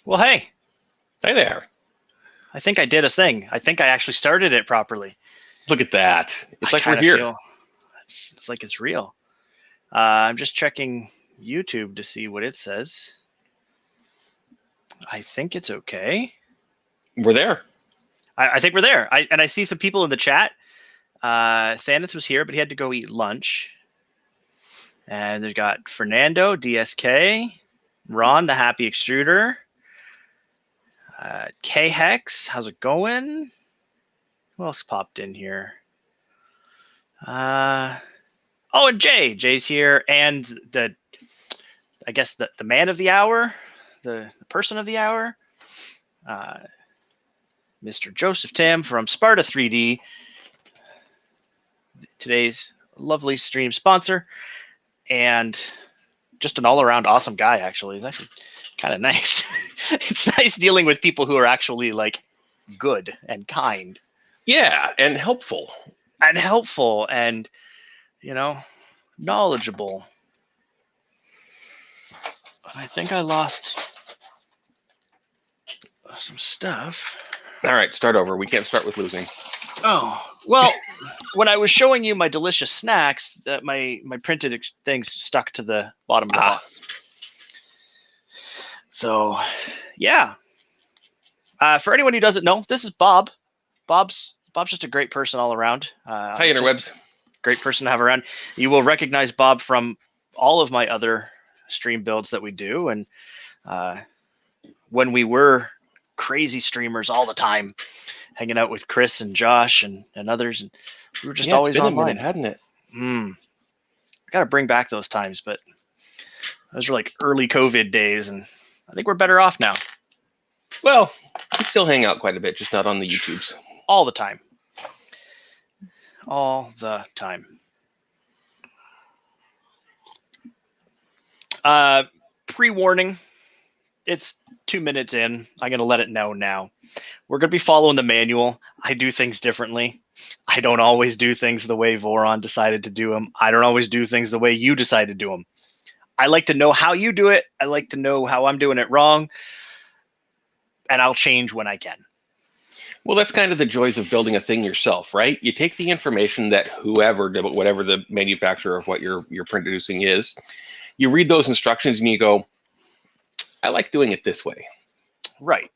Well, hey, Hi there. I think I did a thing. I think I actually started it properly. Look at that. It's like we're kinda here. feel it's like it's real. I'm just checking YouTube to see what it says. I think it's okay. We're there. I think we're there. I see some people in the chat. Thanos was here, but he had to go eat lunch. And they've got Fernando, DSK, Ron, the Happy Extruder, K-Hex, how's it going? Who else popped in here? And Jay. Jay's here, and I guess the man of the hour, the person of the hour, Mr. Joseph Tam from Sparta3D, today's lovely stream sponsor, and just an all-around awesome guy. Actually, he's actually kind of nice. It's nice dealing with people who are actually like good and kind. Yeah, and helpful. And knowledgeable. I think I lost some stuff. All right, start over. We can't start with losing. Oh, well, when I was showing you my delicious snacks, that my printed things stuck to the bottom of the box. So, yeah. For anyone who doesn't know, this is Bob. Bob's just a great person all around. Hi, interwebs. Great person to have around. You will recognize Bob from all of my other stream builds that we do, and when we were crazy streamers all the time, hanging out with Chris and Josh and others, and we were just always it's been online. a minute, hadn't it? I got to bring back those times, but those were like early COVID days, and I think we're better off now. Well, we still hang out quite a bit, just not on the YouTubes. All the time. All the time. Pre-warning. It's 2 minutes in. I'm going to let it know now. We're going to be following the manual. I do things differently. I don't always do things the way Voron decided to do them. I don't always do things the way you decide to do them. I like to know how you do it. I like to know how I'm doing it wrong. And I'll change when I can. Well, that's kind of the joys of building a thing yourself, right? You take the information that whatever the manufacturer of what you're producing is, you read those instructions and you go, I like doing it this way. Right.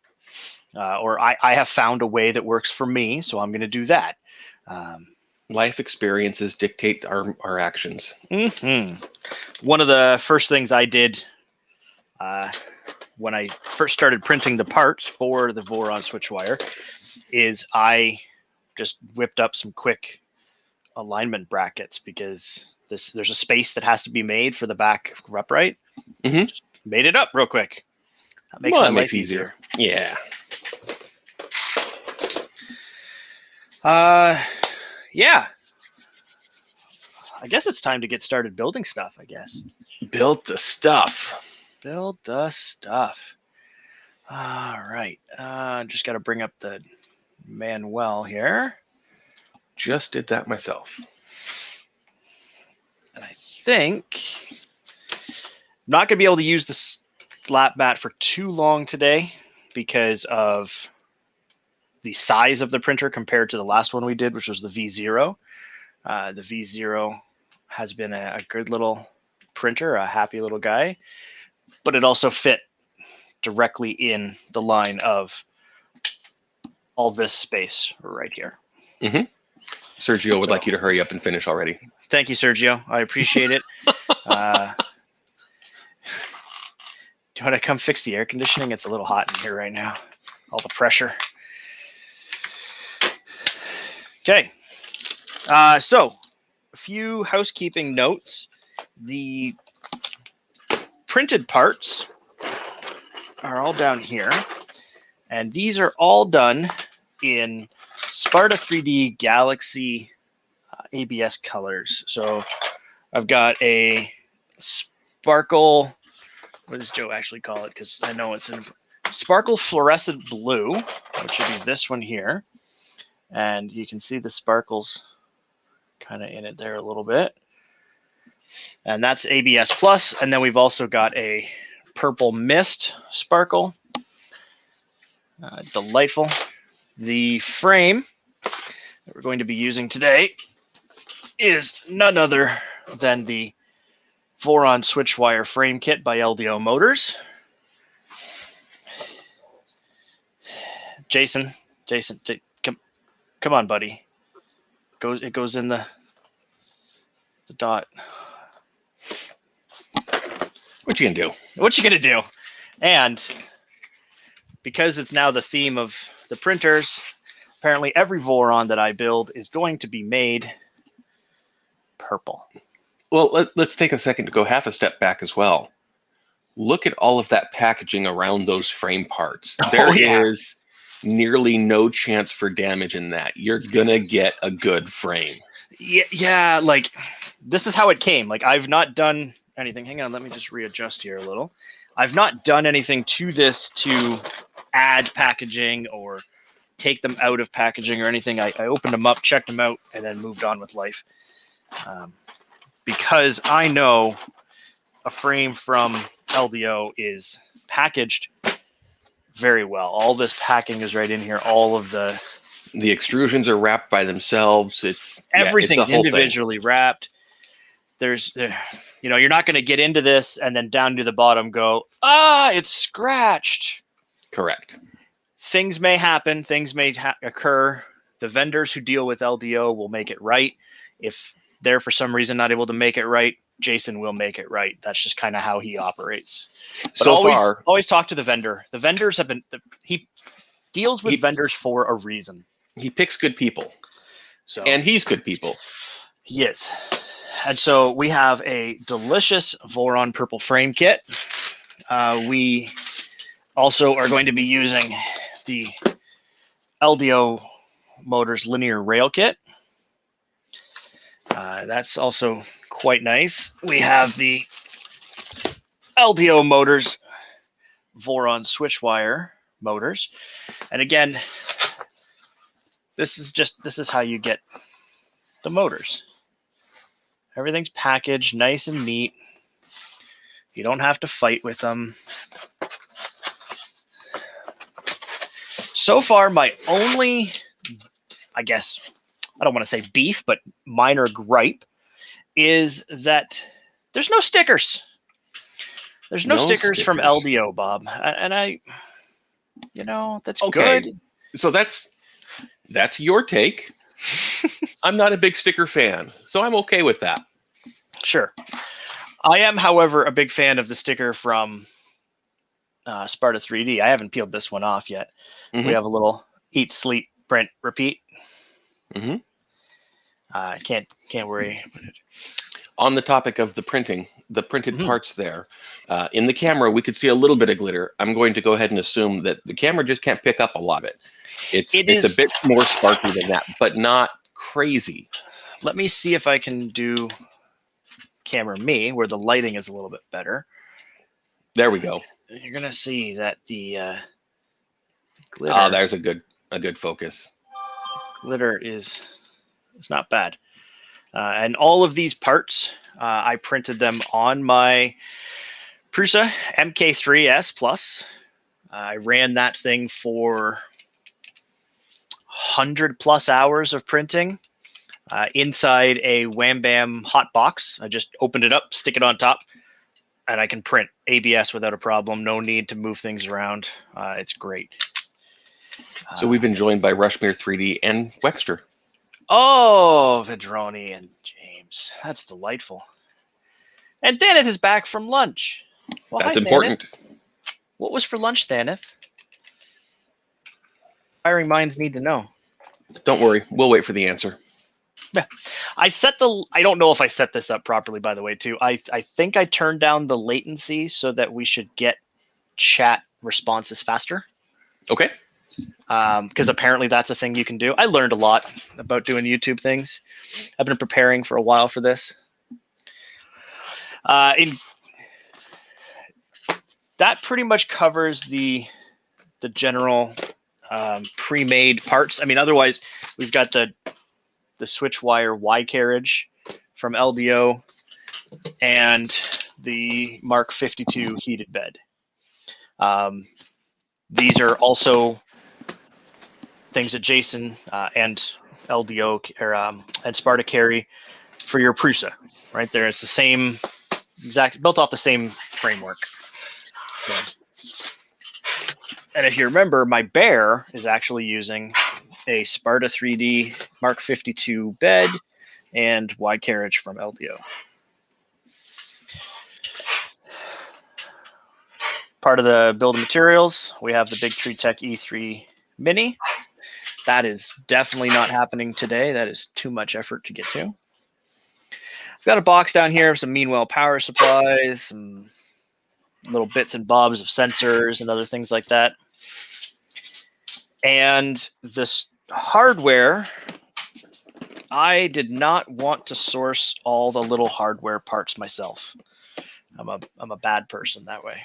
Or I have found a way that works for me, so I'm going to do that. Life experiences dictate our actions. One of the first things I did when I first started printing the parts for the Voron SwitchWire is I just whipped up some quick alignment brackets, because there's a space that has to be made for the back upright. Just made it up real quick. That makes my life easier. Yeah. Yeah. I guess it's time to get started building stuff, I guess. Build the stuff. Build the stuff. All right. Just got to bring up the manual here. Just did that myself. And I think I'm not going to be able to use this flat mat for too long today because of the size of the printer compared to the last one we did, which was the V0. The V0 has been a good little printer, a happy little guy, but it also fit directly in the line of all this space right here. Sergio would like you to hurry up and finish already. Thank you, Sergio. I appreciate it. Do you want to come fix the air conditioning? It's a little hot in here right now. All the pressure. Okay. So a few housekeeping notes. The printed parts are all down here, and these are all done in Sparta3D Galaxy ABS colors. So I've got a sparkle, what does Joe actually call it? Because I know it's in sparkle fluorescent blue, which would be this one here. And you can see the sparkles kind of in it there a little bit. And that's ABS plus. And then we've also got a purple mist sparkle. Delightful. The frame that we're going to be using today is none other than the Voron SwitchWire frame kit by LDO Motors. Jason, come on, buddy. It goes in the dot. What you gonna do? What you gonna do? And because it's now the theme of the printers, apparently every Voron that I build is going to be made purple. Well, let's take a second to go half a step back as well. Look at all of that packaging around those frame parts. There is nearly no chance for damage in that. You're gonna get a good frame. Yeah, like this is how it came. Like I've not done anything. Hang on, let me just readjust here a little. I've not done anything to this to add packaging or take them out of packaging or anything. I opened them up, checked them out, and then moved on with life. Because I know a frame from LDO is packaged very well. All this packing is right in here. All of the extrusions are wrapped by themselves. Everything's individually wrapped. There's, you're not going to get into this and then down to the bottom go, it's scratched. Correct. Things may happen. Things may occur. The vendors who deal with LDO will make it right. If they're for some reason not able to make it right, Jason will make it right. That's just kind of how he operates. But always talk to the vendor. The vendors have been, he deals with vendors for a reason. He picks good people. And he's good people. He is. And so we have a delicious Voron purple frame kit. We also are going to be using the LDO Motors linear rail kit. That's also quite nice. We have the LDO Motors Voron SwitchWire motors. And again, this is how you get the motors. Everything's packaged nice and neat. You don't have to fight with them. So far, my only, I guess, I don't want to say beef, but minor gripe is that there's no stickers. There's no stickers from LDO, Bob. And that's okay. Good. So that's your take. I'm not a big sticker fan, so I'm okay with that. Sure. I am, however, a big fan of the sticker from Sparta3D. I haven't peeled this one off yet. Mm-hmm. We have a little eat, sleep, print, repeat. Mm-hmm. Can't worry. On the topic of the printed parts there, in the camera, we could see a little bit of glitter. I'm going to go ahead and assume that the camera just can't pick up a lot of it. It's a bit more sparkly than that, but not crazy. Let me see if I can do camera me, where the lighting is a little bit better. There we go. You're gonna see that the glitter. Oh, there's a good focus. Glitter is not bad. And all of these parts, I printed them on my Prusa MK3S Plus. I ran that thing for 100+ hours of printing inside a Wham Bam hot box. I just opened it up, stick it on top, and I can print ABS without a problem. No need to move things around. It's great. So we've been joined by Rushmere3D and Wexter. Oh, Vidroni and James. That's delightful. And Thaneth is back from lunch. Well, that's important. Thaneth. What was for lunch, Thaneth? Hiring minds need to know. Don't worry. We'll wait for the answer. Yeah. I don't know if I set this up properly, by the way, too. I think I turned down the latency so that we should get chat responses faster. Okay. Because apparently that's a thing you can do. I learned a lot about doing YouTube things. I've been preparing for a while for this. That pretty much covers the general pre-made parts. I mean, otherwise we've got the SwitchWire Y carriage from LDO and the Mark 52 heated bed. These are also things that Jason and LDO and Sparta carry for your Prusa, right there. It's the same exact, built off the same framework. So, and if you remember, my bear is actually using a Sparta3D Mark 52 bed and wide carriage from LDO. Part of the build of materials, we have the Big Tree Tech E3 Mini. That is definitely not happening today. That is too much effort to get to. I've got a box down here of some Meanwell power supplies, some little bits and bobs of sensors and other things like that. And this hardware, I did not want to source all the little hardware parts myself. I'm a bad person that way.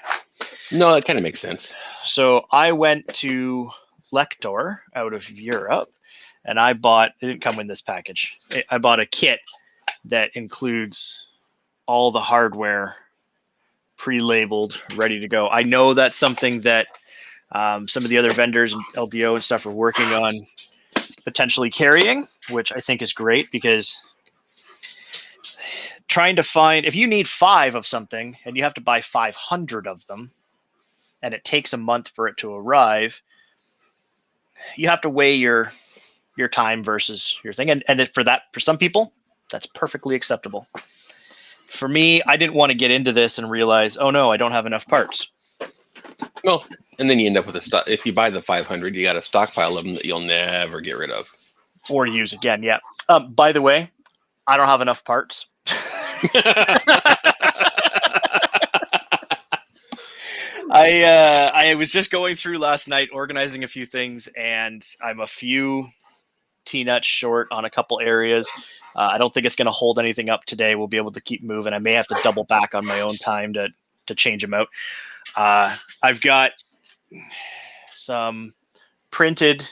No, that kind of makes sense. So I went to Lector out of Europe, and I bought, it didn't come in this package. I bought a kit that includes all the hardware pre-labeled, ready to go. I know that's something that some of the other vendors and LDO and stuff are working on potentially carrying, which I think is great, because trying to find, if you need 5 of something and you have to buy 500 of them and it takes a month for it to arrive, you have to weigh your time versus your thing. And for some people, that's perfectly acceptable. For me, I didn't want to get into this and realize, oh no, I don't have enough parts. Well, and then you end up with a stock. If you buy the 500, you got a stockpile of them that you'll never get rid of. Or use again, yeah. By the way, I don't have enough parts. I was just going through last night, organizing a few things, and I'm a few T-nuts short on a couple areas. I don't think it's going to hold anything up today. We'll be able to keep moving. I may have to double back on my own time to change them out. I've got some printed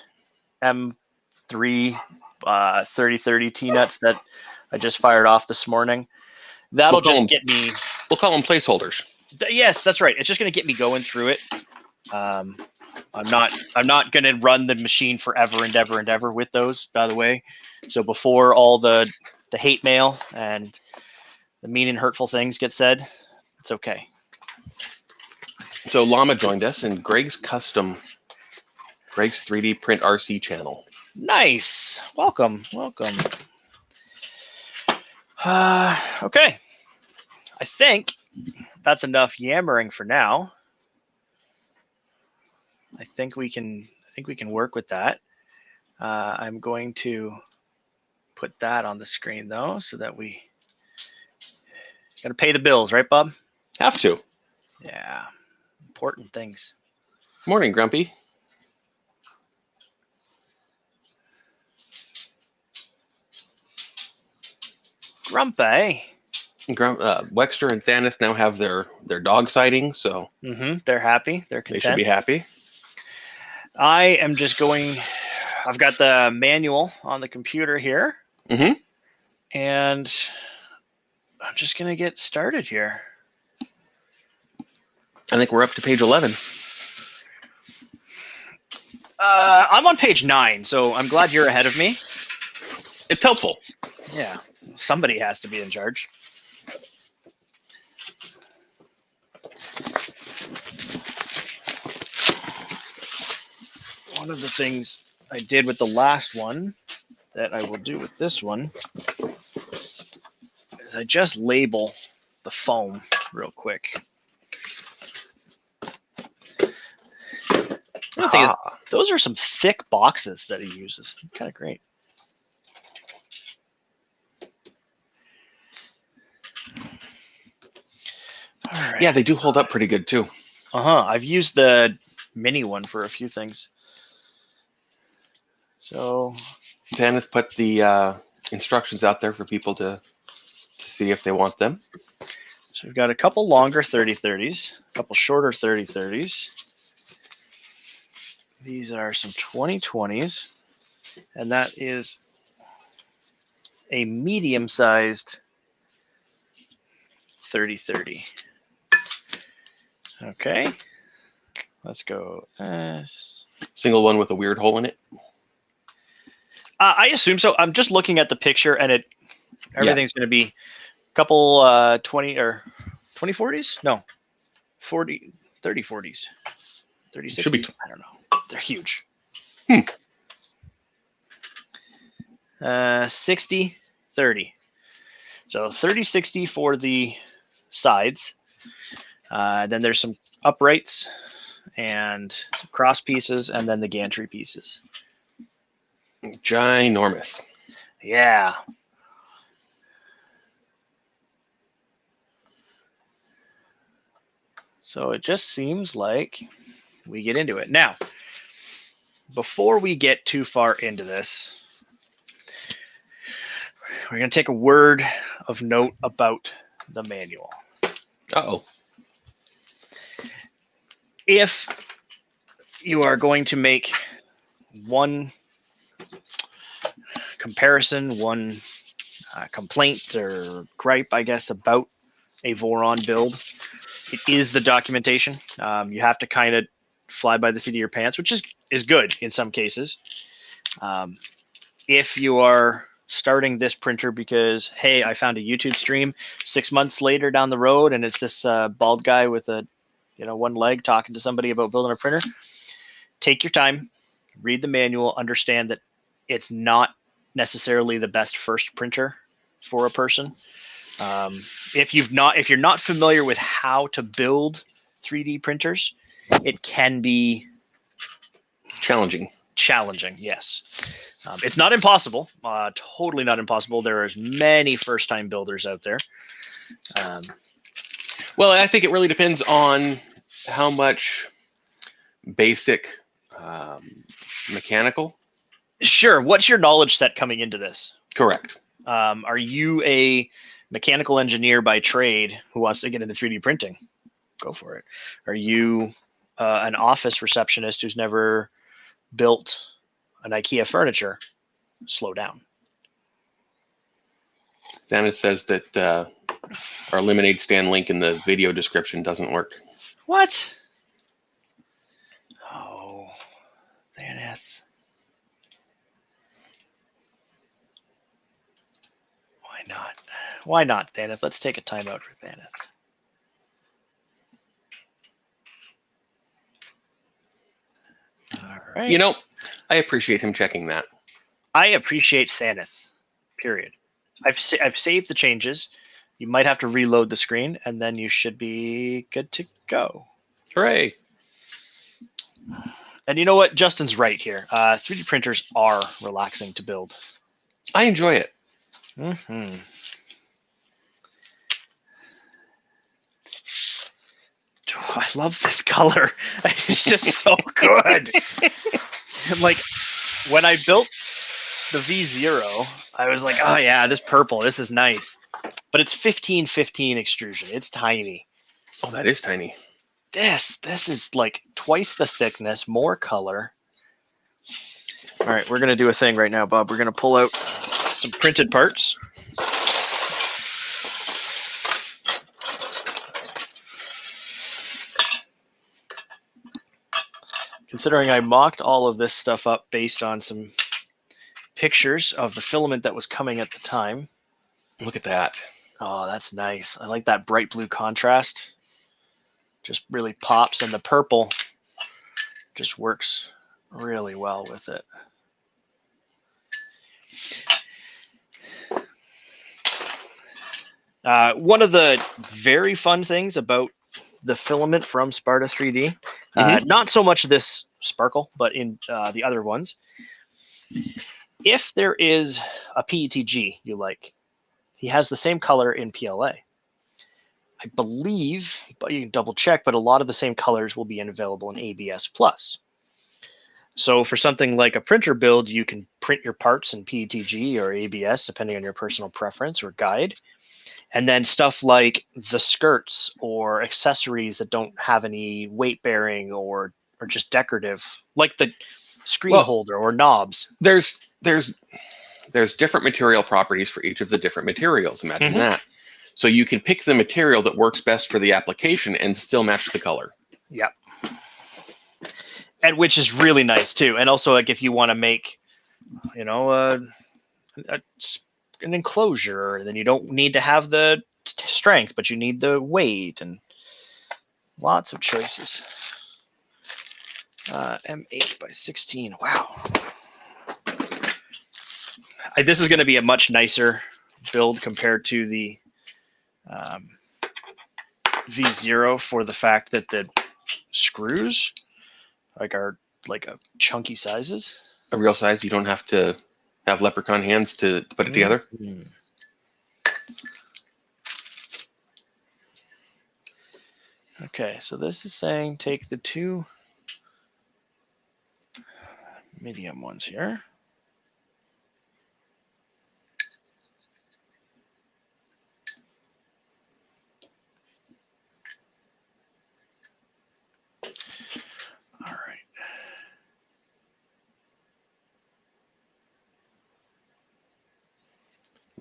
M3 3030 T-nuts that I just fired off this morning. That'll just get me. We'll call them placeholders. Yes, that's right. It's just going to get me going through it. I'm not going to run the machine forever and ever and ever with those, by the way. So before all the hate mail and the mean and hurtful things get said, it's okay. So Llama joined us in Greg's 3D print RC channel. Nice. Welcome. Okay. I think that's enough yammering for now. I think we can work with that. I'm going to put that on the screen though, so that we got to pay the bills, right, Bob? Have to. Yeah, important things. Morning, Grumpy. Grumpy. Wexter and Thaneth now have their dog sighting, so they're happy. They're content. They should be happy. I am just going. I've got the manual on the computer here, and I'm just going to get started here. I think we're up to page 11. I'm on page 9, so I'm glad you're ahead of me. It's helpful. Yeah, somebody has to be in charge. One of the things I did with the last one that I will do with this one is I just label the foam real quick. The thing is, those are some thick boxes that he uses. Kind of great. All right. Yeah, they do hold up pretty good too. I've used the mini one for a few things. So Thaneth put the instructions out there for people to see if they want them. So we've got a couple longer 3030s, a couple shorter 3030s. These are some 2020s, and that is a medium-sized 3030. Okay, Let's go. Single one with a weird hole in it. I assume so. I'm just looking at the picture, and everything's going to be a couple 20 or 2040s? No, 40, 3040s, 3060s. Should be. I don't know. They're huge. 60, 30. So 3060 for the sides. Then there's some uprights and some cross pieces, and then the gantry pieces. Ginormous. Yeah. So it just seems like we get into it. Now, before we get too far into this, we're going to take a word of note about the manual. Uh-oh. If you are going to make one comparison, one complaint or gripe, I guess, about a Voron build, it is the documentation. You have to kind of fly by the seat of your pants, which is good in some cases. If you are starting this printer because, hey, I found a YouTube stream 6 months later down the road, and it's this bald guy with one leg talking to somebody about building a printer, take your time, read the manual, understand that it's not necessarily the best first printer for a person. If you're not familiar with how to build 3D printers, it can be challenging. Yes. It's not impossible. Totally not impossible. There are many first-time builders out there. Well, I think it really depends on how much basic mechanical. Sure. What's your knowledge set coming into this? Correct. Are you a mechanical engineer by trade who wants to get into 3D printing? Go for it. Are you an office receptionist who's never built an IKEA furniture? Slow down. Dennis says that our lemonade stand link in the video description doesn't work. What? Oh, Dennis. Why not? Why not, Dennis? Let's take a time out for Dennis. All right. You know, I appreciate him checking that. I appreciate Thanos, period. I've saved the changes. You might have to reload the screen, and then you should be good to go. Hooray. And you know what? Justin's right here. 3D printers are relaxing to build. I enjoy it. Mm-hmm. I love this color. It's just so good. Like, when I built the V0, I was like, oh yeah, this purple, this is nice. But it's 1515 extrusion. It's tiny. Oh, that is tiny. This is like twice the thickness, more color. All right, we're going to do a thing right now, Bob. We're going to pull out some printed parts. Considering I mocked all of this stuff up based on some pictures of the filament that was coming at the time. Look at that. Oh, that's nice. I like that bright blue contrast. Just really pops, and the purple just works really well with it. One of the very fun things about the filament from Sparta3D, not so much this sparkle, but in the other ones, if there is a PETG you like, he has the same color in PLA. I believe, but you can double check, but a lot of the same colors will be available in ABS+. So for something like a printer build, you can print your parts in PETG or ABS, depending on your personal preference or guide. And then stuff like the skirts or accessories that don't have any weight bearing or just decorative, like the screen holder or knobs. There's different material properties for each of the different materials. Imagine that. So you can pick the material that works best for the application and still match the color. Yep. and which is really nice too. And also, like if you want to make, you know, an enclosure, then you don't need to have the strength, but you need the weight, and lots of choices. M8 by 16. Wow. This is going to be a much nicer build compared to the V0 for the fact that the screws are like a chunky sizes. A real size. You don't have to have leprechaun hands to put it together. Mm-hmm. Okay, so this is saying take the two medium ones here. All right.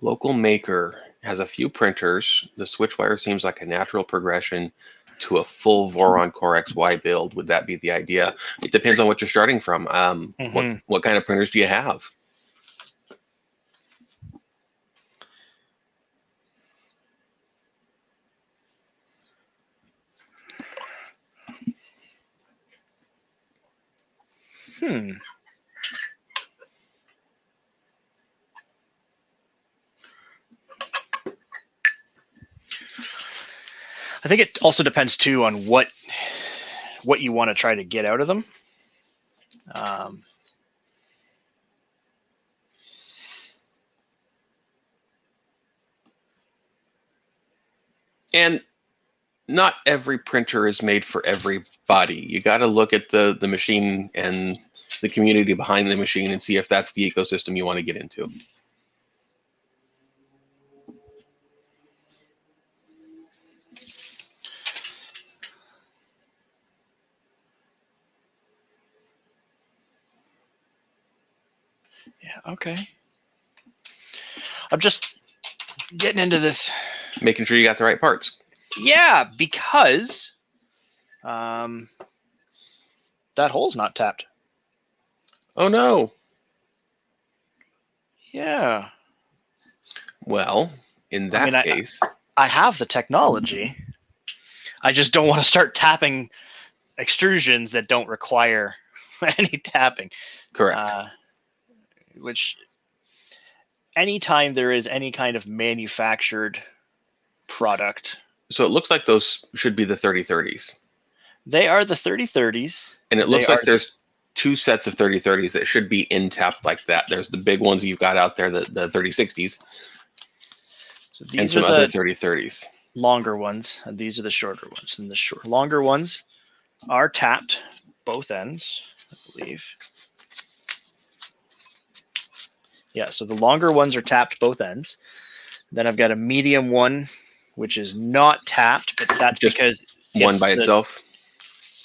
Local maker has a few printers. The SwitchWire seems like a natural progression to a full Voron Core XY build. Would that be the idea? It depends on what you're starting from. What kind of printers do you have? I think it also depends too on what you want to try to get out of them. And not every printer is made for everybody. You got to look at the machine and the community behind the machine and see if that's the ecosystem you want to get into. Yeah, okay. I'm just getting into this. Making sure you got the right parts. Yeah, because that hole's not tapped. Oh no. Yeah. Well, in that case, I have the technology. I just don't want to start tapping extrusions that don't require any tapping. Correct. Which, anytime there is any kind of manufactured product. So it looks like those should be the 3030s. They are the 3030s. And it looks like there's two sets of 3030s that should be in tapped like that. There's the big ones you've got out there, the 3060s. So these and some are other the 3030s. Longer ones, and these are the shorter ones. And the longer ones are tapped both ends, I believe. Yeah, so the longer ones are tapped both ends. Then I've got a medium one, which is not tapped, but that's just because one by itself.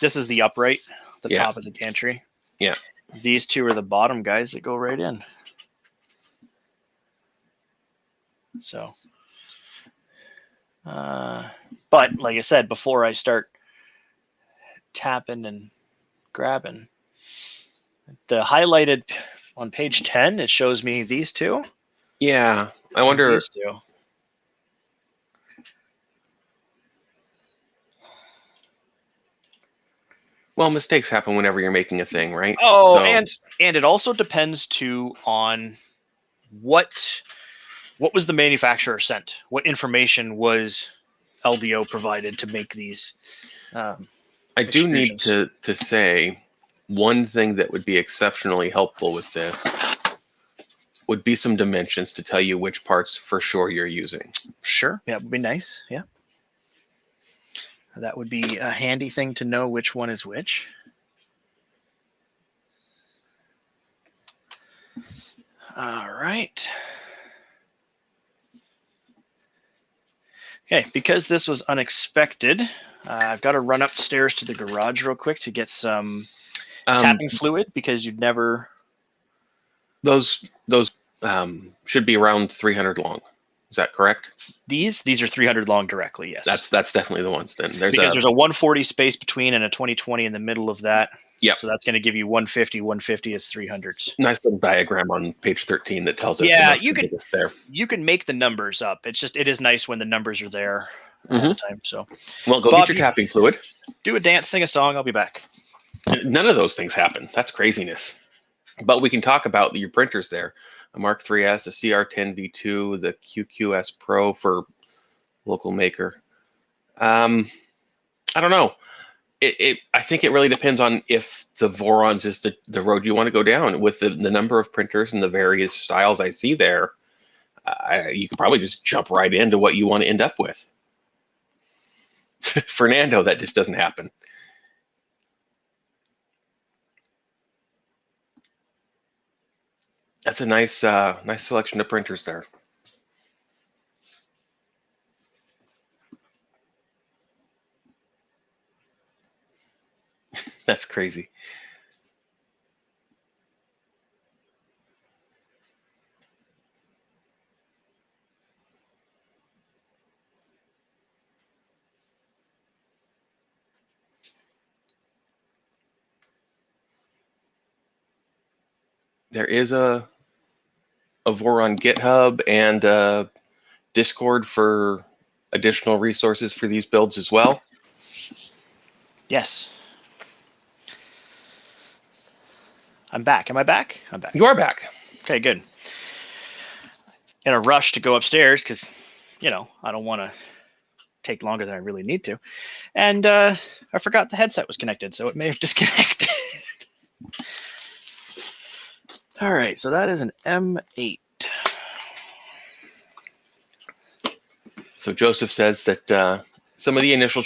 This is the upright, the top of the gantry. Yeah. These two are the bottom guys that go right in. So, but like I said, before I start tapping and grabbing, the highlighted on page 10, it shows me these two. Yeah, I wonder. These two. Well, mistakes happen whenever you're making a thing, right? Oh, so, and it also depends too on what was the manufacturer sent? What information was LDO provided to make these? I do need to say one thing that would be exceptionally helpful with this would be some dimensions to tell you which parts for sure you're using. Sure, yeah, it would be nice. Yeah, that would be a handy thing to know which one is which. All right. Okay, because this was unexpected, I've got to run upstairs to the garage real quick to get some tapping fluid, because you'd never. Those should be around 300 long. Is that correct? These are 300 long directly. Yes. That's definitely the ones. Then there's a 140 space between and a 2020 in the middle of that. Yep. So that's going to give you 150. 150 is 300s. Nice little diagram on page 13 that tells us. Yeah, you can make the numbers up. It is nice when the numbers are there all the time. So, well, go Bob, get your tapping fluid. Do a dance, sing a song. I'll be back. None of those things happen. That's craziness. But we can talk about your printers there. A Mark 3S, a CR10 V2, the QQS Pro for local maker. I don't know. I think it really depends on if the Vorons is the road you want to go down. With the number of printers and the various styles I see there, you could probably just jump right into what you want to end up with. Fernando, that just doesn't happen. That's a nice selection of printers there. That's crazy. There is a Voron GitHub and a Discord for additional resources for these builds as well. Yes. I'm back. Am I back? I'm back. You are back. Okay, good. In a rush to go upstairs because, I don't want to take longer than I really need to. And I forgot the headset was connected, so it may have disconnected. All right, so that is an M8. So Joseph says that some of the initial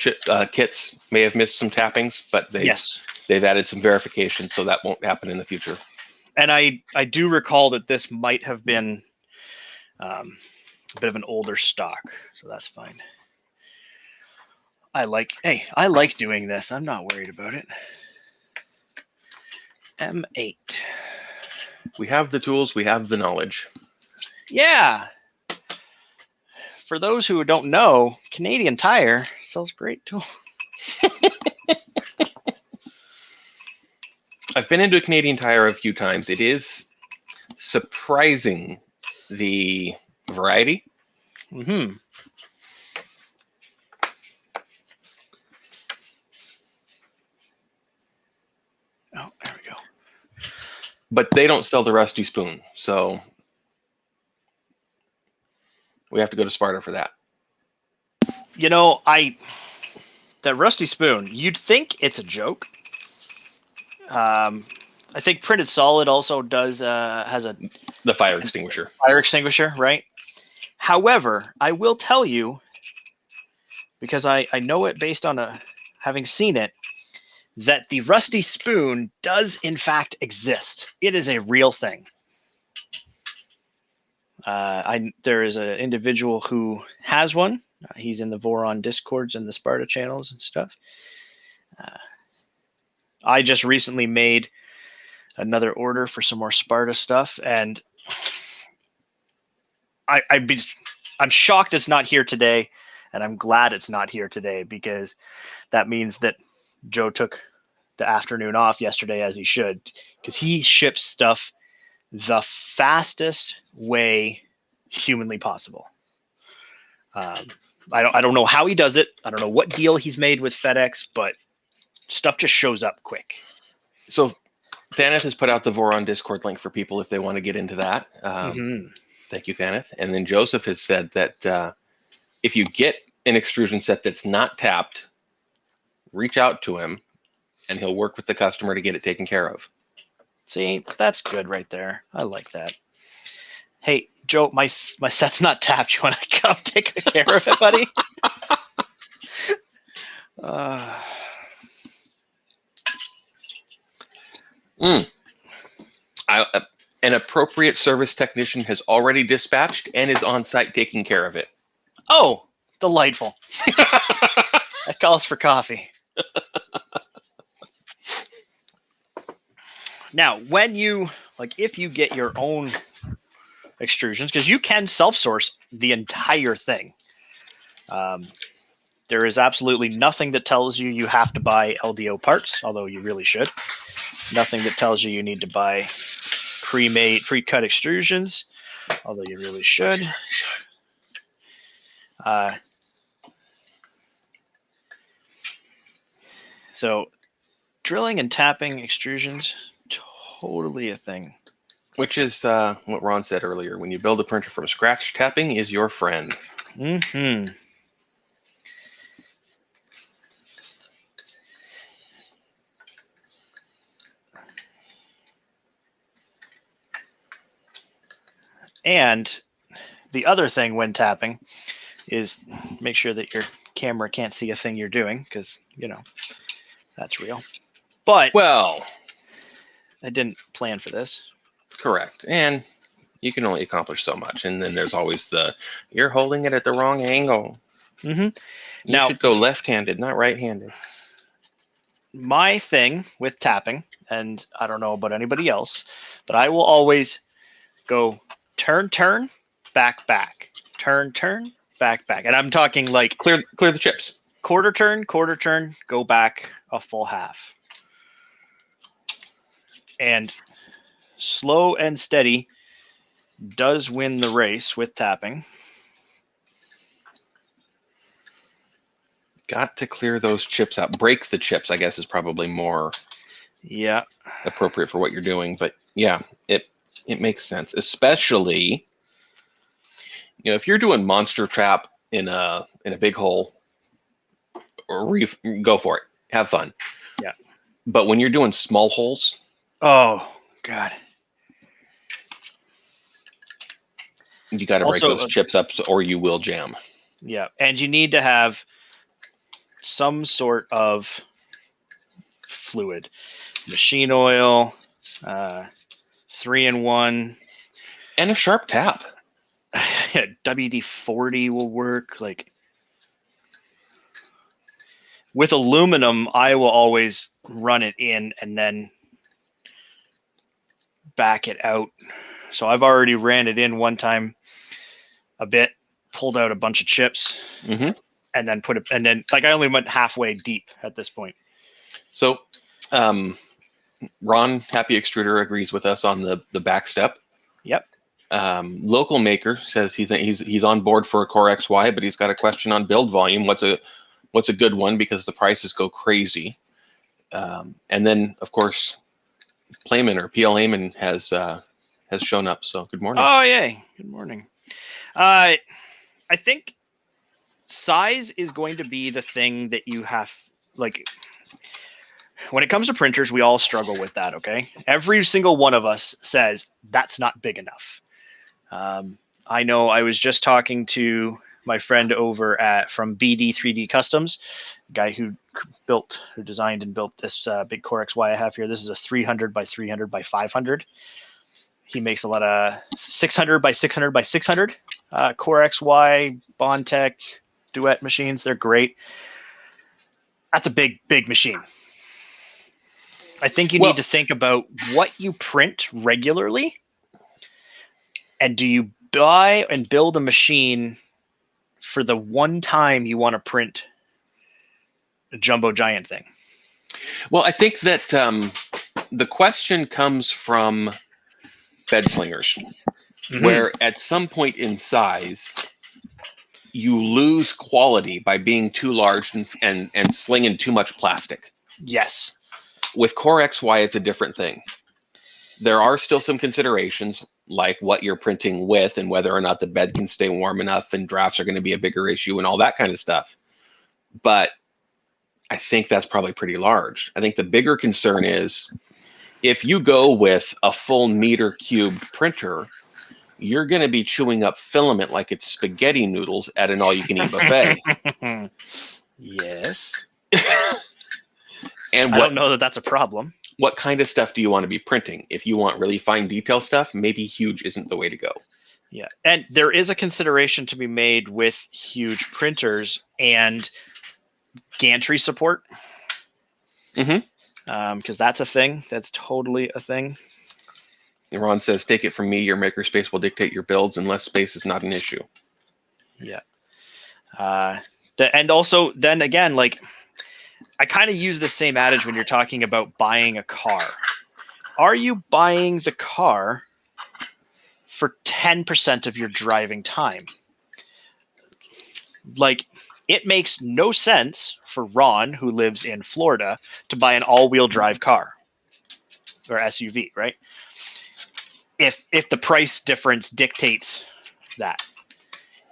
kits may have missed some tappings, but they've added some verification, so that won't happen in the future. And I do recall that this might have been a bit of an older stock, so that's fine. I like doing this. I'm not worried about it. M8. We have the tools, we have the knowledge. Yeah. For those who don't know, Canadian Tire sells great tools. I've been into a Canadian Tire a few times. It is surprising the variety. Mm-hmm. Oh, there we go. But they don't sell the rusty spoon, so we have to go to Sparta for that. That rusty spoon, you'd think it's a joke. I think Printed Solid also has the fire extinguisher. Fire extinguisher, right? However, I will tell you, because I know it based on having seen it, that the rusty spoon does in fact exist. It is a real thing. There is an individual who has one. He's in the Voron Discords and the Sparta channels and stuff. I just recently made another order for some more Sparta stuff, and I'm shocked it's not here today, and I'm glad it's not here today, because that means that Joe took the afternoon off yesterday, as he should, because he ships stuff the fastest way humanly possible. I don't know how he does it. I don't know what deal he's made with FedEx, but stuff just shows up quick. So Thaneth has put out the Voron Discord link for people if they want to get into that. Thank you, Thaneth. And then Joseph has said that if you get an extrusion set that's not tapped, reach out to him and he'll work with the customer to get it taken care of. See, that's good right there. I like that. Hey, Joe, my set's not tapped. You want to come take care of it, buddy? An appropriate service technician has already dispatched and is on site taking care of it. Oh, delightful. That calls for coffee. Now, if you get your own extrusions, because you can self-source the entire thing. There is absolutely nothing that tells you have to buy LDO parts, although you really should. Nothing that tells you need to buy pre-cut extrusions, although you really should. So drilling and tapping extrusions, totally a thing. Which is what Ron said earlier. When you build a printer from scratch, tapping is your friend. Mm-hmm. And the other thing when tapping is make sure that your camera can't see a thing you're doing, because, you know, that's real. But Well, I didn't plan for this. correct. And you can only accomplish so much. And then there's always you're holding it at the wrong angle. Mm-hmm. You should go left-handed, not right-handed. My thing with tapping, and I don't know about anybody else, but I will always go turn, back, turn, back. And I'm talking like Clear the chips. quarter turn, go back a full half. And slow and steady does win the race with tapping. Got to clear those chips out. Break the chips, I guess, is probably more appropriate for what you're doing. But yeah, it makes sense, especially, you know, if you're doing monster trap in a big hole, or go for it, have fun. Yeah. But when you're doing small holes, oh god, you got to break those chips up, or you will jam. Yeah, and you need to have some sort of fluid, machine oil, 3-in-1, and a sharp tap. Yeah, WD-40 will work. Like with aluminum, I will always run it in and then back it out. So I've already ran it in one time a bit, pulled out a bunch of chips, and then put it, and then like I only went halfway deep at this point. So Ron, Happy Extruder, agrees with us on the back step. Yep. Local Maker says he's on board for a Core XY, but he's got a question on build volume. What's a good one, because the prices go crazy. And then of course, Playman or PL Ayman has shown up. So good morning. Oh yay! Good morning. I think size is going to be the thing that you have, like, when it comes to printers, we all struggle with that. Okay, every single one of us says that's not big enough. I know I was just talking to my friend over from BD3D Customs, a guy who designed and built this big Core XY I have here. This is a 300 by 300 by 500. He makes a lot of 600 by 600 by 600 Core XY, Bondtech, Duet machines. They're great. That's a big machine. I think you need to think about what you print regularly, and do you buy and build a machine for the one time you want to print a jumbo giant thing? Well, I think that the question comes from bed slingers, where at some point in size, you lose quality by being too large and slinging too much plastic. Yes. With Core XY, it's a different thing. There are still some considerations, like what you're printing with and whether or not the bed can stay warm enough, and drafts are going to be a bigger issue and all that kind of stuff. But I think that's probably pretty large. I think the bigger concern is if you go with a full meter cubed printer, you're going to be chewing up filament like it's spaghetti noodles at an all-you-can-eat buffet. Yes. And I don't know that that's a problem. What kind of stuff do you want to be printing? If you want really fine detail stuff, maybe huge isn't the way to go. Yeah, and there is a consideration to be made with huge printers and gantry support. Because that's a thing. That's totally a thing. Ron says, take it from me, your makerspace will dictate your builds unless space is not an issue. Yeah. And also, then again, like, I kind of use the same adage when you're talking about buying a car. are you buying the car for 10% of your driving time? Like, it makes no sense for Ron, who lives in Florida, to buy an all-wheel drive car or SUV, right? If the price difference dictates that.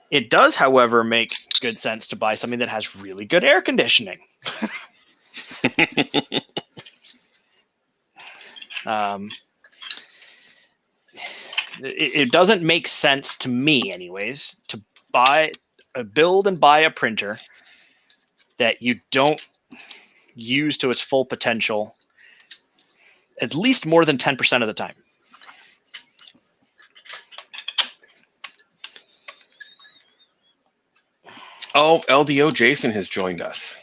It does, however, make good sense to buy something that has really good air conditioning. It doesn't make sense to me, anyways, to build and buy a printer that you don't use to its full potential at least more than 10% of the time. Oh, LDO Jason has joined us.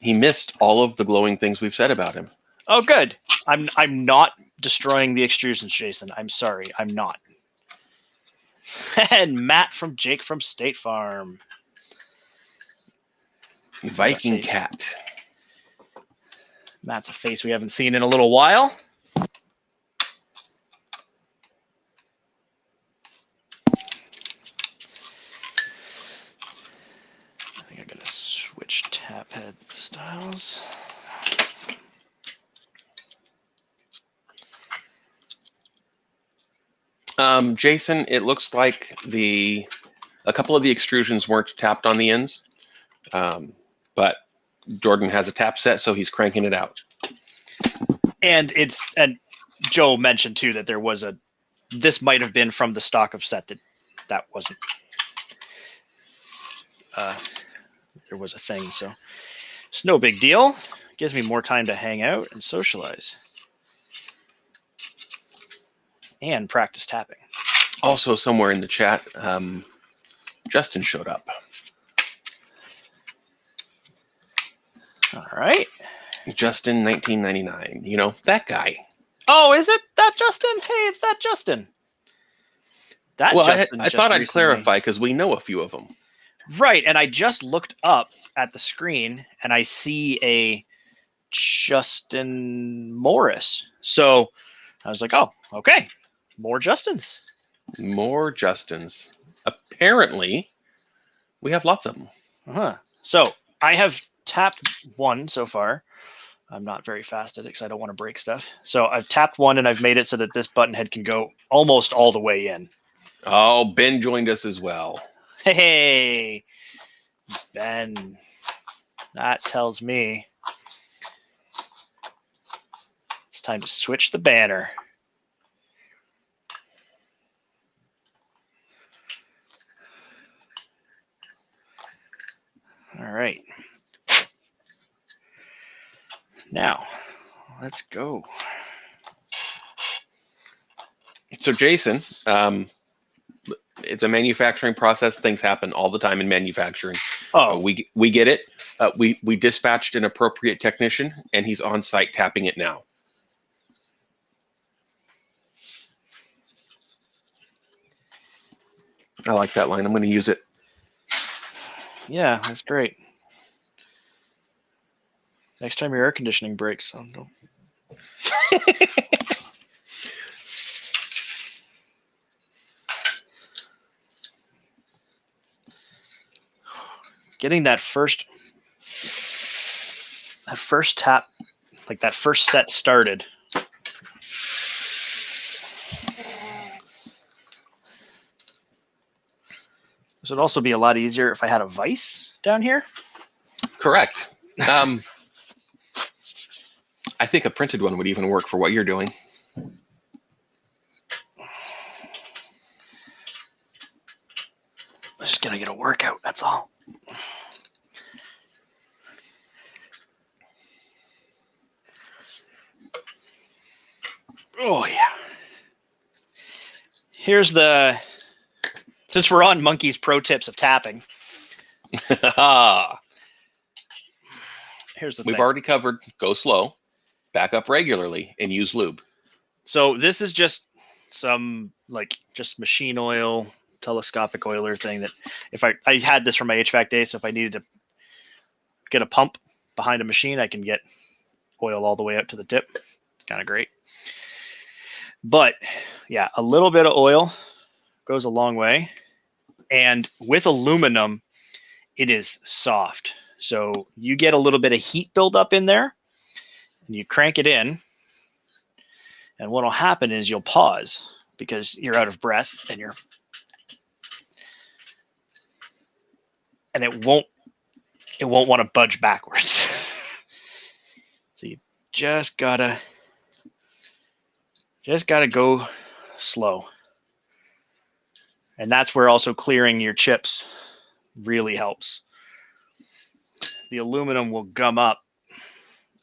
He missed all of the glowing things we've said about him. Oh, good. I'm not destroying the extrusions, Jason. I'm sorry. I'm not. And Matt from Jake from State Farm. Viking Cat. Matt's a face we haven't seen in a little while. I think I'm going to switch tap head styles. Jason, it looks like a couple of the extrusions weren't tapped on the ends, but Jordan has a tap set, so he's cranking it out. And Joe mentioned too that this might have been from the stock of set that wasn't. There was a thing, so it's no big deal. Gives me more time to hang out and socialize. And practice tapping. Also, somewhere in the chat, Justin showed up. All right. Justin, 1999. You know, that guy. Oh, is it that Justin? Hey, it's that Justin. Well, I thought I'd clarify because we know a few of them. Right, and I just looked up at the screen and I see a Justin Morris. So I was like, oh, okay. More Justins. More Justins. Apparently, we have lots of them. Uh-huh. So I have tapped one so far. I'm not very fast at it because I don't want to break stuff. So I've tapped one and I've made it so that this button head can go almost all the way in. Oh, Ben joined us as well. Hey, Ben. That tells me it's time to switch the banner. All right. Now, let's go. So, Jason, it's a manufacturing process. Things happen all the time in manufacturing. Oh, we get it. We dispatched an appropriate technician, and he's on site tapping it now. I like that line. I'm going to use it. yeah, that's great. Next time your air conditioning breaks, don't. Getting that first tap, like that first set started. This would also be a lot easier if I had a vise down here. Correct. I think a printed one would even work for what you're doing. I'm just gonna get a workout, that's all. Oh yeah. Since we're on Monkey's pro tips of tapping. Here's the thing. We've already covered go slow, back up regularly, and use lube. So this is just some just machine oil, telescopic oiler thing that if I had this from my HVAC day, so if I needed to get a pump behind a machine, I can get oil all the way up to the tip. It's kind of great. But yeah, a little bit of oil goes a long way. And with aluminum, it is soft. So you get a little bit of heat buildup in there, and you crank it in. And what will happen is you'll pause because you're out of breath, and it won't want to budge backwards. So you just gotta go slow. And that's where also clearing your chips really helps. The aluminum will gum up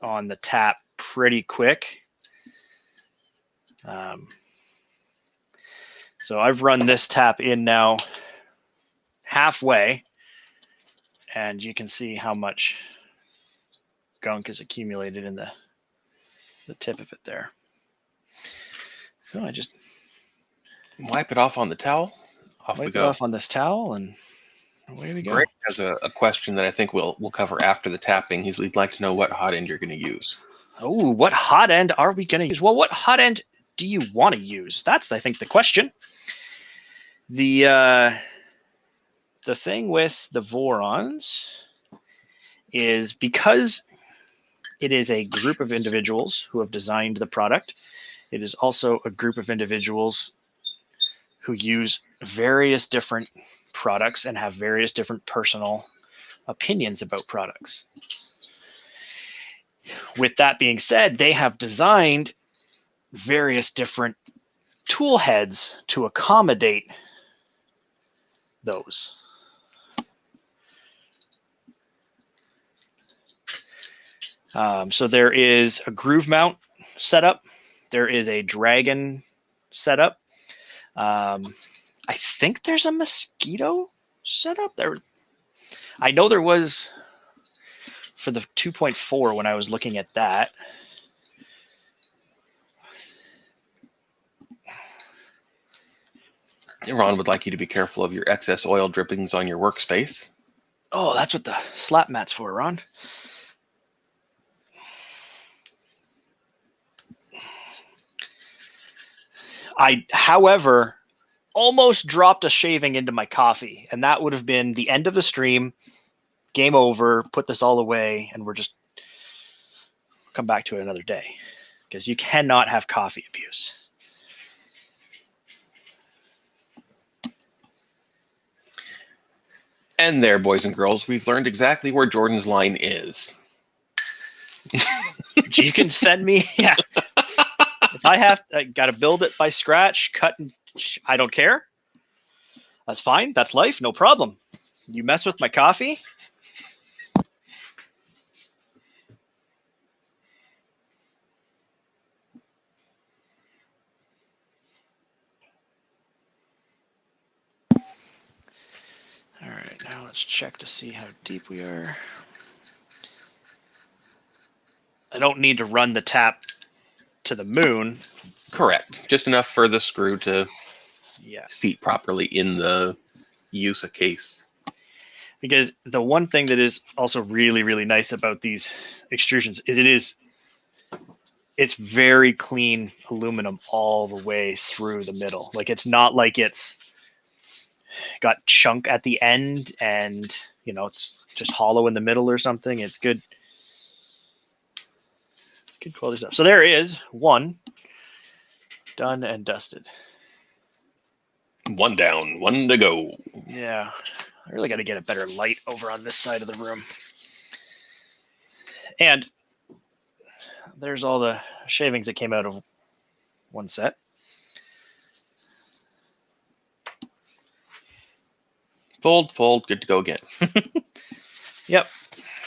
on the tap pretty quick. So I've run this tap in now halfway, and you can see how much gunk is accumulated in the tip of it there. So I just wipe it off on the towel. Off we wipe it go. off on this towel, and away we go. Greg has a question that I think we'll cover after the tapping. He'd like to know what hot end you're going to use. Oh, what hot end are we going to use? Well, what hot end do you want to use? That's, I think, the question. The thing with the Vorons is because it is a group of individuals who have designed the product, it is also a group of individuals who use various different products and have various different personal opinions about products. With that being said, they have designed various different tool heads to accommodate those. So there is a groove mount setup. There is a dragon setup. I think there's a mosquito setup there. I know there was for the 2.4 when I was looking at that. Ron would like you to be careful of your excess oil drippings on your workspace. Oh, that's what the slap mat's for, Ron. I, however, almost dropped a shaving into my coffee, and that would have been the end of the stream. Game over, put this all away, and we're just come back to it another day, because you cannot have coffee abuse. And there, boys and girls, we've learned exactly where Jordan's line is. You can send me, yeah. If I got to build it by scratch, cut, and I don't care. That's fine. That's life. No problem. You mess with my coffee. All right, now let's check to see how deep we are. I don't need to run the tap to the moon. Correct. Just enough for the screw to seat properly in the use case. Because the one thing that is also really, really nice about these extrusions is it's very clean aluminum all the way through the middle. Like, it's not like it's got chunk at the end and, you know, it's just hollow in the middle or something. It's good. Good quality stuff. So there is one done and dusted. One down, one to go. Yeah. I really got to get a better light over on this side of the room. And there's all the shavings that came out of one set. Fold, fold, good to go again. Yep.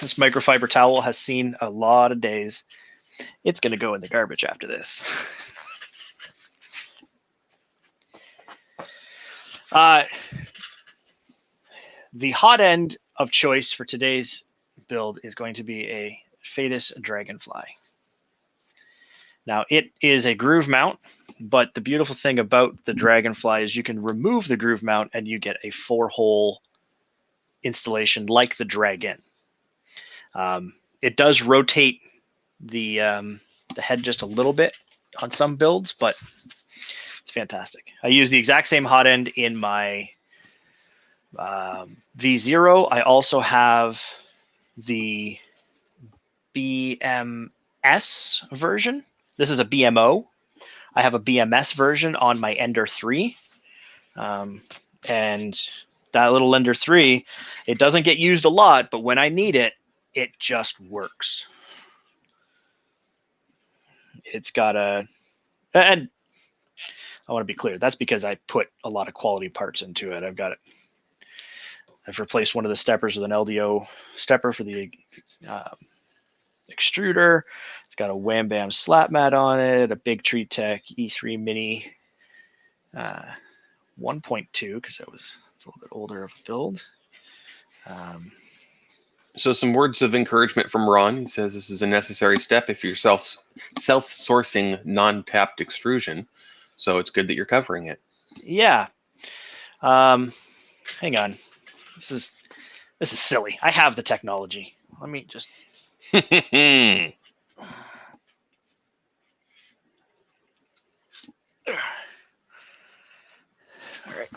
This microfiber towel has seen a lot of days. It's going to go in the garbage after this. The hot end of choice for today's build is going to be a Phaetus Dragonfly. Now, it is a groove mount, but the beautiful thing about the Dragonfly is you can remove the groove mount and you get a 4-hole installation like the Dragon. It does rotate the head just a little bit on some builds, but it's fantastic. I use the exact same hot end in my V0. I also have the BMS version. This is a BMO. I have a BMS version on my Ender 3. And that little Ender 3, it doesn't get used a lot, but when I need it, it just works. It's got a, and I want to be clear, that's because I put a lot of quality parts into it. I've replaced one of the steppers with an LDO stepper for the extruder. It's got a Wham Bam slap mat on it, a Big Tree Tech E3 Mini 1.2, because it's a little bit older of a build. So some words of encouragement from Ron. He says this is a necessary step if you're self-sourcing non-tapped extrusion. So it's good that you're covering it. Yeah. Hang on. This is silly. I have the technology. Let me just. All right.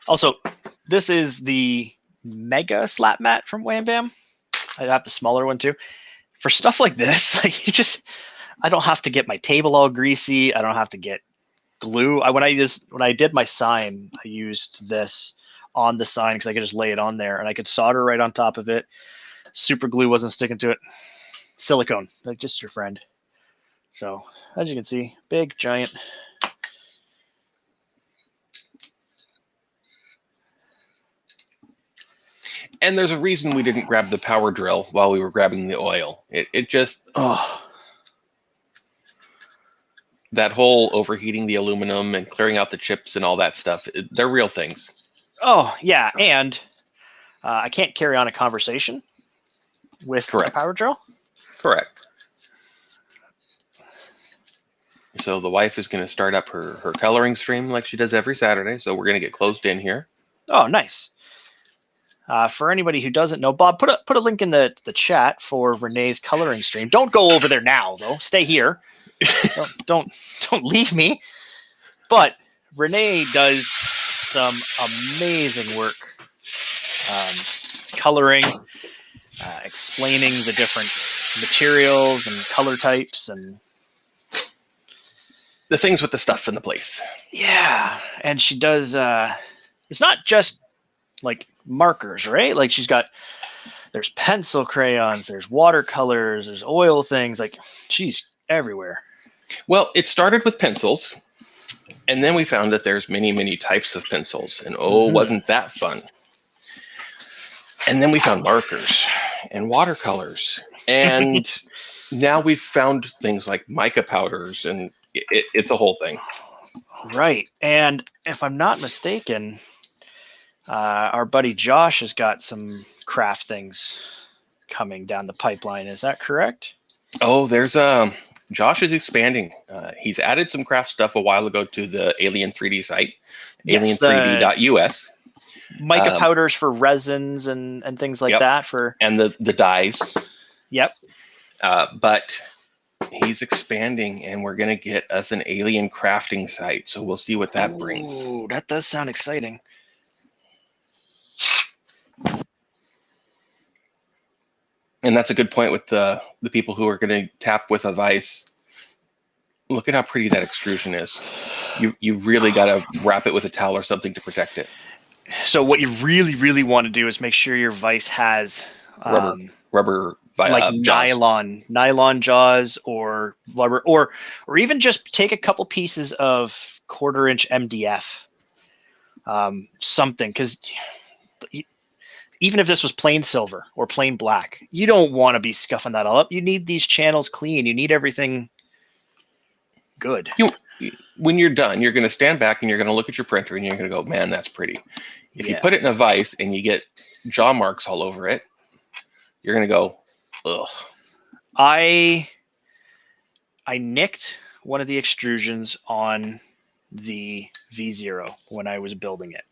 Also, this is the Mega slap mat from Wham Bam. I have the smaller one too. For stuff like this, like I don't have to get my table all greasy. I don't have to get glue. When I did my sign, I used this on the sign because I could just lay it on there and I could solder right on top of it. Super glue wasn't sticking to it. Silicone, like just your friend. So as you can see, big, giant. And there's a reason we didn't grab the power drill while we were grabbing the oil. It just, that whole overheating the aluminum and clearing out the chips and all that stuff, they're real things. Oh, yeah. And I can't carry on a conversation with the power drill. Correct. So the wife is going to start up her coloring stream like she does every Saturday. So we're going to get closed in here. Oh, nice. For anybody who doesn't know, Bob, put a link in the chat for Renee's coloring stream. Don't go over there now, though. Stay here. don't leave me. But Renee does some amazing work coloring, explaining the different materials and color types and the things with the stuff in the place. Yeah, and she does. It's not just like markers, right? Like there's pencil crayons, there's watercolors, there's oil things. Like she's everywhere. Well, it started with pencils, and then we found that there's many, many types of pencils, and wasn't that fun? And then we found markers and watercolors, and now we've found things like mica powders, and it's a whole thing. Right, and if I'm not mistaken, our buddy Josh has got some craft things coming down the pipeline. Is that correct? Oh, there's Josh is expanding. He's added some craft stuff a while ago to the Alien 3D site, yes, alien3d.us. Mica powders for resins and things like that. And the dyes. Yep. But he's expanding, and we're going to get us an alien crafting site. So we'll see what that brings. Ooh, that does sound exciting. And that's a good point with the people who are going to tap with a vise. Look at how pretty that extrusion is. You really got to wrap it with a towel or something to protect it. So what you really, really want to do is make sure your vise has rubber like jaws. nylon jaws or rubber, or even just take a couple pieces of 1/4 inch MDF, something, because even if this was plain silver or plain black, you don't want to be scuffing that all up. You need these channels clean. You need everything good. When you're done, you're going to stand back and you're going to look at your printer and you're going to go, man, that's pretty. If you put it in a vise and you get jaw marks all over it, you're going to go, ugh. I nicked one of the extrusions on the V0 when I was building it.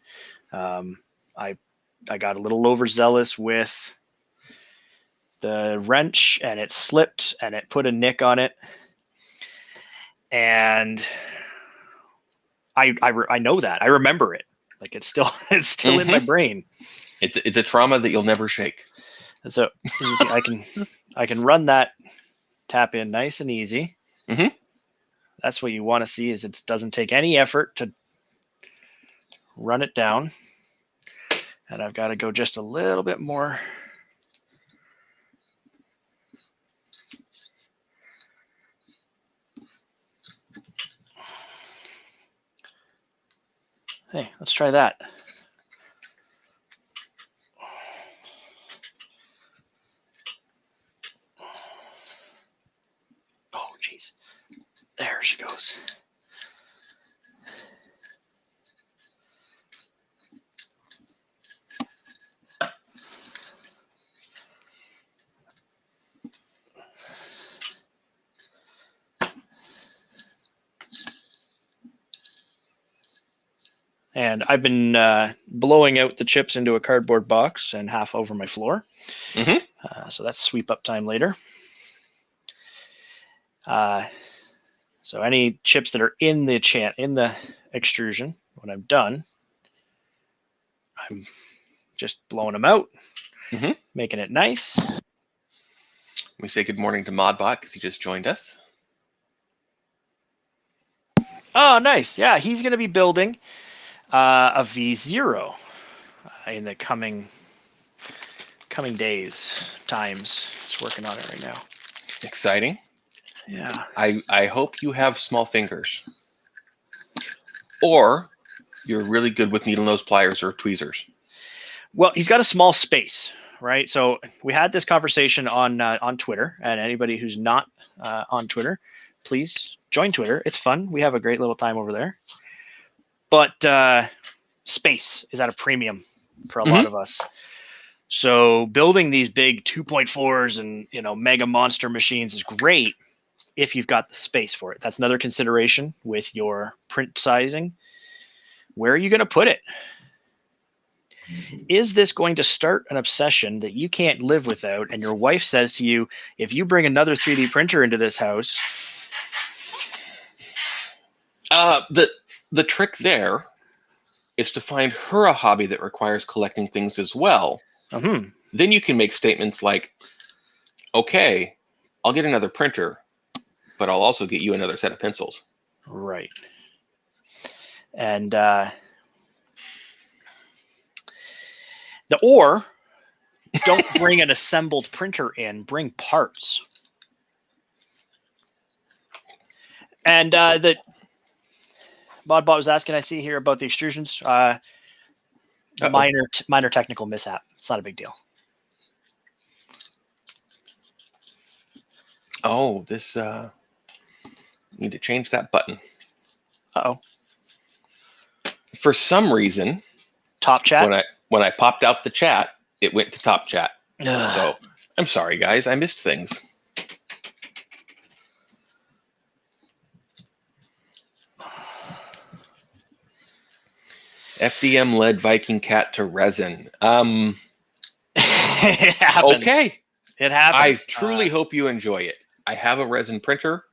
I got a little overzealous with the wrench and it slipped and it put a nick on it. And I know that. I remember it. Like it's still in my brain. It's a trauma that you'll never shake. And so I can run that tap in nice and easy. Mm-hmm. That's what you want to see, is it doesn't take any effort to run it down. And I've got to go just a little bit more. Hey, let's try that. Oh, geez. There she goes. And I've been blowing out the chips into a cardboard box and half over my floor. Mm-hmm. So that's sweep up time later. So any chips that are in the extrusion, when I'm done, I'm just blowing them out, making it nice. We say good morning to Modbot because he just joined us. Oh, nice. Yeah, he's going to be building a V0 in the coming days, times. He's working on it right now. Exciting. Yeah. I hope you have small fingers. Or you're really good with needle nose pliers or tweezers. Well, he's got a small space, right? So we had this conversation on Twitter, and anybody who's not on Twitter, please join Twitter. It's fun. We have a great little time over there. But space is at a premium for a lot of us. So building these big 2.4s and mega monster machines is great if you've got the space for it. That's another consideration with your print sizing. Where are you going to put it? Is this going to start an obsession that you can't live without, and your wife says to you, if you bring another 3D printer into this house? The trick there is to find her a hobby that requires collecting things as well. Then you can make statements like, okay, I'll get another printer, but I'll also get you another set of pencils. Right. And don't bring an assembled printer in, bring parts. And the Modbot was asking, I see here about the extrusions. Minor technical mishap. It's not a big deal. Oh, this need to change that button. Uh-oh. For some reason, top chat. When I popped out the chat, it went to top chat. Ugh. So I'm sorry, guys. I missed things. FDM led Viking cat to resin. It happens. Okay. It happens. I truly hope you enjoy it. I have a resin printer.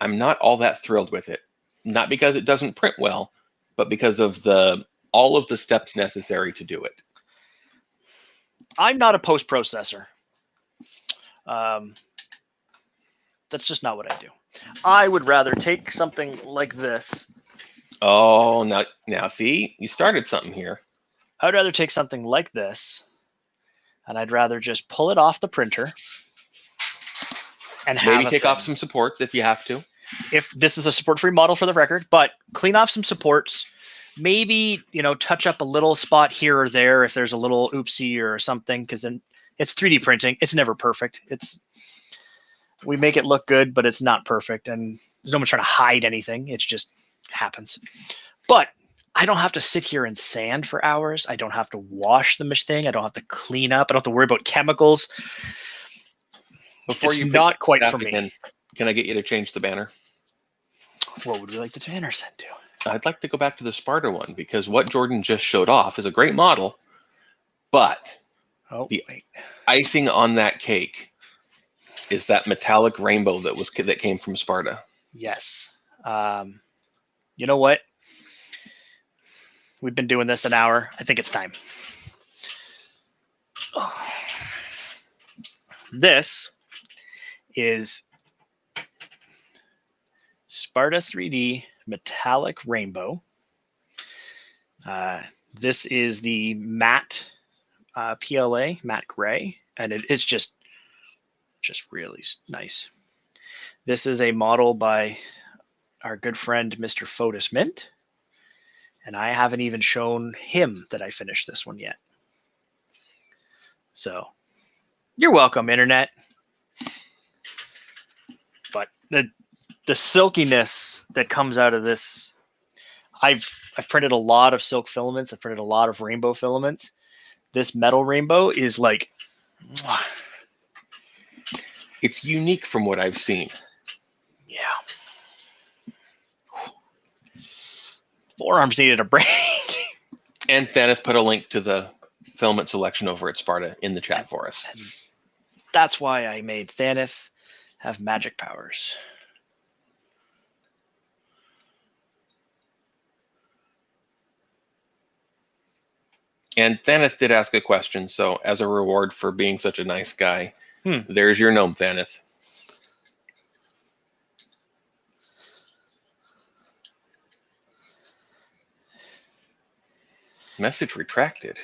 I'm not all that thrilled with it. Not because it doesn't print well, but because of all of the steps necessary to do it. I'm not a post processor. That's just not what I do. I would rather take something like this. Oh, now see, you started something here. I'd rather take something like this, and I'd rather just pull it off the printer and maybe take off some supports if you have to. If this is a support-free model for the record, but clean off some supports. Maybe, touch up a little spot here or there if there's a little oopsie or something, because then it's 3D printing. It's never perfect. We make it look good, but it's not perfect, and there's no one trying to hide anything. It's just happens. But I don't have to sit here and sand for hours. I don't have to wash the thing. I don't have to clean up. I don't have to worry about chemicals. It's not quite for me. Again, can I get you to change the banner? What would you like the banner set to? I'd like to go back to the Sparta one, because what Jordan just showed off is a great model, but Oh, The wait. icing on that cake is that metallic rainbow that came from Sparta. Yes. You know what? We've been doing this an hour. I think it's time. Oh. This is Sparta3D metallic rainbow. This is the matte PLA, matte gray, and it's just really nice. This is a model by our good friend Mr. Fotis Mint, and I haven't even shown him that I finished this one yet. So you're welcome, internet. But the silkiness that comes out of this, I've printed a lot of silk filaments. I've printed a lot of rainbow filaments. This metal rainbow is like, it's unique from what I've seen. Yeah. Forearms needed a break. And Thaneth put a link to the filament selection over at Sparta in the chat for us. That's why I made Thaneth have magic powers. And Thaneth did ask a question, so as a reward for being such a nice guy, there's your gnome, Thaneth. Message retracted.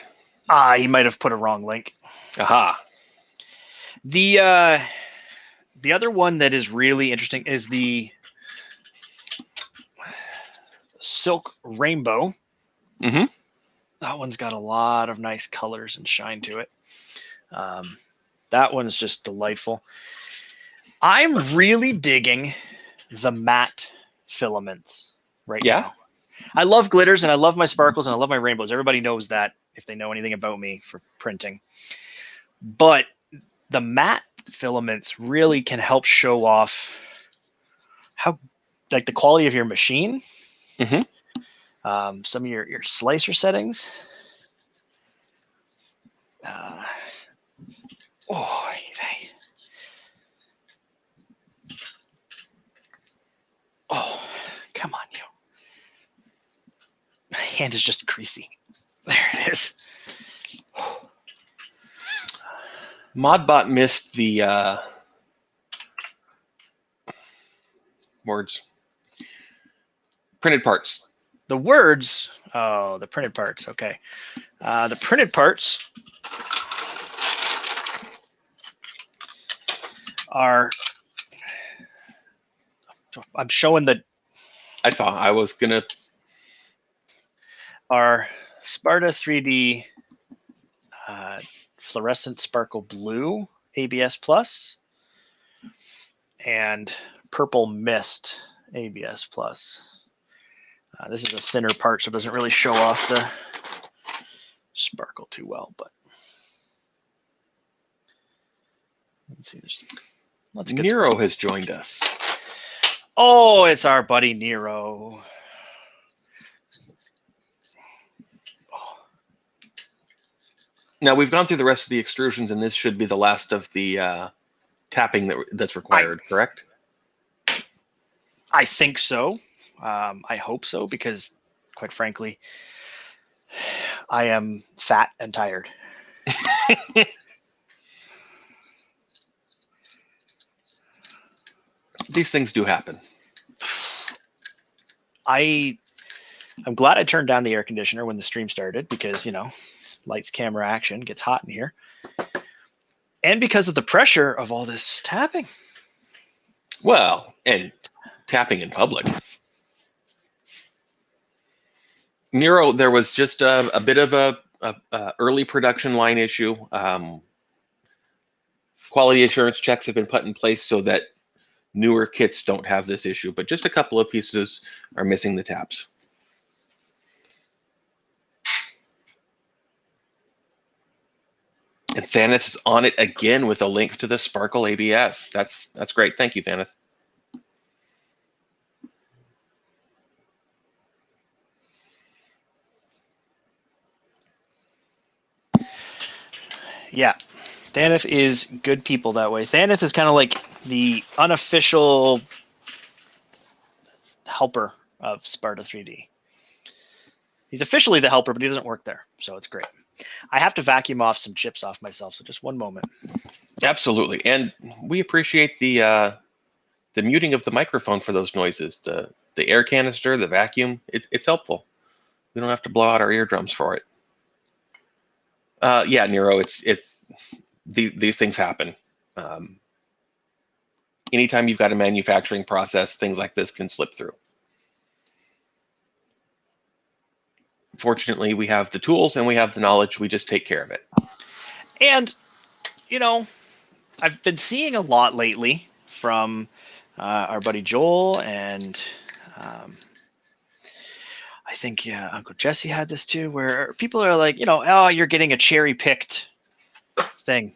He might have put a wrong link. Aha. The other one that is really interesting is the Silk Rainbow. Mm-hmm. That one's got a lot of nice colors and shine to it. That one's just delightful. I'm really digging the matte filaments right now. I love glitters and I love my sparkles and I love my rainbows. Everybody knows that if they know anything about me for printing. But the matte filaments really can help show off how, like, the quality of your machine. Mm-hmm. Some of your slicer settings. Oh, come on, you. My hand is just greasy. There it is. Modbot missed the words. Printed parts. The words. Oh, the printed parts. Okay. The printed parts are. I'm showing the. I thought I was gonna. Our Sparta3D fluorescent sparkle blue ABS plus and purple mist ABS plus. This is a thinner part, so it doesn't really show off the sparkle too well. But let's see, there's lots of good Nero sparkle. has joined us. Oh, it's our buddy Nero. Now we've gone through the rest of the extrusions, and this should be the last of the tapping that's required, correct? I think so. I hope so, because, quite frankly, I am fat and tired. These things do happen. I'm glad I turned down the air conditioner when the stream started, because, you know, lights, camera, action, gets hot in here. And because of the pressure of all this tapping. Well, and tapping in public. Nero, there was just a bit of a early production line issue. Quality assurance checks have been put in place so that newer kits don't have this issue, but just a couple of pieces are missing the taps. And Thaneth is on it again with a link to the Sparkle ABS. That's great. Thank you, Thaneth. Yeah. Thaneth is good people that way. Thaneth is kind of like the unofficial helper of Sparta3D. He's officially the helper, but he doesn't work there, so it's great. I have to vacuum off some chips off myself, so just one moment. Absolutely, and we appreciate the muting of the microphone for those noises. The air canister, the vacuum, it's helpful. We don't have to blow out our eardrums for it. Yeah, Nero, these things happen. Anytime you've got a manufacturing process, things like this can slip through. Fortunately, we have the tools and we have the knowledge. We just take care of it. And, you know, I've been seeing a lot lately from our buddy Joel, and I think Uncle Jesse had this too, where people are like, you know, oh, you're getting a cherry-picked thing.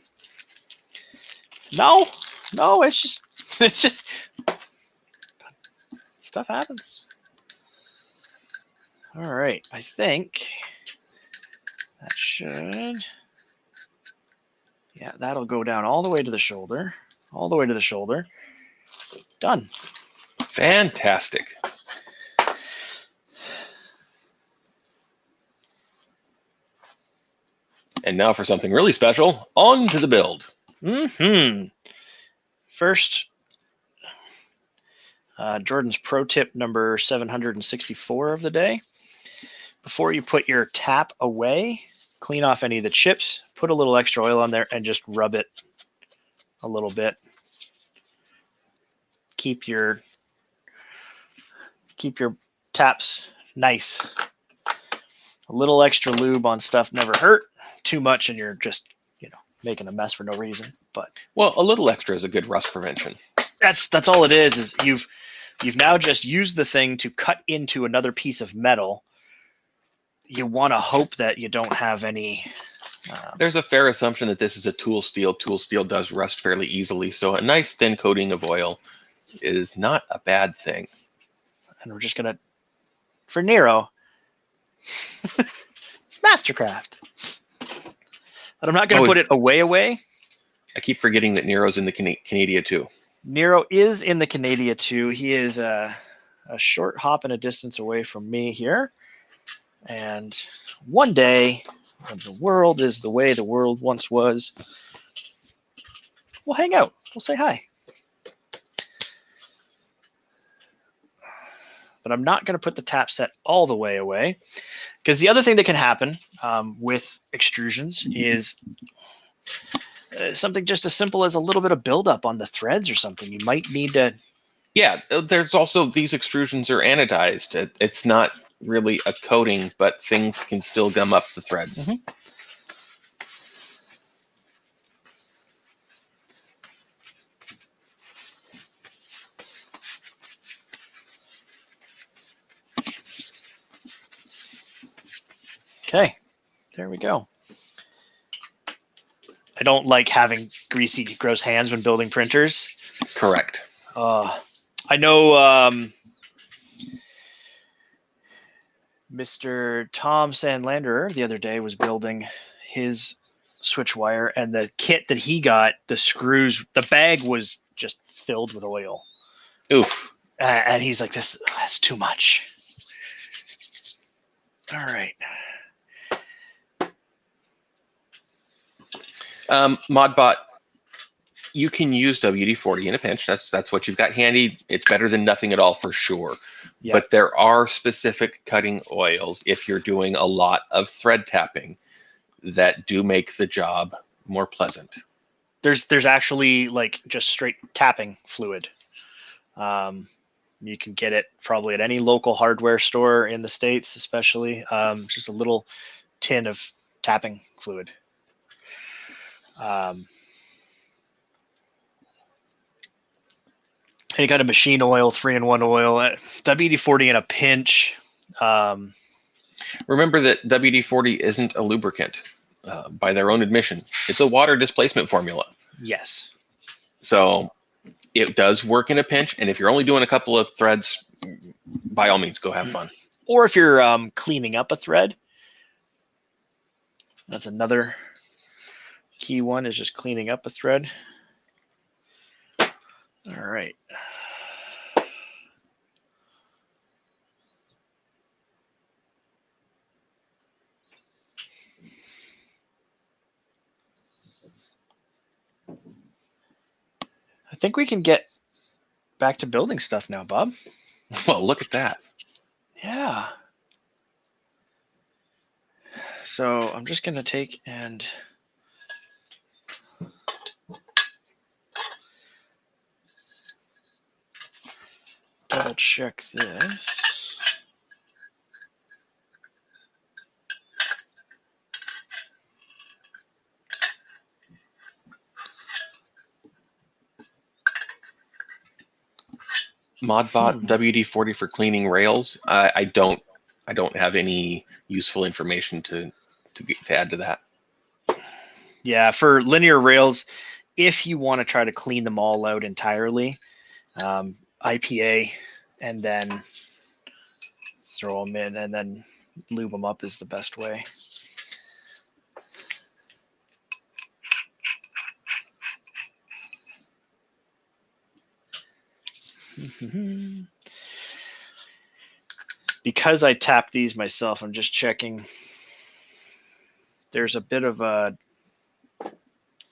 No, it's just stuff happens. All right, I think that should, yeah, that'll go down all the way to the shoulder, Done. Fantastic. And now for something really special, on to the build. First, Jordan's pro tip number 764 of the day. Before you put your tap away, clean off any of the chips, put a little extra oil on there, and just rub it a little bit. Keep your taps nice. A little extra lube on stuff never hurt. Too much and you're just, you know, making a mess for no reason. But well, a little extra is a good rust prevention. That's all it is you've now just used the thing to cut into another piece of metal. You want to hope that you don't have any. There's a fair assumption that this is a tool steel. Tool steel does rust fairly easily, so a nice thin coating of oil is not a bad thing. And we're just gonna, for Nero, it's Mastercraft. But I'm not gonna put it away. I keep forgetting that Nero's in the Canada too. Nero is in the Canada too. He is a short hop and a distance away from me here. And one day, when the world is the way the world once was, we'll hang out. We'll say hi. But I'm not going to put the tap set all the way away, because the other thing that can happen with extrusions is something just as simple as a little bit of buildup on the threads or something. You might need to. Yeah, there's also, these extrusions are anodized. It's not really a coating, but things can still gum up the threads. Mm-hmm. Okay, there we go. I don't like having greasy, gross hands when building printers. Correct. I know Mr. Tom Sandlander the other day was building his SwitchWire, and the kit that he got, the screws, the bag was just filled with oil. Oof. And he's like, that's too much. All right. Modbot, you can use WD-40 in a pinch. That's what you've got handy. It's better than nothing at all for sure. Yeah. But there are specific cutting oils, if you're doing a lot of thread tapping, that do make the job more pleasant. There's actually like just straight tapping fluid. You can get it probably at any local hardware store in the States, especially. Just a little tin of tapping fluid. Any kind of machine oil, 3-in-1 oil, WD-40 in a pinch. Remember that WD-40 isn't a lubricant by their own admission. It's a water displacement formula. Yes. So it does work in a pinch, and if you're only doing a couple of threads, by all means, go have fun. Or if you're cleaning up a thread, that's another Key one is just cleaning up a thread. All right. I think we can get back to building stuff now, Bob. Well, look at that. Yeah. So I'm just going to take and double check this. Modbot WD-40 for cleaning rails. I don't have any useful information to add to that. Yeah, for linear rails, if you want to try to clean them all out entirely, IPA and then throw them in and then lube them up is the best way. Because I tapped these myself, I'm just checking. There's a bit of a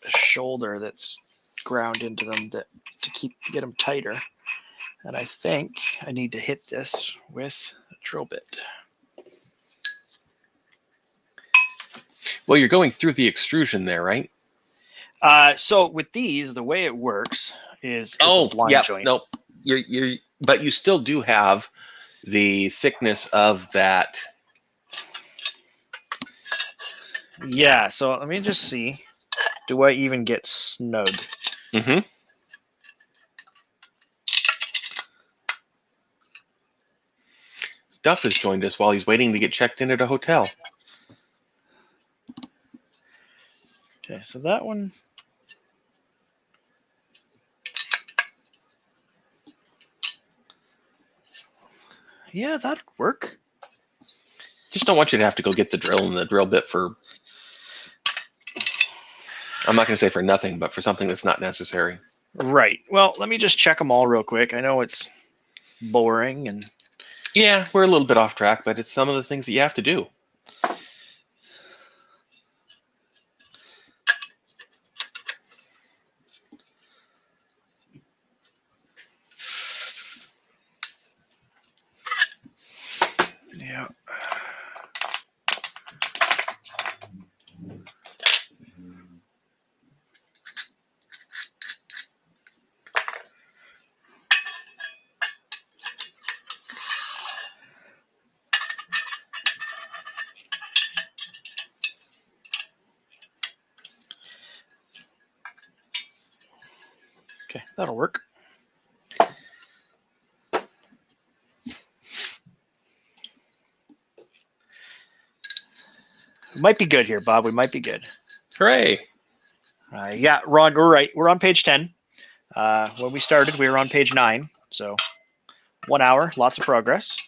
shoulder that's ground into them to get them tighter. And I think I need to hit this with a drill bit. Well, you're going through the extrusion there, right? So with these, the way it works is it's a blind joint. No, but you still do have the thickness of that. Yeah, so let me just see. Do I even get snug? Mm-hmm. Duff has joined us while he's waiting to get checked in at a hotel. Okay, so that one. Yeah, that'd work. Just don't want you to have to go get the drill and the drill bit for, I'm not going to say for nothing, but for something that's not necessary. Right. Well, let me just check them all real quick. I know it's boring and... Yeah, we're a little bit off track, but it's some of the things that you have to do. Yeah. Okay, that'll work. We might be good here, Bob. We might be good. Hooray! Yeah, Ron, we're right. We're on page 10. When we started, we were on page 9. So 1 hour, lots of progress.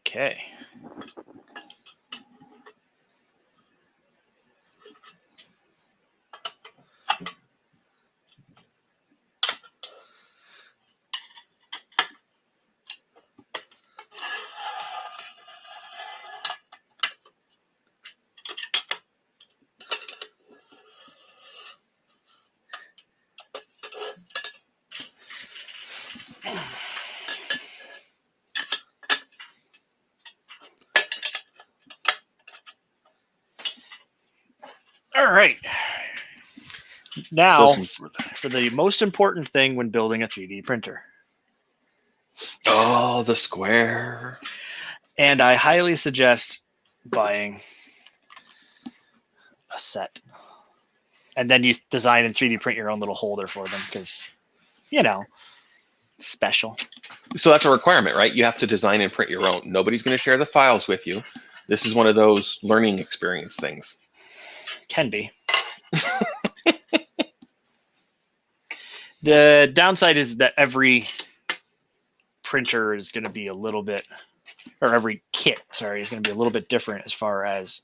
Okay. All right. Now, for the most important thing when building a 3D printer. Oh, the square. And I highly suggest buying a set. And then you design and 3D print your own little holder for them because, you know, special. So that's a requirement, right? You have to design and print your own. Nobody's going to share the files with you. This is one of those learning experience things. Can be. The downside is that every printer is going to be a little bit, or every kit, sorry, is going to be a little bit different as far as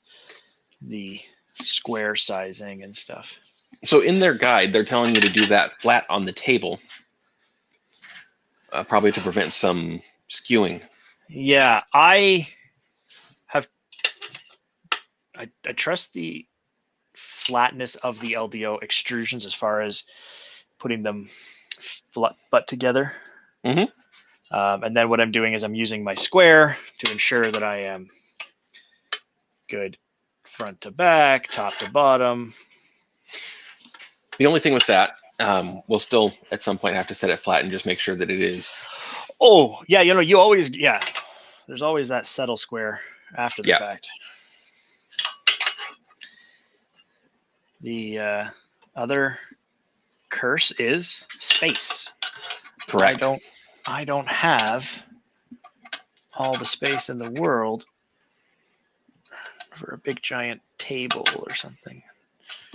the square sizing and stuff. So in their guide, they're telling you to do that flat on the table, probably to prevent some skewing. Yeah, I trust the flatness of the LDO extrusions as far as putting them flat butt together. Mm-hmm. And then what I'm doing is I'm using my square to ensure that I am good front to back, top to bottom. The only thing with that, we'll still at some point have to set it flat and just make sure that it is. Oh, yeah, you always, there's always that settle square after the fact. The other curse is space. Correct. I don't have all the space in the world for a big giant table or something.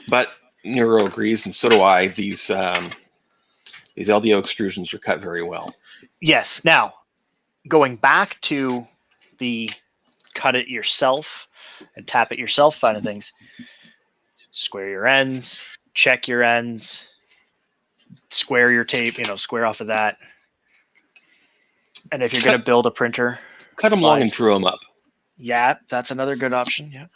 But Nero agrees, and so do I. These LDO extrusions are cut very well. Yes. Now, going back to the cut it yourself and tap it yourself kind of things, square your ends, check your ends, square your tape, square off of that. And if you're going to build a printer, cut them long and true them up. Yeah, that's another good option. Yeah.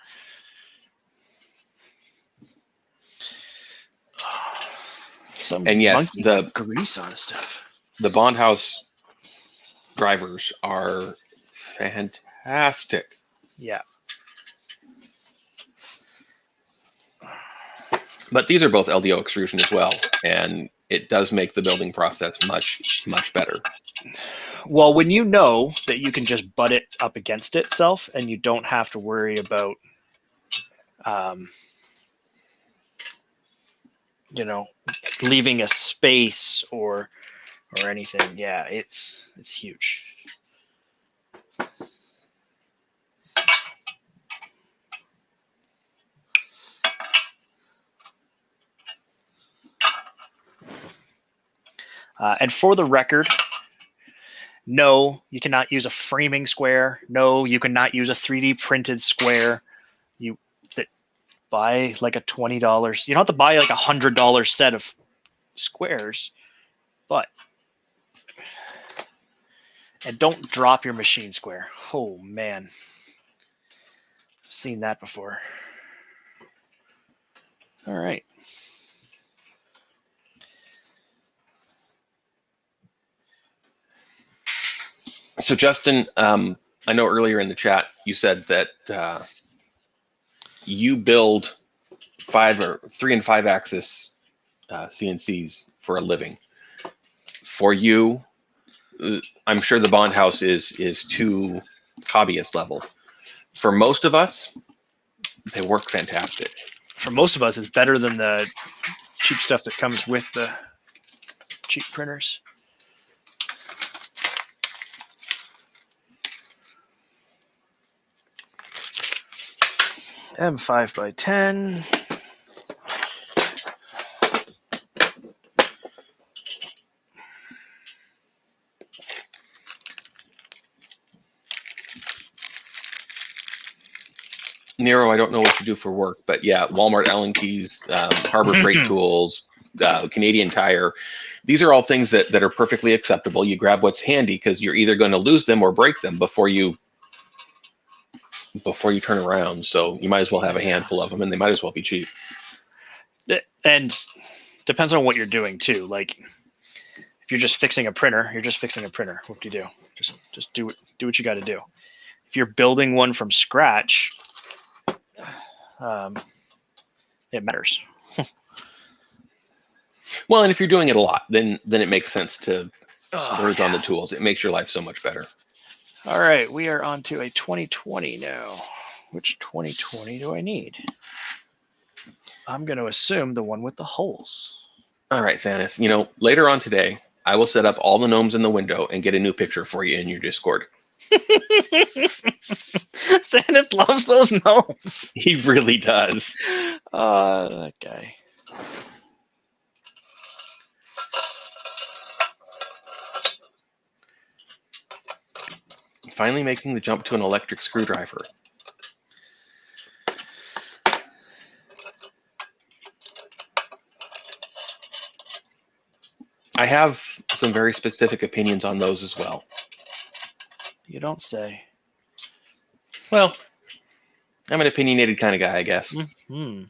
And yes, the grease on stuff. The Bond House drivers are fantastic. Yeah. But these are both LDO extrusion as well, and it does make the building process much, much better. Well, when you know that you can just butt it up against itself and you don't have to worry about, leaving a space or anything, yeah, it's huge. And for the record, no, you cannot use a framing square. No, you cannot use a 3D printed square. Buy like a $20. You don't have to buy like $100 set of squares, and don't drop your machine square. Oh man, I've seen that before. All right. So Justin, I know earlier in the chat you said that you build 3 and 5 axis CNCs for a living. For you, I'm sure the Bond House is too hobbyist level. For most of us, they work fantastic. For most of us, it's better than the cheap stuff that comes with the cheap printers. M5 by 10. Nero, I don't know what you do for work, but yeah, Walmart Allen keys, Harbor Freight tools, Canadian Tire. These are all things that are perfectly acceptable. You grab what's handy because you're either going to lose them or break them before you turn around. So you might as well have a handful of them, and they might as well be cheap. And depends on what you're doing too. Like if you're just fixing a printer, you're just fixing a printer. What do you do? Just do what you got to do. If you're building one from scratch, it matters. Well, and if you're doing it a lot, then it makes sense to splurge on the tools. It makes your life so much better. All right, we are on to a 2020 now. Which 2020 do I need? I'm going to assume the one with the holes. All right, Thanos. Later on today, I will set up all the gnomes in the window and get a new picture for you in your Discord. Thanos loves those gnomes. He really does. That guy. finally making the jump to an electric screwdriver. I have some very specific opinions on those as well. You don't say. Well, I'm an opinionated kind of guy, I guess. Mm-hmm.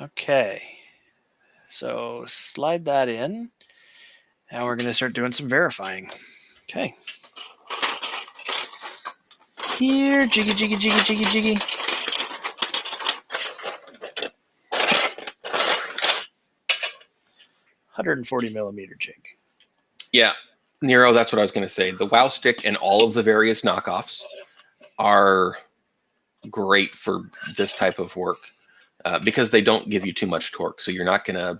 Okay. So slide that in. Now we're going to start doing some verifying. Okay. Here, jiggy, jiggy, jiggy, jiggy, jiggy. $140mm jig. Yeah, Nero, that's what I was going to say. The Wow Stick and all of the various knockoffs are great for this type of work because they don't give you too much torque. So you're not going to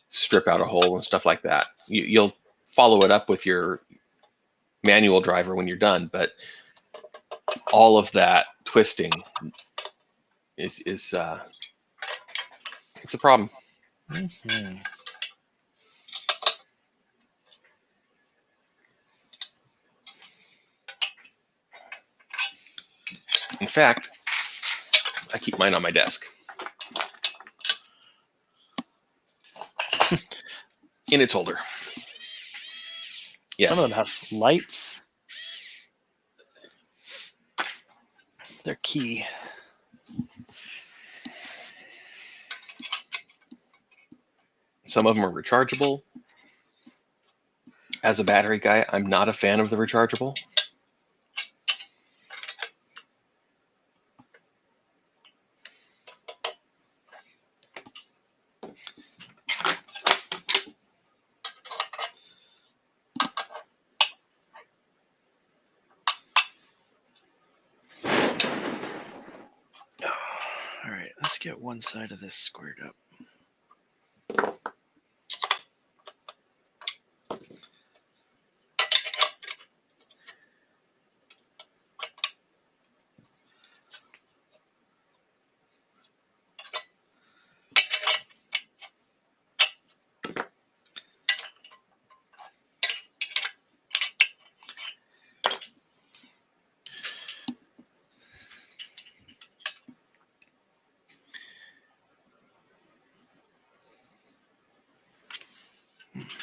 strip out a hole and stuff like that. You'll follow it up with your manual driver when you're done, but all of that twisting is it's a problem. Mm-hmm. In fact, I keep mine on my desk. In its holder. Yeah. Some of them have lights. They're key. Some of them are rechargeable. As a battery guy, I'm not a fan of the rechargeable. All right, let's get one side of this squared up.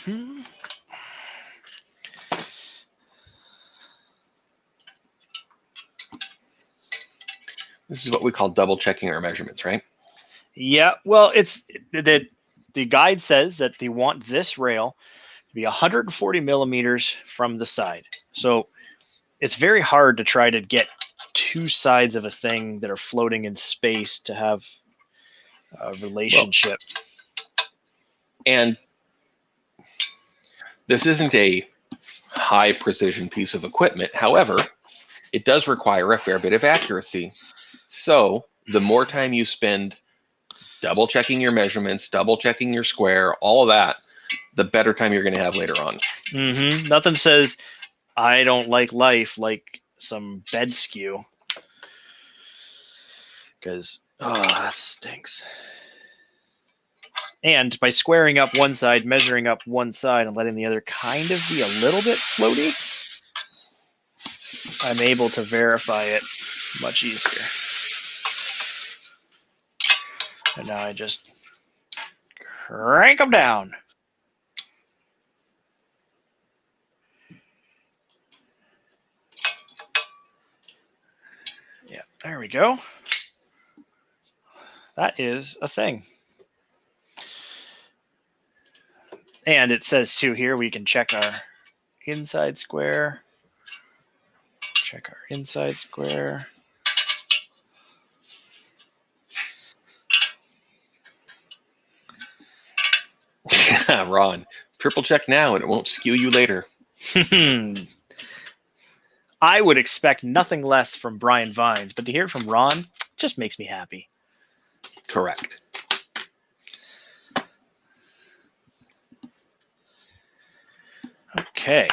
Hmm. This is what we call double checking our measurements, right? Yeah, well, it's that the guide says that they want this rail to be 140mm from the side. So it's very hard to try to get two sides of a thing that are floating in space to have a relationship. And this isn't a high precision piece of equipment. However, it does require a fair bit of accuracy. So the more time you spend double checking your measurements, double checking your square, all of that, the better time you're going to have later on. Mm-hmm. Nothing says I don't like life like some bed skew. Because, oh, that stinks. And by squaring up one side, measuring up one side, and letting the other kind of be a little bit floaty, I'm able to verify it much easier. And now I just crank them down. Yeah, there we go. That is a thing. And it says too here we can check our inside square. Check our inside square. Ron, triple check now and it won't skew you later. I would expect nothing less from Brian Vines, but to hear it from Ron just makes me happy. Correct. Okay.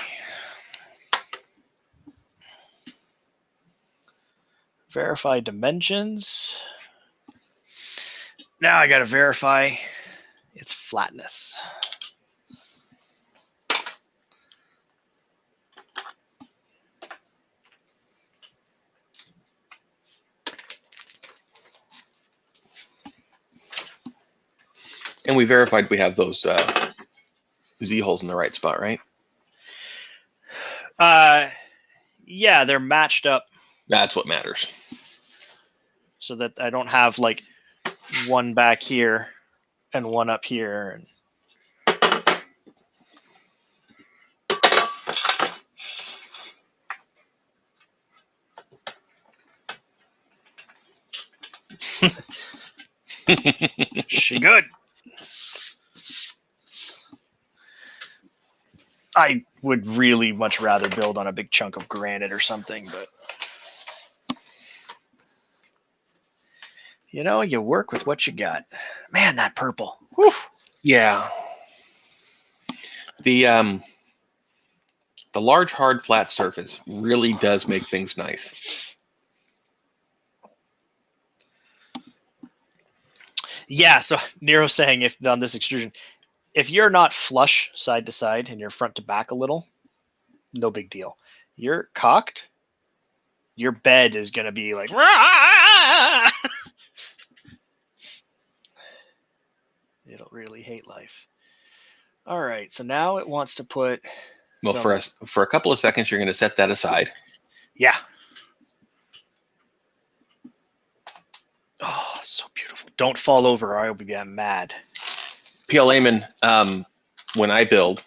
Verify dimensions. Now I got to verify its flatness. And we verified we have those Z-holes in the right spot, right? Yeah, they're matched up That's what matters. so that I don't have like one back here and one up here. She good. I would really much rather build on a big chunk of granite or something, but you know, you work with what you got. Man, that purple. Whew. Yeah. The large, hard, flat surface really does make things nice. Yeah, so Nero's saying if on this extrusion, if you're not flush side to side and you're front to back a little, no big deal. You're cocked, your bed is going to be like, rah! It'll really hate life. All right, so now it wants to put. Well, for a couple of seconds, you're going to set that aside. Yeah. Oh, so beautiful. Don't fall over or I'll be mad. P.L. Layman, when I build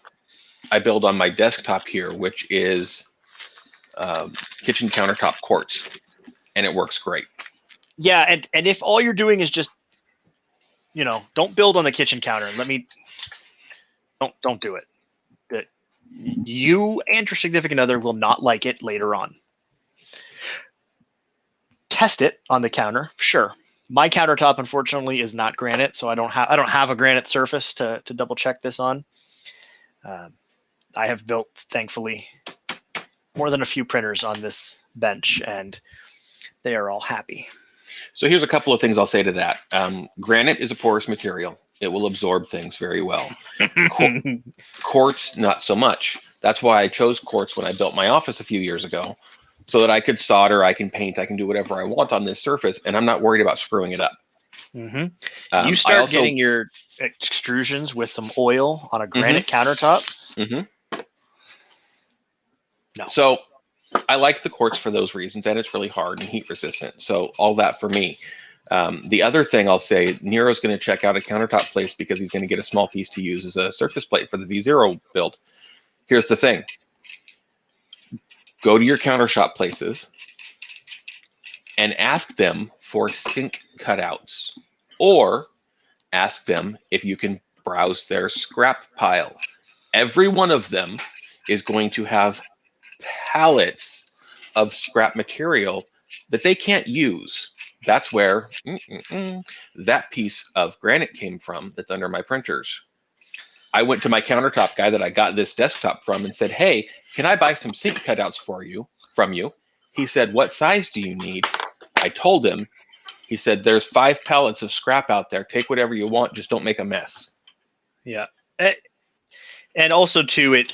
on my desktop here, which is kitchen countertop quartz, and it works great. Yeah, and if all you're doing is just, you know, don't build on the kitchen counter. Don't do it. You and your significant other will not like it later on. Test it on the counter, sure. My countertop, unfortunately, is not granite, so I don't have a granite surface to double check this on. I have built, thankfully, more than a few printers on this bench, and they are all happy. So here's a couple of things I'll say to that. Granite is a porous material. It will absorb things very well. Quartz, not so much. That's why I chose quartz when I built my office a few years ago, so that I could solder, I can paint, I can do whatever I want on this surface, and I'm not worried about screwing it up. Mm-hmm. You start getting your extrusions with some oil on a granite countertop. Mm-hmm. No. So I like the quartz for those reasons, and it's really hard and heat resistant. So all that for me. The other thing I'll say, Nero's going to check out a countertop place because he's going to get a small piece to use as a surface plate for the V0 build. Here's the thing. Go to your countertop places and ask them for sink cutouts, or ask them if you can browse their scrap pile. Every one of them is going to have pallets of scrap material that they can't use. That's where that piece of granite came from that's under my printers. I went to my countertop guy that I got this desktop from and said, hey, can I buy some sink cutouts from you? He said, what size do you need? I told him. He said, there's 5 pallets of scrap out there. Take whatever you want. Just don't make a mess. Yeah. And also, too, it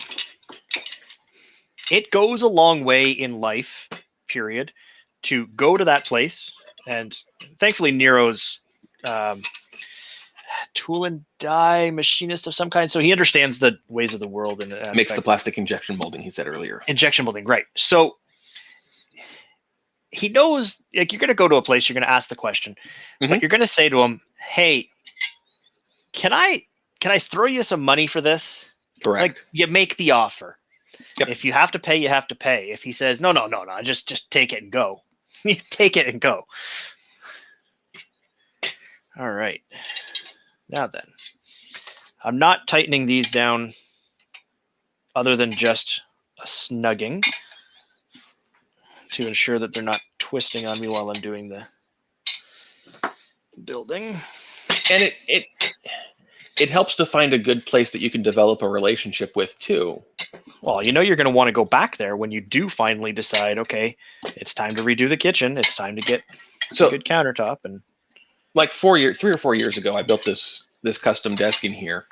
goes a long way in life, period, to go to that place. And thankfully, Nero's tool and die machinist of some kind, so he understands the ways of the world and makes the plastic injection molding, he said earlier. Injection molding, right? So he knows, like, you're going to go to a place, you're going to ask the question, but you're going to say to him, "Hey, can I throw you some money for this?" Correct. Like, you make the offer. Yep. If you have to pay, you have to pay. If he says no, just take it and go. You take it and go. All right. Now then, I'm not tightening these down other than just a snugging to ensure that they're not twisting on me while I'm doing the building. And it helps to find a good place that you can develop a relationship with too. Well, you know you're going to want to go back there when you do finally decide, okay, it's time to redo the kitchen. It's time to get a good countertop. And like 3 or 4 years ago, I built this custom desk in here,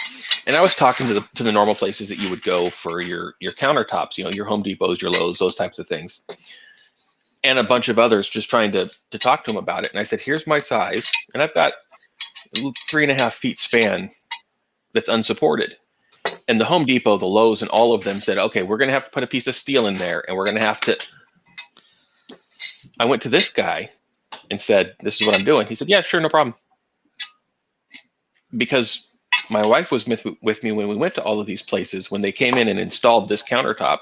and I was talking to the normal places that you would go for your countertops, you know, your Home Depots, your Lowe's, those types of things, and a bunch of others, just trying to talk to them about it. And I said, here's my size, and I've got a 3.5 feet span that's unsupported. And the Home Depot, the Lowe's, and all of them said, okay, we're going to have to put a piece of steel in there, and we're going to have to. I went to this guy and said, this is what I'm doing. He said, yeah, sure, no problem. Because my wife was with me when we went to all of these places. When they came in and installed this countertop,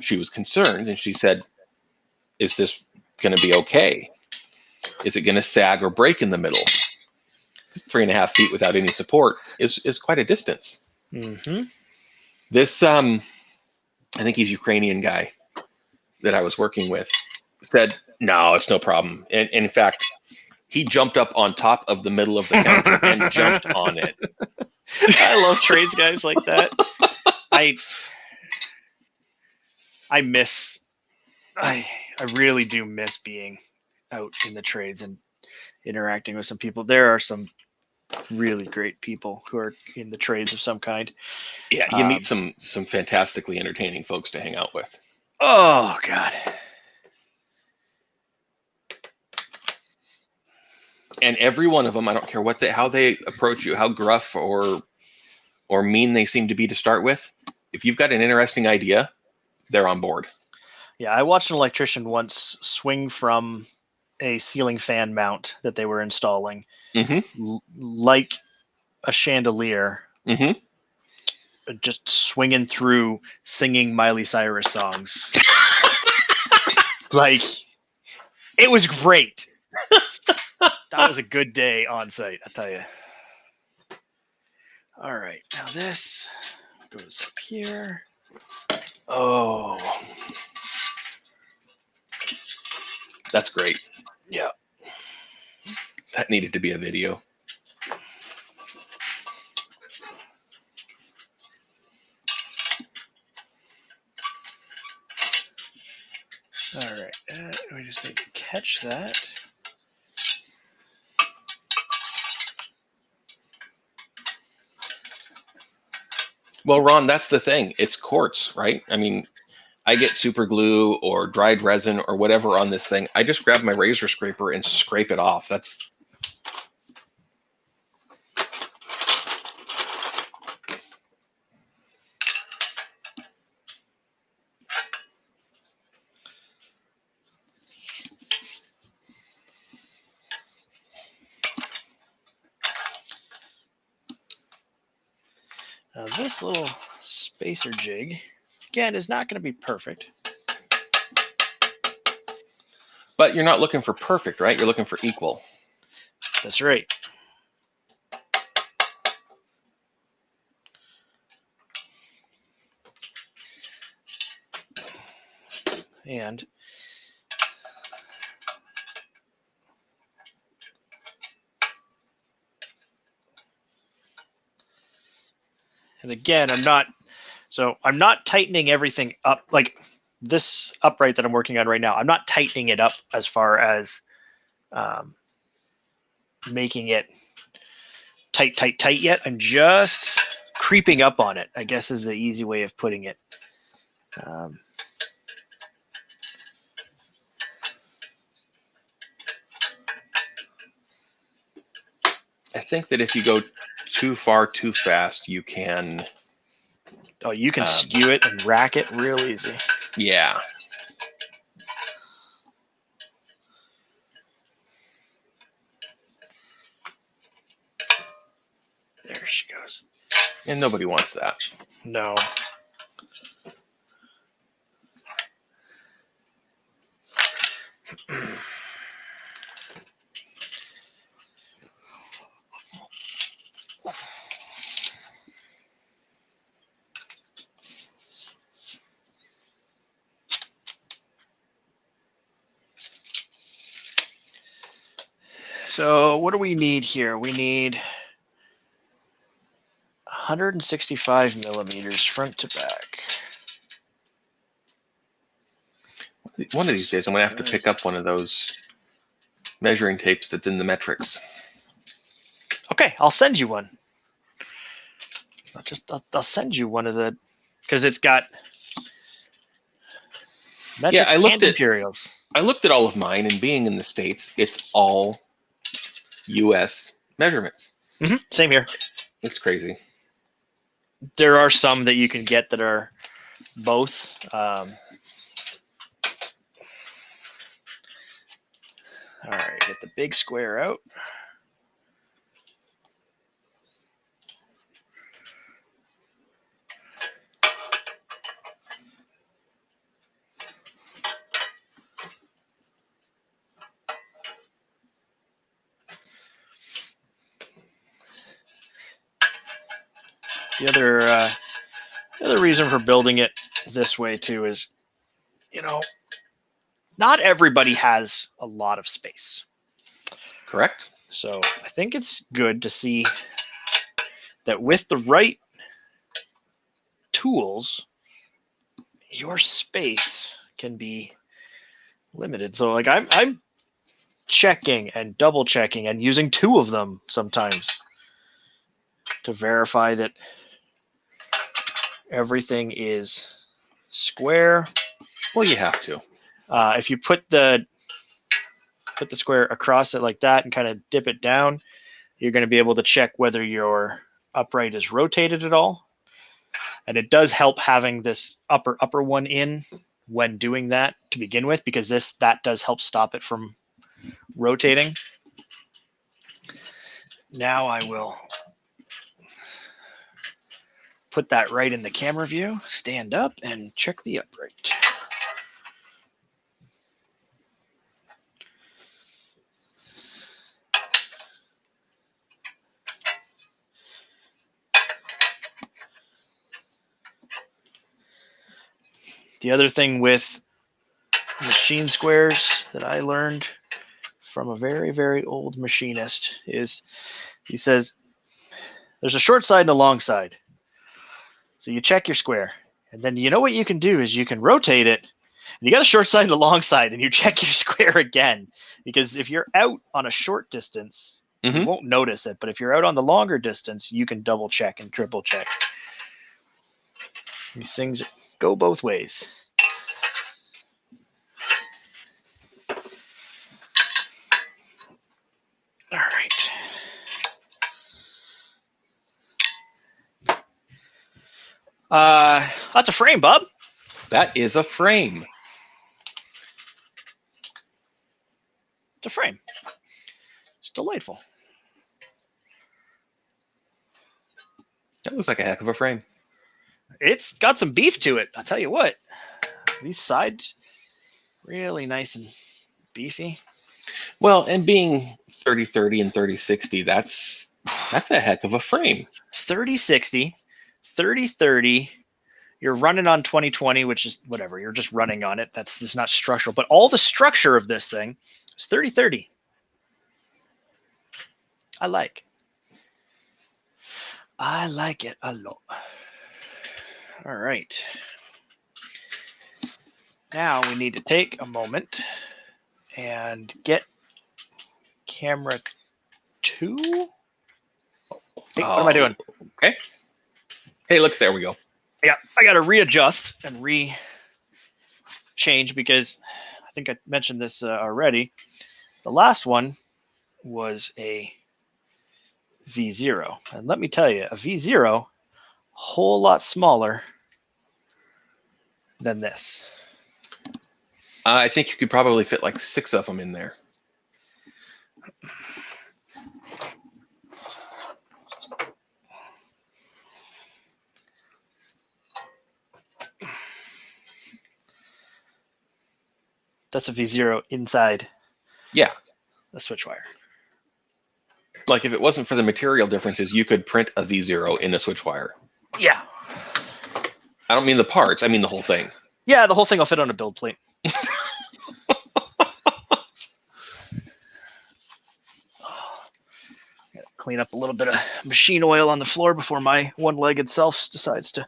she was concerned, and she said, is this going to be okay? Is it going to sag or break in the middle? 3.5 feet without any support is quite a distance. Mm-hmm. This, I think he's a Ukrainian guy that I was working with, said, no, it's no problem. And in fact, he jumped up on top of the middle of the counter and jumped on it. I love trades guys like that. I really do miss being out in the trades and interacting with some people. There are some really great people who are in the trades of some kind. Yeah, you meet some fantastically entertaining folks to hang out with. Oh God. And every one of them, I don't care how they approach you, how gruff or mean they seem to be to start with. If you've got an interesting idea, they're on board. Yeah, I watched an electrician once swing from a ceiling fan mount that they were installing, like a chandelier, just swinging through, singing Miley Cyrus songs. Like, it was great. That was a good day on site, I tell you. All right, now this goes up here. Oh, that's great. Yeah. That needed to be a video. All right, we just need to catch that. Well, Ron, that's the thing. It's quartz, right? I mean, I get super glue or dried resin or whatever on this thing. I just grab my razor scraper and scrape it off. That's Now this little spacer jig, again, is not going to be perfect. But you're not looking for perfect, right? You're looking for equal. That's right. And again, I'm not tightening everything up. Like this upright that I'm working on right now, I'm not tightening it up as far as making it tight yet. I'm just creeping up on it, I guess is the easy way of putting it. I think that if you go too far too fast, you can. Oh, you can skew it and rack it real easy. Yeah. There she goes. And nobody wants that. No. So what do we need here? We need 165 millimeters front to back. One of these days, I'm going to have to pick up one of those measuring tapes that's in the metrics. Okay, I'll send you one. I'll send you one of the, because it's got metric and imperials. I looked at all of mine, and being in the States, it's all U.S. measurements. Same here. It's crazy. There are some that you can get that are both. All right, get the big square out. The other reason for building it this way too is, not everybody has a lot of space. Correct. So I think it's good to see that with the right tools, your space can be limited. So like I'm checking and double checking and using two of them sometimes to verify that everything is square. Well, you have to. If you put the square across it like that and kind of dip it down, you're going to be able to check whether your upright is rotated at all. And it does help having this upper one in when doing that to begin with, because that does help stop it from rotating. Now I will put that right in the camera view, stand up, and check the upright. The other thing with machine squares that I learned from a very, very old machinist is he says there's a short side and a long side. So you check your square, and then you know what you can do is you can rotate it. And you got a short side and a long side, and you check your square again. Because if you're out on a short distance, you won't notice it. But if you're out on the longer distance, you can double check and triple check. These things go both ways. All right. That's a frame, Bob. That is a frame. It's a frame. It's delightful. That looks like a heck of a frame. It's got some beef to it. I'll tell you what. These sides, really nice and beefy. Well, and being 30-30 and 30-60, that's a heck of a frame. 30-60, 30-30. You're running on 2020, which is whatever. You're just running on it. It's not structural. But all the structure of this thing is 30-30. I like it a lot. All right. Now we need to take a moment and get camera 2. Hey, what am I doing? Okay. Hey, look, there we go. Yeah, I got to readjust and change because I think I mentioned this already. The last one was a V0. And let me tell you, a V0, a whole lot smaller than this. I think you could probably fit like 6 of them in there. That's a V0 inside. Yeah. The SwitchWire. Like if it wasn't for the material differences, you could print a V0 in a SwitchWire. Yeah. I don't mean the parts. I mean the whole thing. Yeah, the whole thing will fit on a build plate. Clean up a little bit of machine oil on the floor before my one-legged self decides to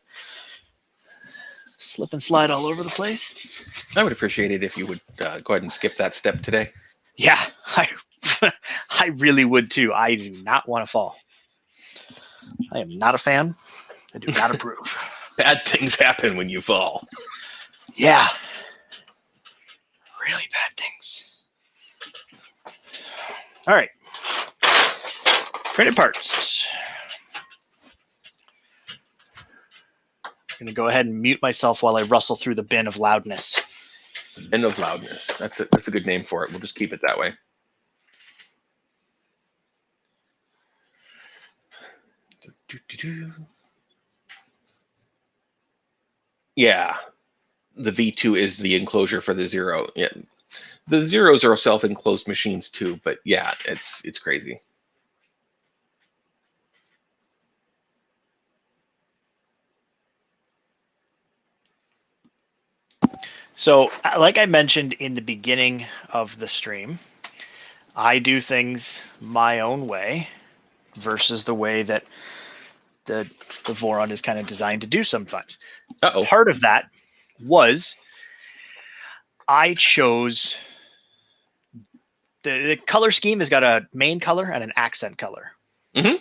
slip and slide all over the place. I would appreciate it if you would go ahead and skip that step today. Yeah, I really would too. I do not want to fall. I am not a fan. I do not approve. Bad things happen when you fall. Yeah. Really bad things. All right. Printed parts. going to go ahead and mute myself while I rustle through the bin of loudness. Bin of loudness. That's a good name for it. We'll just keep it that way. Yeah, the V2 is the enclosure for the Zero. Yeah, the Zeros are self-enclosed machines too, but yeah, it's crazy. So, like I mentioned in the beginning of the stream, I do things my own way versus the way that the Voron is kind of designed to do sometimes. Uh-oh. Part of that was I chose the color scheme has got a main color and an accent color. Mm-hmm.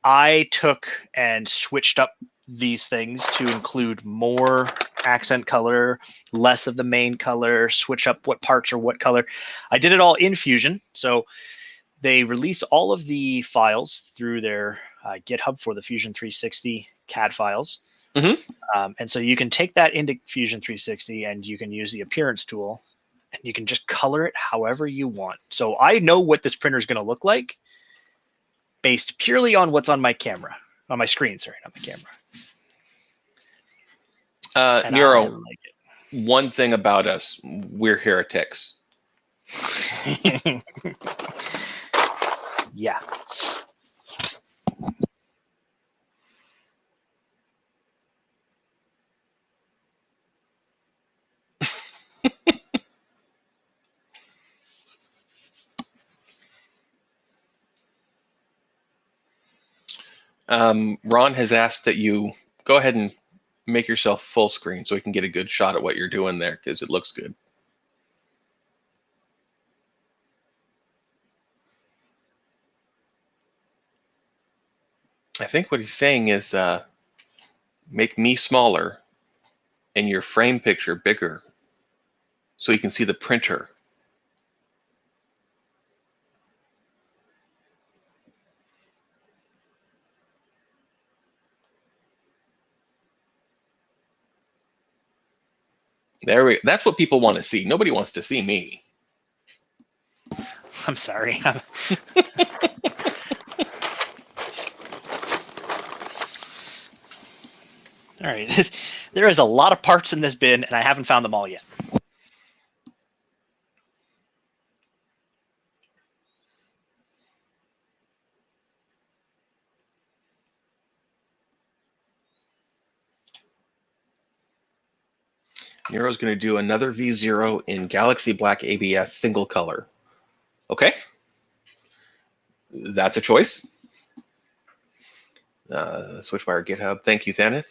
I took and switched up these things to include more accent color, less of the main color, switch up what parts are what color. I did it all in Fusion. So they release all of the files through their GitHub for the Fusion 360 CAD files. Mm-hmm. And so you can take that into Fusion 360 and you can use the appearance tool and you can just color it however you want. So I know what this printer is going to look like based purely on what's on my camera, on my screen, sorry, not my camera. Nero, like one thing about us, we're heretics. Yeah. Ron has asked that you go ahead and make yourself full screen so we can get a good shot at what you're doing there because it looks good. I think what he's saying is make me smaller and your frame picture bigger so you can see the printer. That's what people want to see. Nobody wants to see me. I'm sorry. All right. There is a lot of parts in this bin, and I haven't found them all yet. Nero's going to do another V0 in Galaxy Black ABS single color. Okay. That's a choice. SwitchWire GitHub. Thank you, Thanith.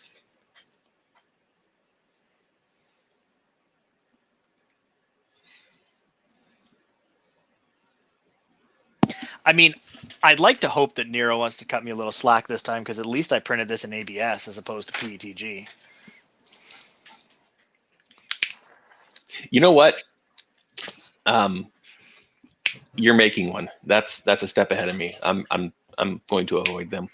I mean, I'd like to hope that Nero wants to cut me a little slack this time because at least I printed this in ABS as opposed to PETG. You know what? You're making one. That's a step ahead of me. I'm going to avoid them.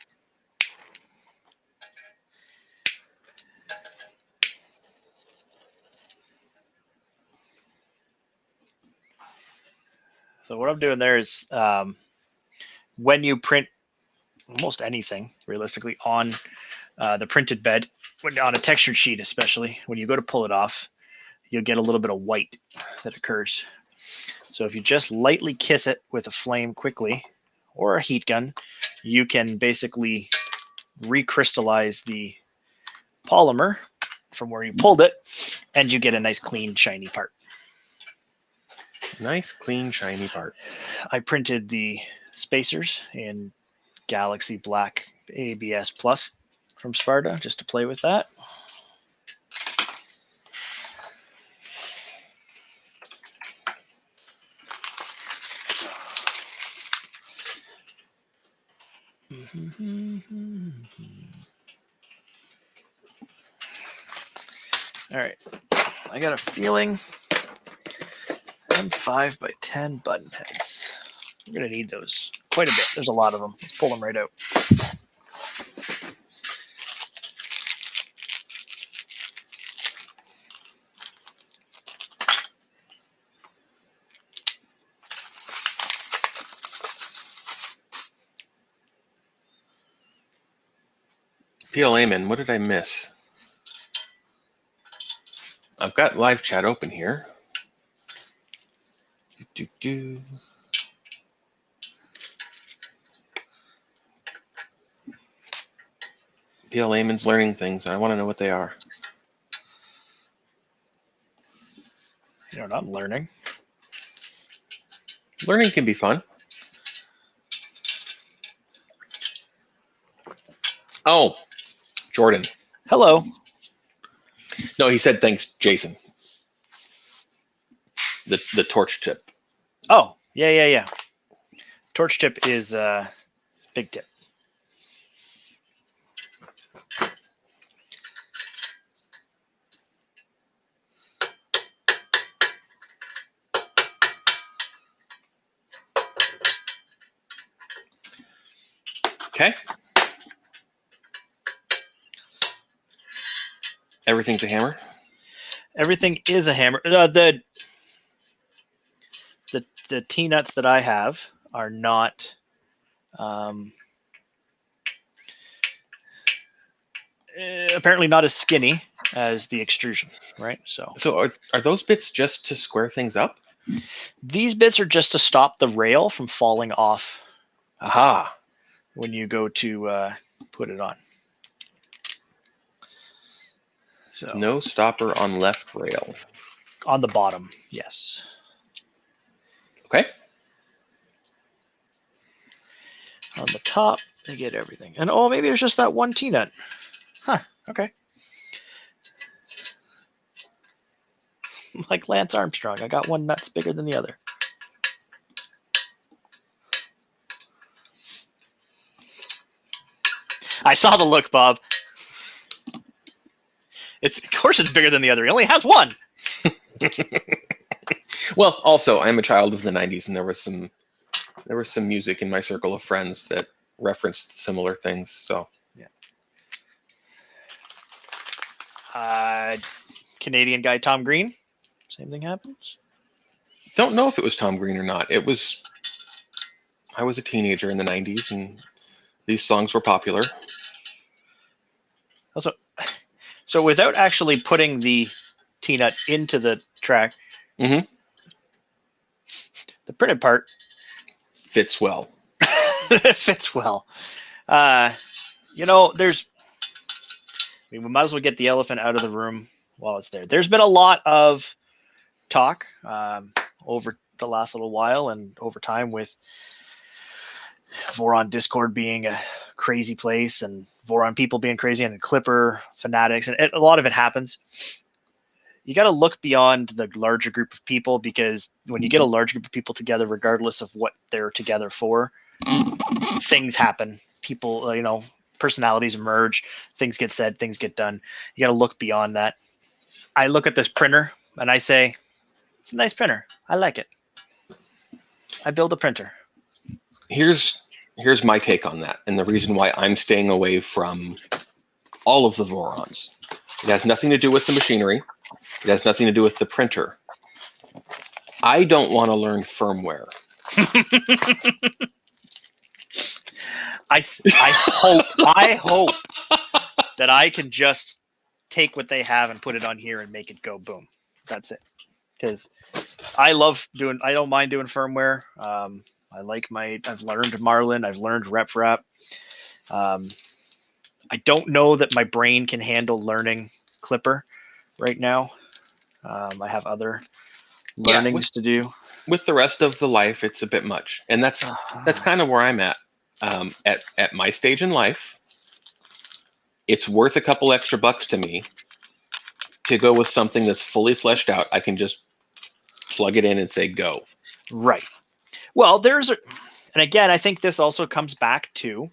So what I'm doing there is when you print almost anything, realistically, on the printed bed, on a textured sheet especially, when you go to pull it off, you'll get a little bit of white that occurs. So if you just lightly kiss it with a flame quickly or a heat gun, you can basically recrystallize the polymer from where you pulled it, and you get a nice, clean, shiny part. Nice, clean, shiny part. I printed the spacers in Galaxy Black ABS Plus from Sparta just to play with that. All right, I got a feeling I'm 5x10 button heads. We're gonna need those quite a bit. There's a lot of them. Let's pull them right out. PLAman, what did I miss? I've got live chat open here. PLAman's learning things. I want to know what they are. You're not learning. Learning can be fun. Oh, Jordan. Hello. No, he said thanks, Jason. The torch tip. Oh, yeah. Torch tip is big tip. Okay. Everything's a hammer. Everything is a hammer. The T-nuts that I have are not apparently not as skinny as the extrusion, right? So are those bits just to square things up? These bits are just to stop the rail from falling off. Aha. When you go to put it on. So no stopper on left rail. On the bottom, yes. Okay. On the top, they get everything. And oh, maybe it's just that one T-nut. Huh, okay. Like Lance Armstrong, I got one nut's bigger than the other. I saw the look, Bob. Of course it's bigger than the other. He only has one. Well, also, I'm a child of the 90s, and there was some music in my circle of friends that referenced similar things. So yeah. Canadian guy Tom Green. Same thing happens. Don't know if it was Tom Green or not. I was a teenager in the 90s, and these songs were popular. Also, so without actually putting the T-nut into the track, the printed part fits well. fits well. We might as well get the elephant out of the room while it's there. There's been a lot of talk over the last little while and over time with Voron Discord being a crazy place and Voron people being crazy and Clipper fanatics, and a lot of it happens. You got to look beyond the larger group of people, because when you get a large group of people together, regardless of what they're together for, things happen. People, personalities emerge, things get said, things get done. You got to look beyond that. I look at this printer and I say, it's a nice printer. I like it. I build a printer. Here's my take on that, and the reason why I'm staying away from all of the Vorons. It has nothing to do with the machinery. It has nothing to do with the printer. I don't want to learn firmware. I hope that I can just take what they have and put it on here and make it go boom. That's it. Because I don't mind doing firmware. I've learned Marlin, I've learned RepRap. I don't know that my brain can handle learning Clipper right now. I have other learnings to do. With the rest of the life, it's a bit much. And that's kind of where I'm at. At my stage in life, it's worth a couple extra bucks to me to go with something that's fully fleshed out. I can just plug it in and say go. Right. Well, and again, I think this also comes back to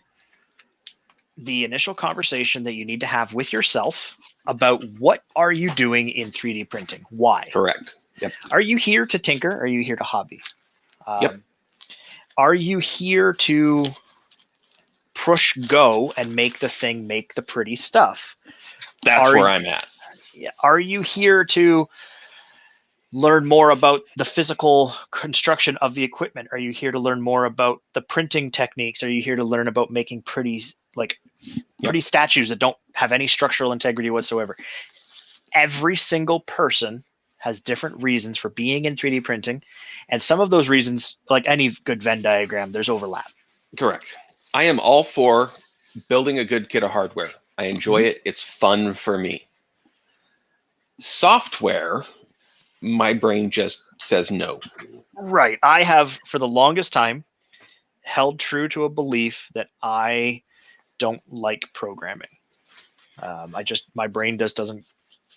the initial conversation that you need to have with yourself about what are you doing in 3D printing? Why? Correct. Yep. Are you here to tinker? Are you here to hobby? Yep. Are you here to push go and make the pretty stuff? That's where I'm at. Are you here to learn more about the physical construction of the equipment? Are you here to learn more about the printing techniques? Are you here to learn about making pretty like pretty statues that don't have any structural integrity whatsoever. Every single person has different reasons for being in 3D printing, and some of those reasons, like any good Venn diagram, there's overlap. Correct. I am all for building a good kit of hardware. I enjoy it. It's fun for me. Software, my brain just says no. Right. I have, for the longest time, held true to a belief that I don't like programming. My brain just doesn't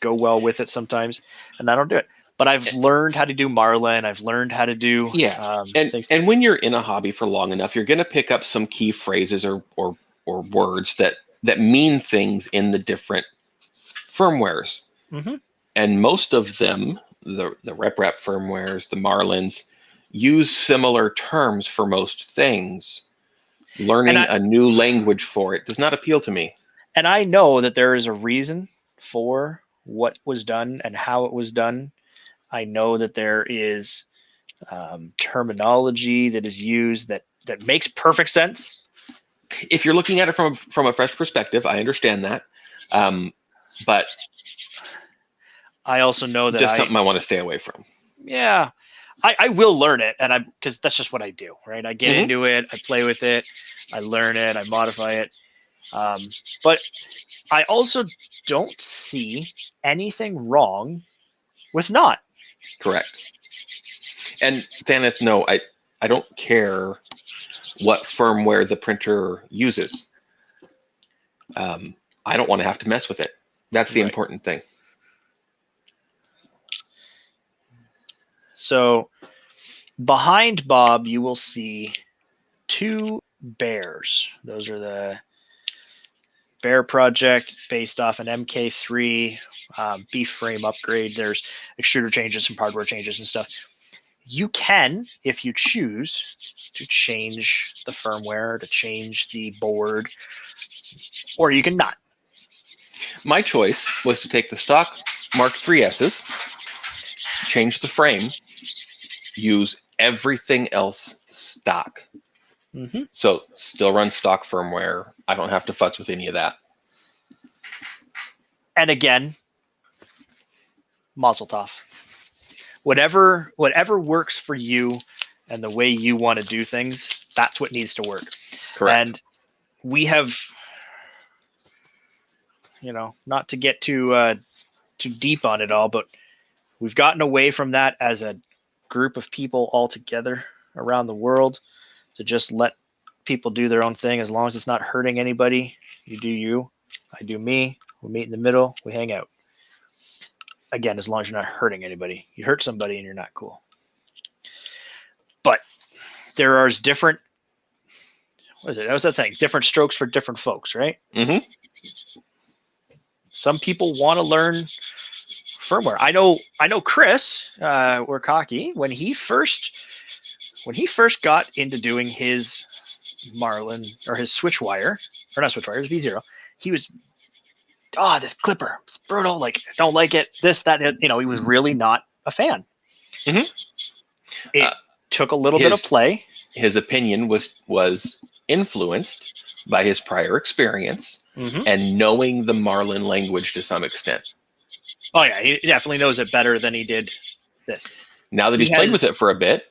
go well with it sometimes, and I don't do it. But I've learned how to do Marlin. I've learned how to do things. And when you're in a hobby for long enough, you're going to pick up some key phrases or words that mean things in the different firmwares. Mm-hmm. And most of them, the RepRap firmwares, the Marlins, use similar terms for most things. Learning a new language for it does not appeal to me. And I know that there is a reason for what was done and how it was done. I know that there is terminology that is used that makes perfect sense. If you're looking at it from a fresh perspective, I understand that. But I also know that just something I want to stay away from. Yeah, I will learn it, and because that's just what I do, right? I get into it, I play with it, I learn it, I modify it. But I also don't see anything wrong with not. Correct. And Thaneth, no, I don't care what firmware the printer uses. I don't want to have to mess with it. That's the important thing. So behind Bob, you will see two bears. Those are the Bear project based off an MK3 beef frame upgrade. There's extruder changes, some hardware changes and stuff. You can, if you choose, to change the firmware, to change the board, or you can not. My choice was to take the stock Mark III's, change the frame, use everything else stock. Mm-hmm. So still run stock firmware. I don't have to futz with any of that. And again, mazel tov. Whatever works for you and the way you want to do things, that's what needs to work. Correct. And we have, not to get too deep on it all, but we've gotten away from that as a group of people all together around the world to just let people do their own thing as long as it's not hurting anybody. You do you, I do me. We meet in the middle. We hang out. Again, as long as you're not hurting anybody. You hurt somebody and you're not cool. But there are different, what was that thing? Different strokes for different folks, right? Mm-hmm. Some people want to learn firmware. I know Chris, or Cocky, when he first got into doing his Marlin or his SwitchWire, or not SwitchWire, his V0, he was, this clipper, it's brutal, like, I don't like it, this, that, he was really not a fan. Mm-hmm. It took a little bit of play. His opinion was influenced by his prior experience and knowing the Marlin language to some extent. Oh yeah, he definitely knows it better than he did this. Now that he's played with it for a bit,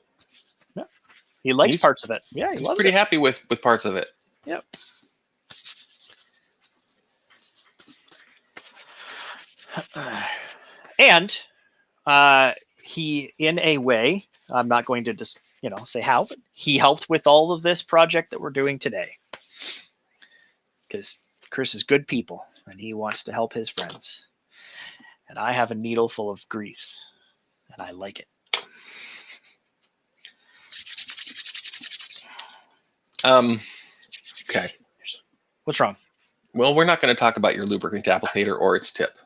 he likes parts of it. Yeah, he loves pretty it. happy with parts of it. Yep. And he, in a way, I'm not going to just say how, but he helped with all of this project that we're doing today. Because Chris is good people and he wants to help his friends. And I have a needle full of grease and I like it. Okay. What's wrong? Well, we're not going to talk about your lubricant applicator or its tip.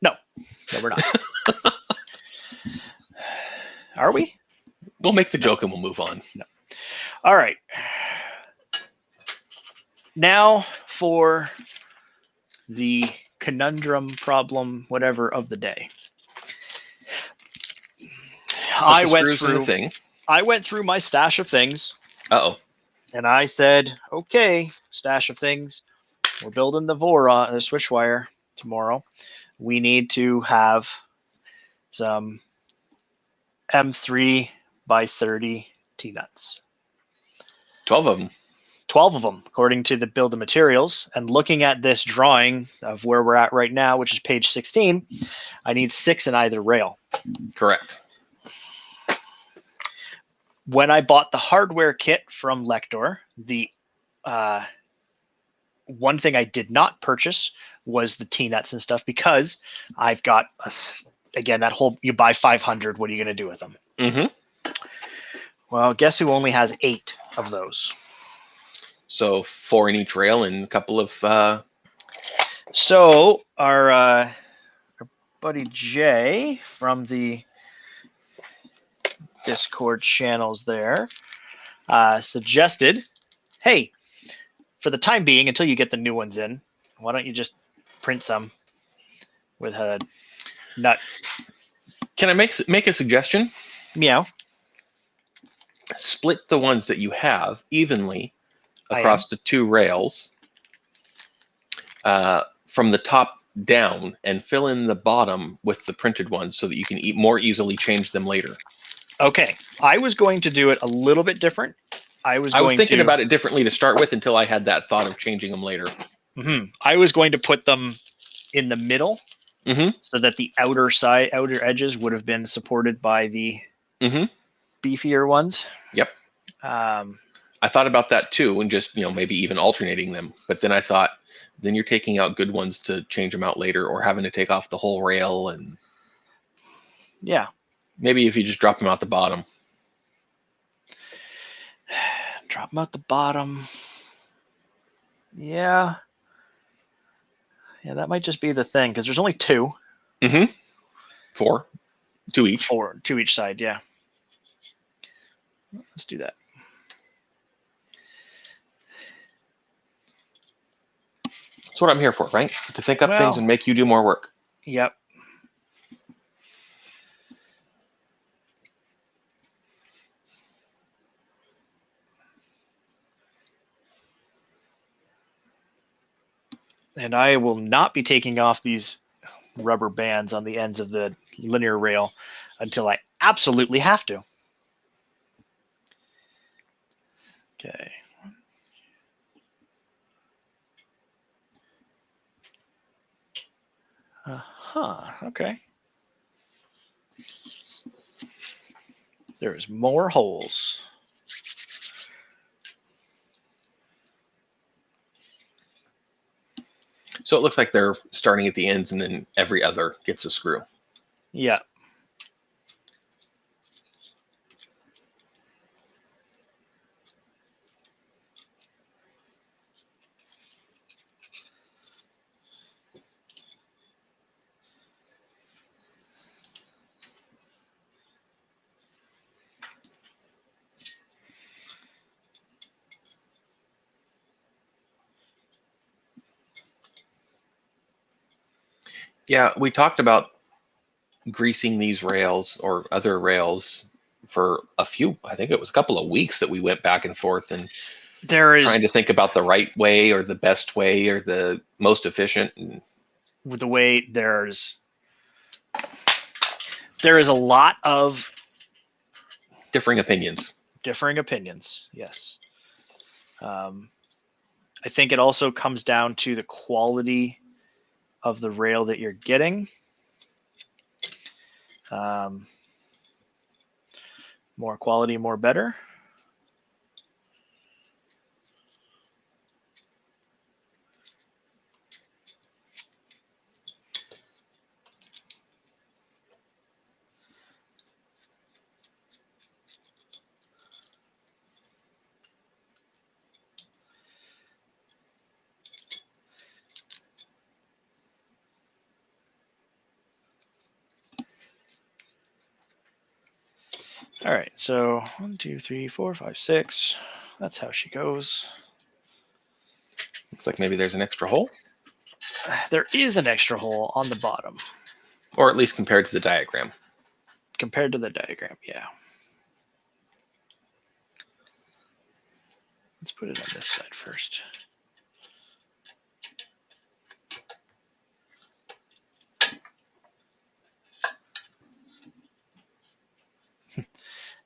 No, we're not. Are we? We'll make the joke and we'll move on. No. All right. Now for the conundrum, problem, whatever of the day. I went through the thing. I went through my stash of things Uh-oh. and I said, okay, stash of things. We're building the Voron, the SwitchWire tomorrow. We need to have some M3 by 30 T-nuts. 12 of them. 12 of them, according to the build of materials. And looking at this drawing of where we're at right now, which is page 16, I need 6 in either rail. Correct. When I bought the hardware kit from Lector, the one thing I did not purchase was the T-nuts and stuff, because I've got, again, that whole, you buy 500, what are you going to do with them? Mm-hmm. Well, guess who only has 8 of those? So 4 in each rail and a couple of... So our buddy Jay from the Discord channels there suggested, hey, for the time being, until you get the new ones in, why don't you just print some with a nut? Can I make a suggestion? Meow. Split the ones that you have evenly across the 2 rails from the top down, and fill in the bottom with the printed ones so that you can more easily change them later. Okay, I was going to do it a little bit different. I was thinking about it differently to start with until I had that thought of changing them later. Mm-hmm. I was going to put them in the middle, so that the outer edges would have been supported by the beefier ones. Yep. I thought about that too, and just maybe even alternating them. But then I thought, then you're taking out good ones to change them out later, or having to take off the whole rail, and yeah, maybe if you just drop them out the bottom. Drop them out the bottom. Yeah, that might just be the thing, because there's only 2. 4, 2 each. 4, 2 each side. Yeah, let's do that. That's what I'm here for, right? To think up things and make you do more work. Yep. And I will not be taking off these rubber bands on the ends of the linear rail until I absolutely have to. Okay. Okay. There's more holes. So it looks like they're starting at the ends, and then every other gets a screw. Yeah. Yeah, we talked about greasing these rails or other rails for I think it was a couple of weeks that we went back and forth and trying to think about the right way or the best way or the most efficient. With the way there is a lot of differing opinions. Yes. I think it also comes down to the quality of the rail that you're getting. More quality, more better. All right, so 1, 2, 3, 4, 5, 6. That's how she goes. Looks like maybe there's an extra hole. There is an extra hole on the bottom. Or at least compared to the diagram. Compared to the diagram, yeah. Let's put it on this side first.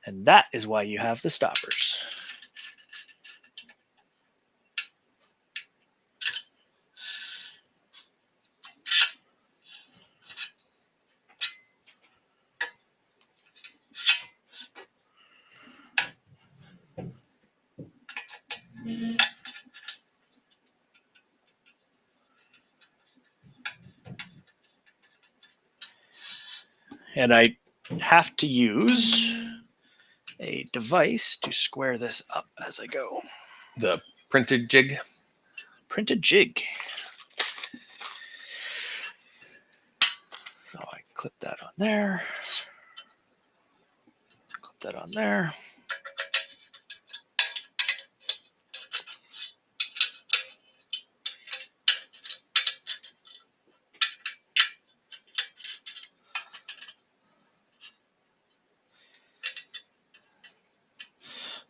And that is why you have the stoppers. And I have to use a device to square this up as I go. The printed jig. Printed jig. So I clip that on there. Clip that on there.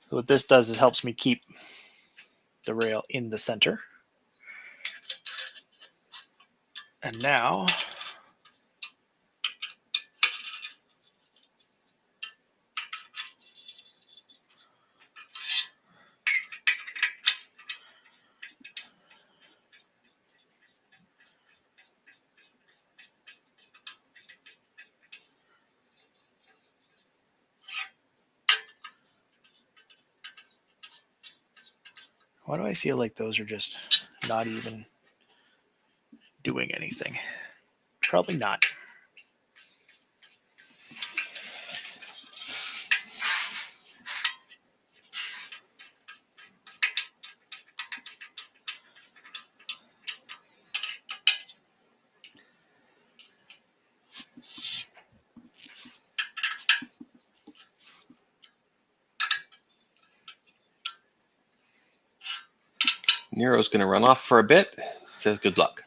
So what this does is helps me keep the rail in the center. And now why do I feel like those are just not even doing anything? Probably not. Nero's going to run off for a bit. Says good luck.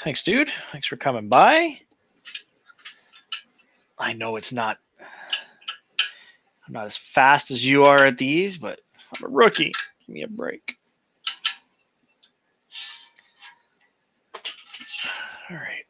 Thanks, dude. Thanks for coming by. I know I'm not as fast as you are at these, but I'm a rookie. Give me a break. All right.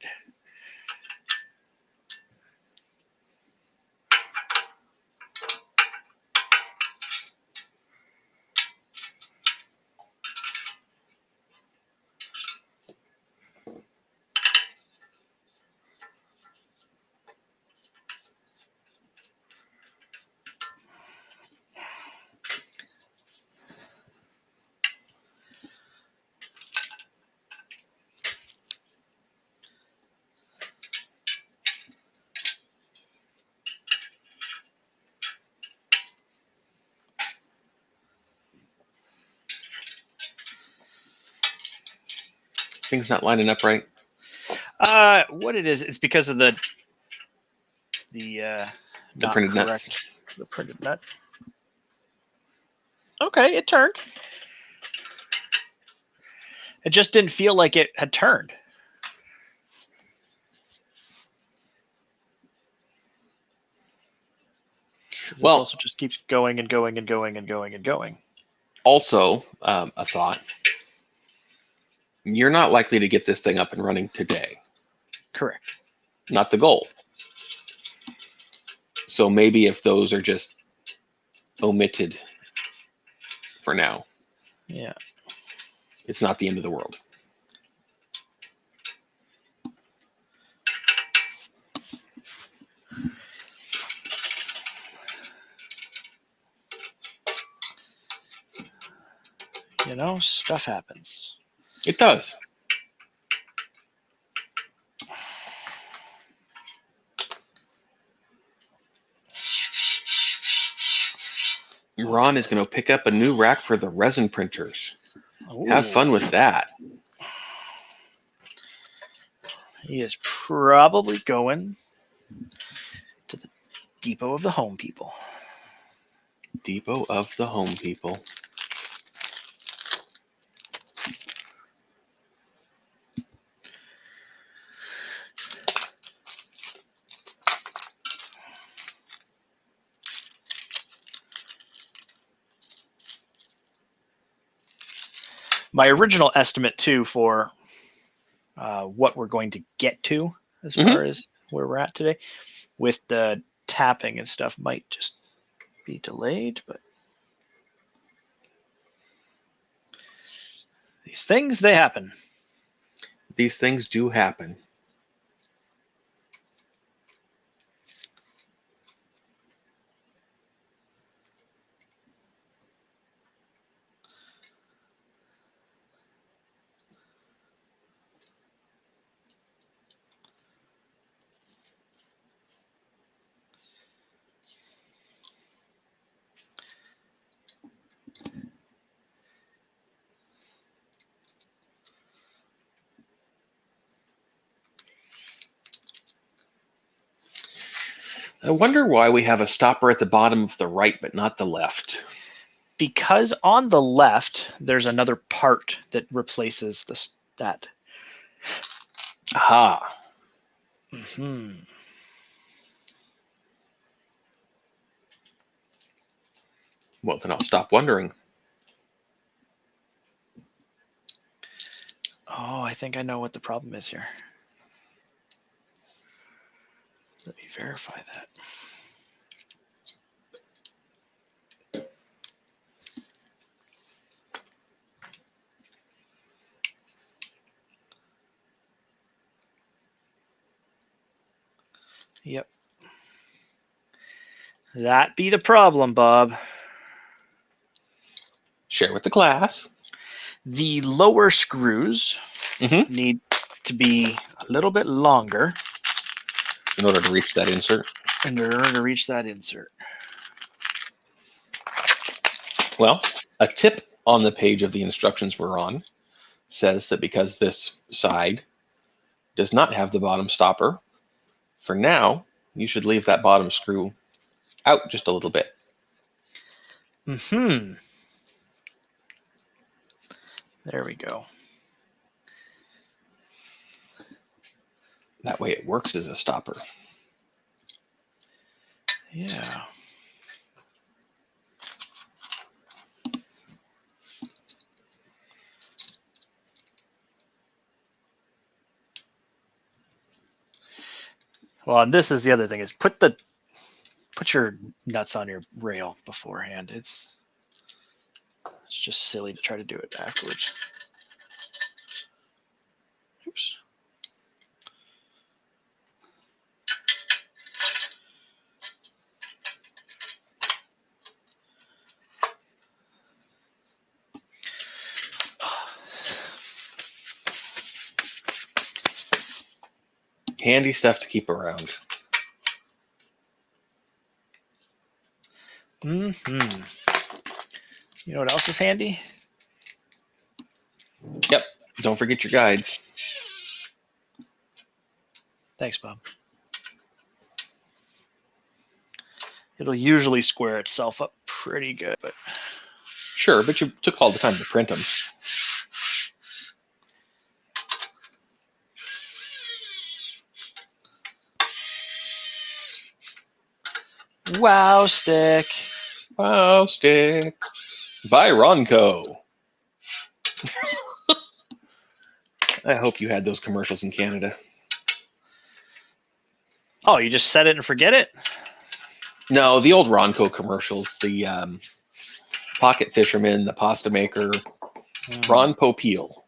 Things not lining up right. What it is, it's because of the not printed correct, nuts. the printed nut. Okay, it turned. It just didn't feel like it had turned. This Well, also just keeps going and going and going and going and going. Also, a thought. You're not likely to get this thing up and running today. Correct. Not the goal. So maybe if those are just omitted for now, Yeah. it's not the end of the world. You know, stuff happens. It does. Ron is going to pick up a new rack for the resin printers. Ooh. Have fun with that. He is probably going to the Depot of the Home People. Depot of the Home People. My original estimate too for what we're going to get to as Mhm. far as where we're at today with the tapping and stuff might just be delayed, but these things, they happen. These things do happen. I wonder why we have a stopper at the bottom of the right, but not the left. Because on the left, there's another part that replaces that. Aha. Mm-hmm. Well, then I'll stop wondering. Oh, I think I know what the problem is here. Let me verify that. Yep. That be the problem, Bob. Share with the class. The lower screws Mhm. need to be a little bit longer In order to reach that insert. in order to reach that insert. Well, a tip on the page of the instructions we're on says that because this side does not have the bottom stopper, for now, you should leave that bottom screw out just a little bit. Mm-hmm. There we go. That way it works as a stopper. Yeah. Well, and this is the other thing is put your nuts on your rail beforehand. It's just silly to try to do it afterwards. Oops. Handy stuff to keep around. Mm-hmm. You know what else is handy? Yep. Don't forget your guides. Thanks, Bob. It'll usually square itself up pretty good, but Sure, but you took all the time to print them. wow, stick. Wow, stick. By Ronco. I hope you had those commercials in Canada. Oh, you just set it and forget it? No, the old Ronco commercials, the Pocket Fisherman, the Pasta Maker, Ron Popeil.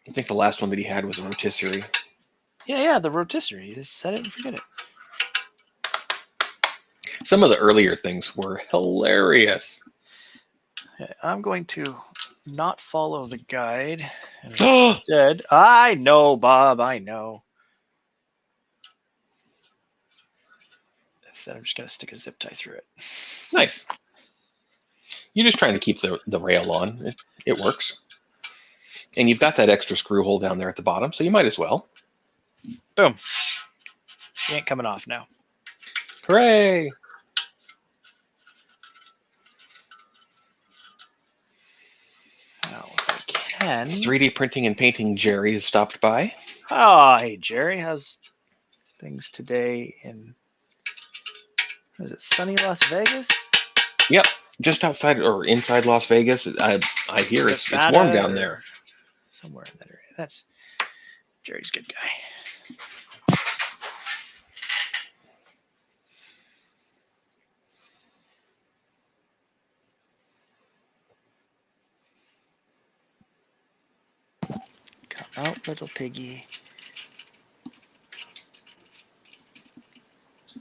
I think the last one that he had was a rotisserie. Yeah, the rotisserie. You just set it and forget it. Some of the earlier things were hilarious. Okay, I'm going to not follow the guide. And instead, I know, Bob, I know. Instead, I'm just going to stick a zip tie through it. Nice. You're just trying to keep the rail on. It works. And you've got that extra screw hole down there at the bottom, so you might as well. Boom. She ain't coming off now. Hooray! Now, if I can. 3D printing and painting Jerry has stopped by. Oh, hey, Jerry. How's things today in Is it sunny Las Vegas? Yep, just outside or inside Las Vegas. I hear it's Nevada warm down or there. Somewhere in that area. That's Jerry's a good guy. Come out, little piggy.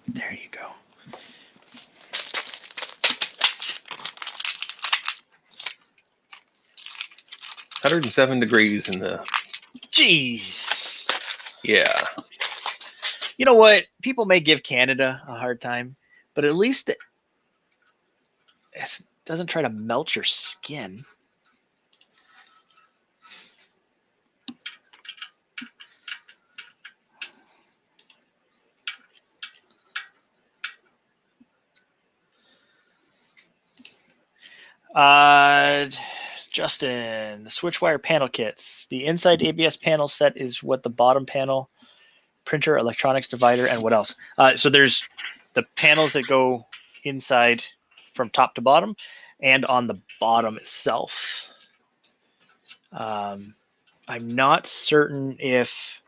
There you go. $107 in the. Jeez. Yeah. You know what? People may give Canada a hard time, but at least it doesn't try to melt your skin. Justin, the SwitchWire panel kits. The inside ABS panel set is what the bottom panel, printer, electronics divider, and what else? So there's the panels that go inside from top to bottom and on the bottom itself. I'm not certain if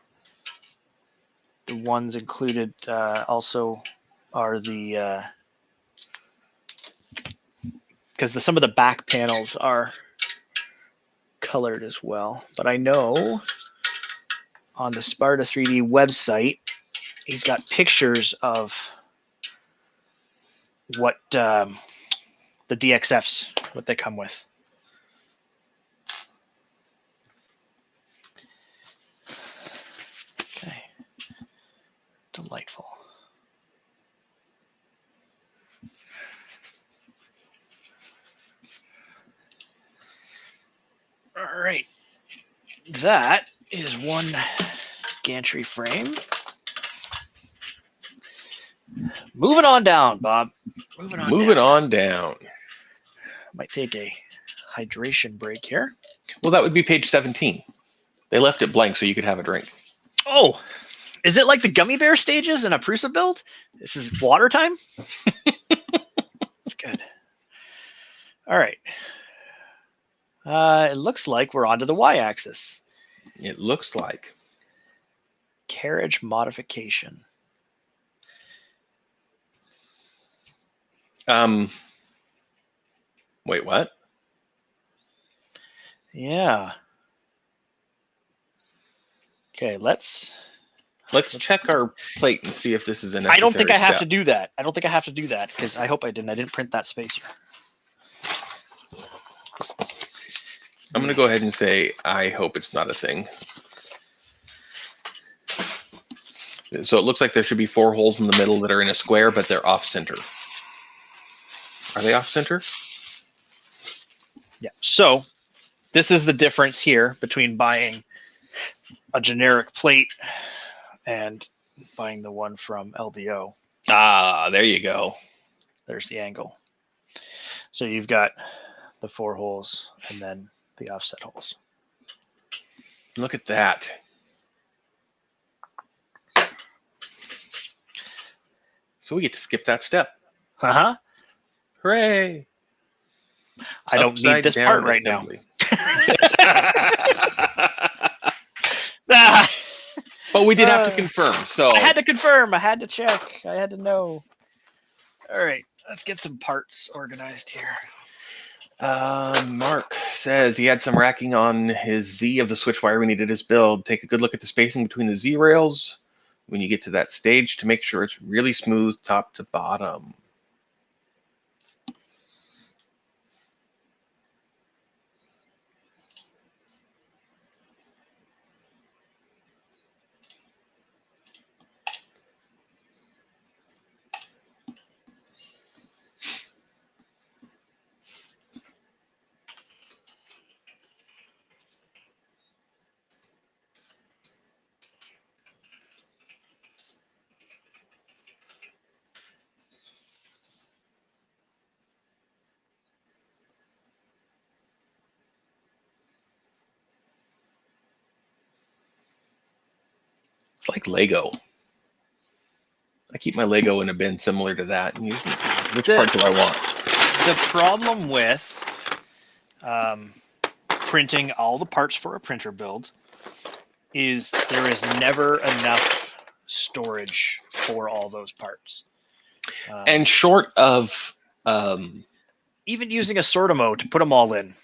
the ones included also are the because some of the back panels are colored as well. But I know on the Sparta3D website, he's got pictures of what the DXFs, what they come with. Okay. Delightful. All right. That is one gantry frame. Moving on down, Bob. Moving on down. Might take a hydration break here. Well, that would be page 17. They left it blank so you could have a drink. Oh, is it like the gummy bear stages in a Prusa build? This is water time? That's good. All right. It looks like we're onto the y-axis. It looks like. Carriage modification. Wait, what? Yeah. Okay, let's check our plate and see if this is a necessary I don't think I have step. to do that. I don't think I have to do that because I hope I didn't. I didn't print that spacer. I'm going to go ahead and say I hope it's not a thing. So it looks like there should be 4 holes in the middle that are in a square, but they're off center. Are they off center? Yeah. So this is the difference here between buying a generic plate and buying the one from LDO. Ah, there you go. There's the angle. So you've got the 4 holes and then the offset holes. Look at that. So we get to skip that step. Uh-huh. Hooray. I don't need this part right now. But we did have to confirm. So I had to confirm. I had to check. I had to know. All right. Let's get some parts organized here. Mark says he had some racking on his Z of the SwitchWire when he did his build. Take a good look at the spacing between the Z rails when you get to that stage to make sure it's really smooth top to bottom. It's like Lego. I keep my Lego in a bin similar to that. And usually, which part do I want? The problem with printing all the parts for a printer build is there is never enough storage for all those parts. And short of even using a sorter mode to put them all in,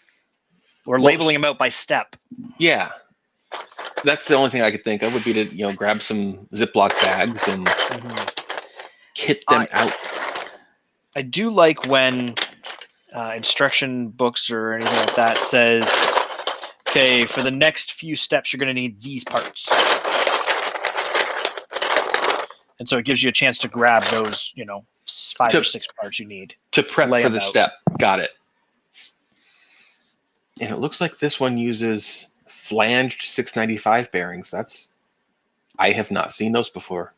or labeling them out by step. Yeah, that's the only thing I could think of would be to grab some Ziploc bags and kit them out. I do like when instruction books or anything like that says, okay, for the next few steps, you're going to need these parts. And so it gives you a chance to grab those, 5 or 6 parts you need. To prep for the step. Got it. And it looks like this one uses flanged 695 bearings. I have not seen those before.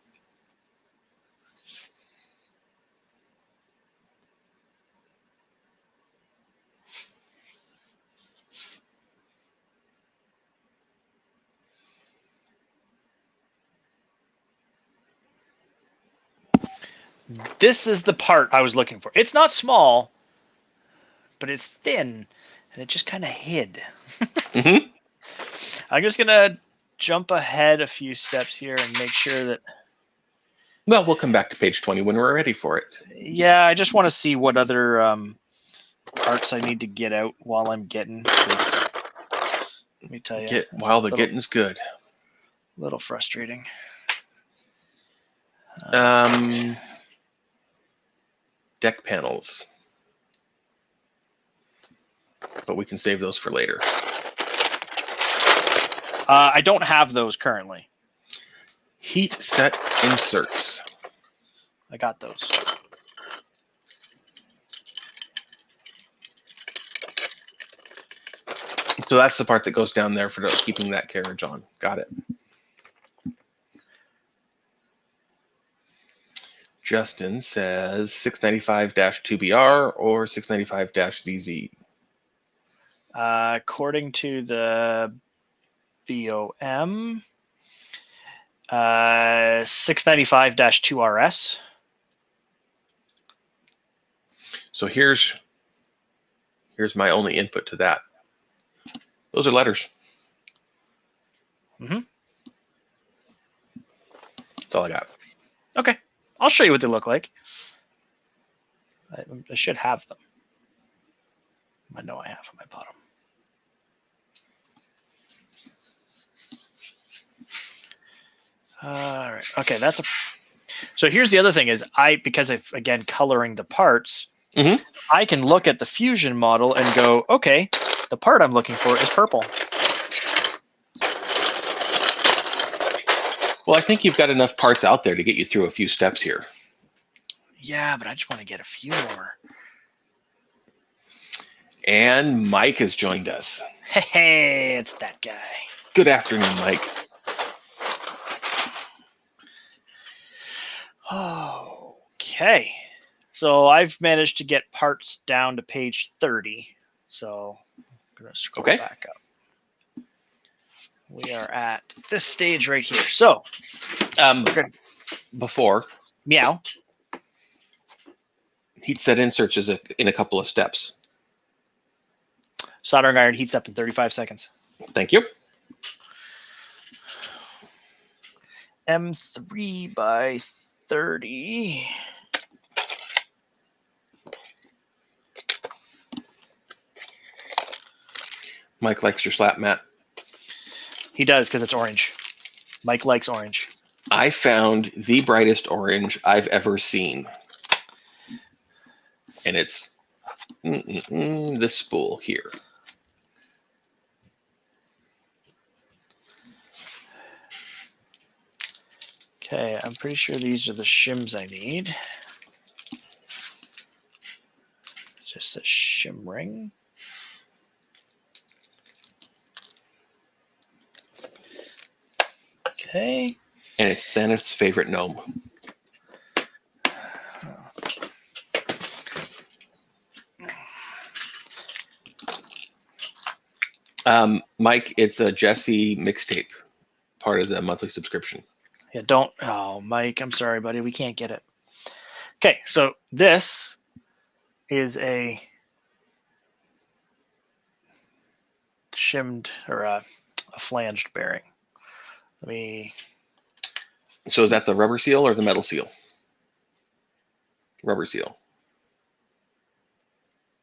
This is the part I was looking for. It's not small, but it's thin, and it just kind of hid. Mm-hmm. I'm just going to jump ahead a few steps here and make sure that... Well, we'll come back to page 20 when we're ready for it. Yeah, I just want to see what other parts I need to get out while I'm getting. Let me tell you. While the getting's good. A little frustrating. Deck panels. But we can save those for later. I don't have those currently. Heat set inserts. I got those. So that's the part that goes down there for keeping that carriage on. Got it. Justin says 695-2BR or 695-ZZ. According to the BOM, 695-2RS. So here's my only input to that. Those are letters. Mm-hmm. That's all I got. Okay. I'll show you what they look like. I should have them. I know I have them. I bought them. All right. Okay, so here's the other thing is because of, again, coloring the parts, I can look at the Fusion model and go, okay, the part I'm looking for is purple. Well, I think you've got enough parts out there to get you through a few steps here. Yeah, but I just want to get a few more. And Mike has joined us. Hey, it's that guy. Good afternoon, Mike. Okay. So I've managed to get parts down to page 30. So I'm going to scroll back up. We are at this stage right here. So, before. Meow. Heat set inserts is in a couple of steps. Soldering iron heats up in 35 seconds. Thank you. M3 by 30. Mike likes your slap mat. He does because it's orange. Mike likes orange. I found the brightest orange I've ever seen. And it's this spool here. Okay, I'm pretty sure these are the shims I need. It's just a shim ring. Okay. And it's Thanos' favorite gnome. Mike, it's a Jesse mixtape, part of the monthly subscription. Yeah, don't. Oh, Mike, I'm sorry, buddy. We can't get it. Okay, so this is a shimmed or a flanged bearing. Let me. So is that the rubber seal or the metal seal? Rubber seal.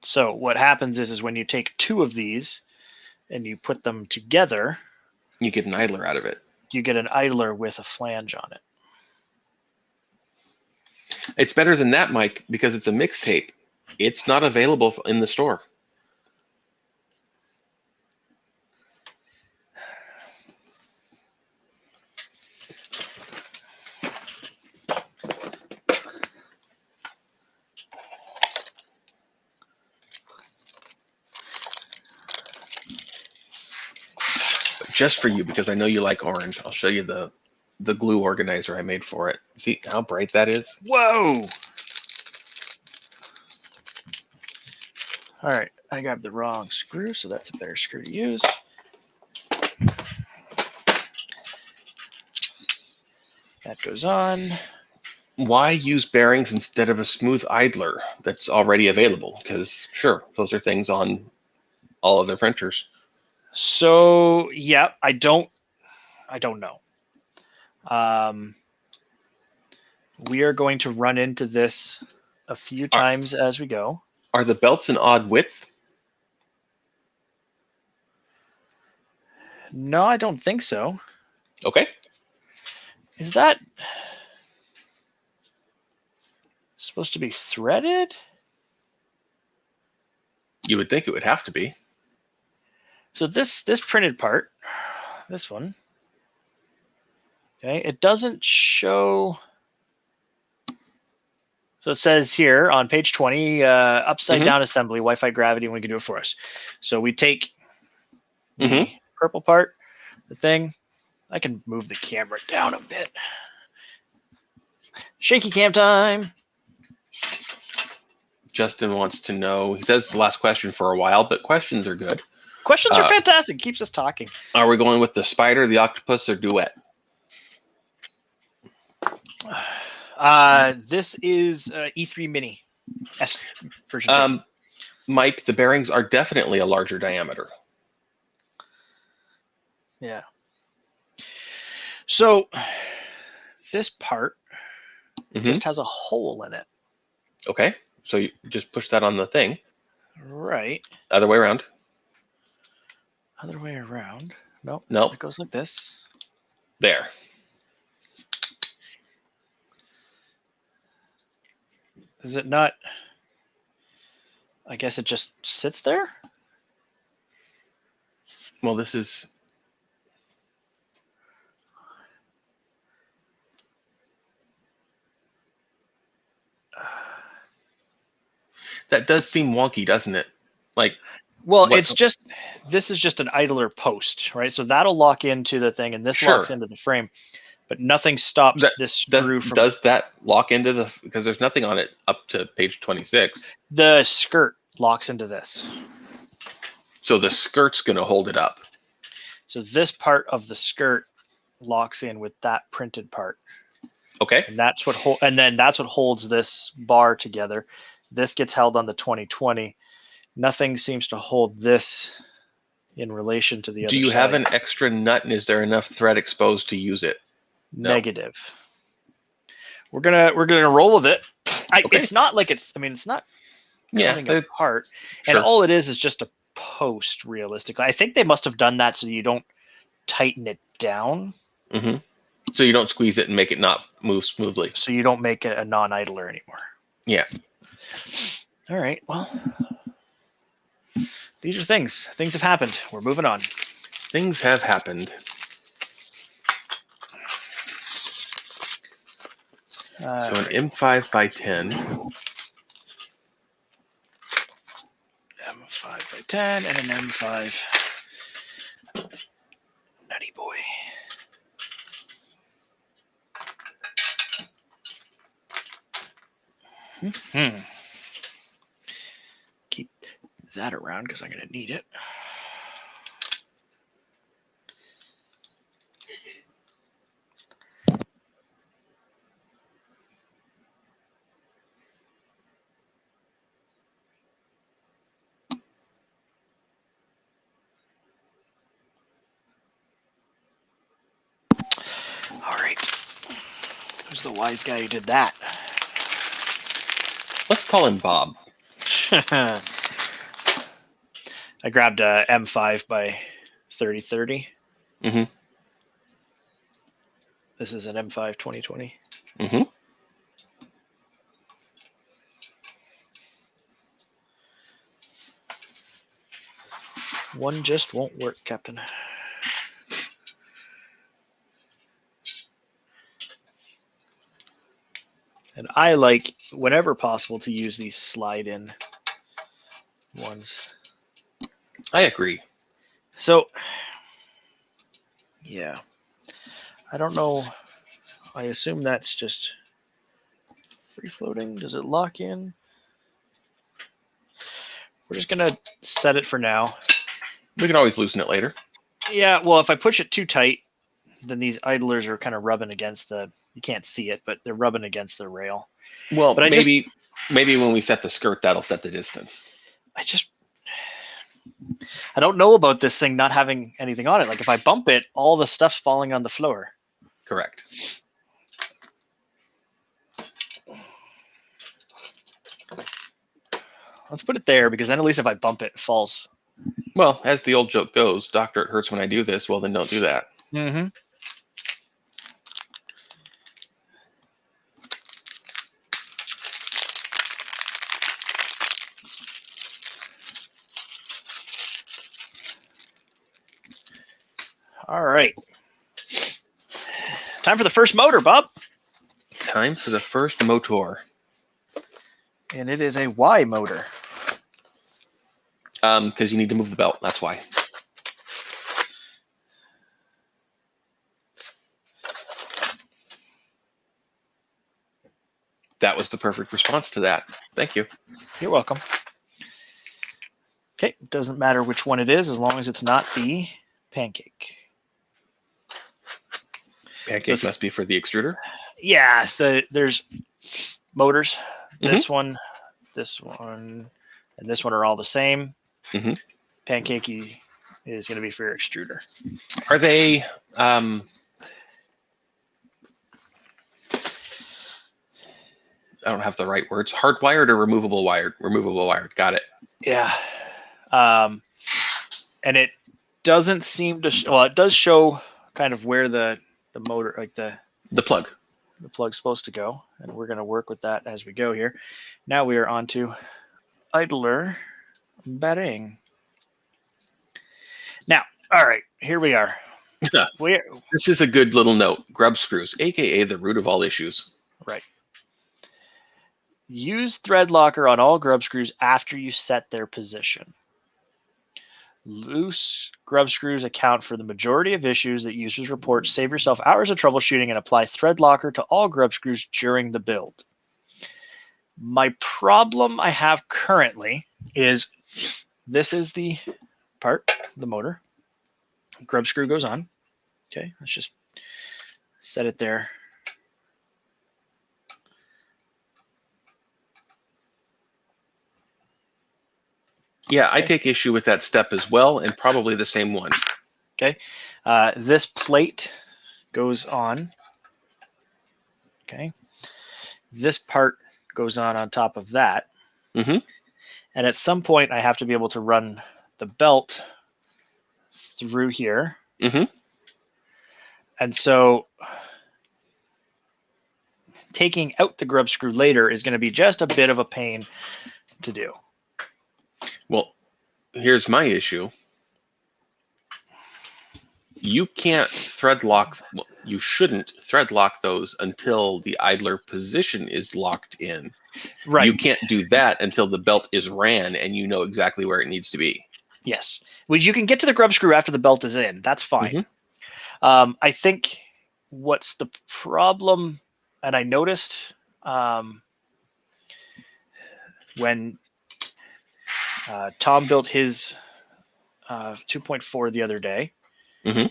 So what happens is when you take two of these and you put them together, You get an idler out of it. you get an idler with a flange on it. It's better than that, Mike, because it's a mixtape. It's not available in the store. But just for you, because I know you like orange, I'll show you the glue organizer I made for it. See how bright that is? Whoa! All right, I grabbed the wrong screw, so that's a better screw to use. That goes on. Why use bearings instead of a smooth idler that's already available? Because sure, those are things on all other printers. So yeah, I don't know. We are going to run into this a few times as we go. Are the belts an odd width? No, I don't think so. Okay. Is that supposed to be threaded? You would think it would have to be. So this printed part, this one, okay, it doesn't show. So it says here on page 20, upside down assembly, Wi-Fi gravity, and we can do it for us. So we take the purple part, the thing. I can move the camera down a bit. Shaky cam time. Justin wants to know, he says the last question for a while, but questions are good. Questions are fantastic. Keeps us talking. Are we going with the spider, the octopus, or duet? This is E3 Mini S version 2. Mike, the bearings are definitely a larger diameter. Yeah. So this part just has a hole in it. Okay, so you just push that on the thing. Right. Other way around. Other way around. Nope. Nope. It goes like this. There. Is it not? I guess it just sits there. Well, this is. That does seem wonky, doesn't it? Like. Well, it's just, this is just an idler post, right? So that'll lock into the thing, and this locks into the frame, but nothing stops this screw from. Does that lock into the? Because there's nothing on it up to page 26. The skirt locks into this. So the skirt's going to hold it up. So this part of the skirt locks in with that printed part. Okay. And that's what that's what holds this bar together. This gets held on the 2020. Nothing seems to hold this in relation to the other side. Do you have an extra nut, and is there enough thread exposed to use it? No. Negative. We're gonna roll with it. It's not like it's. I mean, it's not coming apart, and all it is just a post. Realistically, I think they must have done that so you don't tighten it down. So you don't squeeze it and make it not move smoothly. So you don't make it a non-idler anymore. Yeah. All right. Well, these are things. Things have happened. We're moving on. Things have happened. So an M5 by 10. M5 by 10 and an M5. Nutty boy. Keep that around because I'm going to need it. Who's the wise guy who did that? Let's call him Bob. I grabbed a M5 by 3030. Mm-hmm. This is an M5 2020. Mm-hmm. One just won't work, Captain. And I like, whenever possible, to use these slide-in ones. I agree. So, yeah. I don't know. I assume that's just free-floating. Does it lock in? We're just going to set it for now. We can always loosen it later. Yeah, well, if I push it too tight, then these idlers are kind of rubbing against the, you can't see it, but they're rubbing against the rail. Well, But maybe when we set the skirt, that'll set the distance. I don't know about this thing not having anything on it. Like if I bump it, all the stuff's falling on the floor. Correct. Let's put it there, because then at least if I bump it, it falls. Well, as the old joke goes, doctor, it hurts when I do this. Well, then don't do that. Mm-hmm. All right. Time for the first motor, Bob. Time for the first motor. And it is a Y motor. Because you need to move the belt. That's why. That was the perfect response to that. Thank you. You're welcome. Okay, doesn't matter which one it is as long as it's not the pancake. Pancake must be for the extruder. Yeah, there's motors. This one, and this one are all the same. Mm-hmm. Pancakey is going to be for your extruder. Are they? I don't have the right words. Hardwired or removable wired? Removable wired. Got it. Yeah. And it doesn't seem to. Well, it does show kind of where the motor, like the plug. The plug's supposed to go, and we're going to work with that as we go here. Now we are on to idler bedding. Now, all right, here we are. This is a good little note. Grub screws, aka the root of all issues. Right. Use thread locker on all grub screws after you set their position. Loose grub screws account for the majority of issues that users report. Save yourself hours of troubleshooting and apply thread locker to all grub screws during the build. My problem I have currently is this is the part, the motor. Grub screw goes on. Okay, let's just set it there. Yeah, I take issue with that step as well, and probably the same one. Okay, this plate goes on. Okay, this part goes on top of that. Mm-hmm. And at some point, I have to be able to run the belt through here. Mm-hmm. And so taking out the grub screw later is going to be just a bit of a pain to do. Well, here's my issue. You can't thread lock, well, you shouldn't thread lock those until the idler position is locked in. Right. You can't do that until the belt is ran and you know exactly where it needs to be. Yes. Which you can get to the grub screw after the belt is in. That's fine. Mm-hmm. I think what's the problem, and I noticed when Tom built his 2.4 the other day, mm-hmm.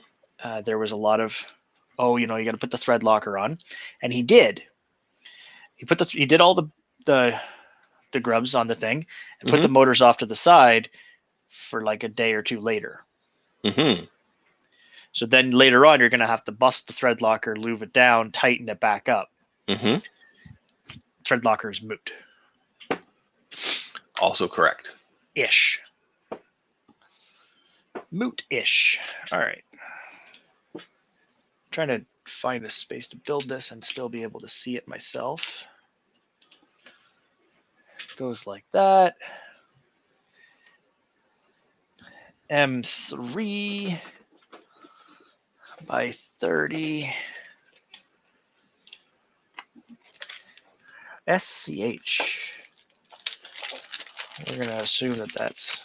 There was a lot of, you got to put the thread locker on, and he did. He did all the grubs on the thing and put the motors off to the side for like a day or two later. Mm-hmm. So then later on, you're going to have to bust the thread locker, lube it down, tighten it back up. Mm-hmm. Thread locker is moot. Also correct. Ish. Moot-ish. All right. Trying to find a space to build this and still be able to see it myself. Goes like that. M3 by 30. SCH. We're going to assume that that's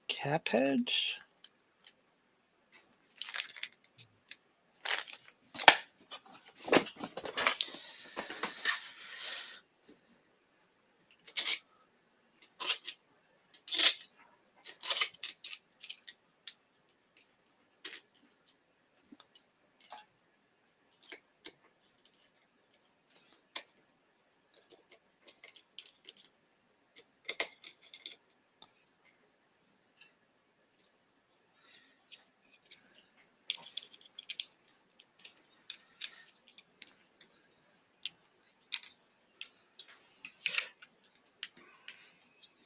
cap hedge.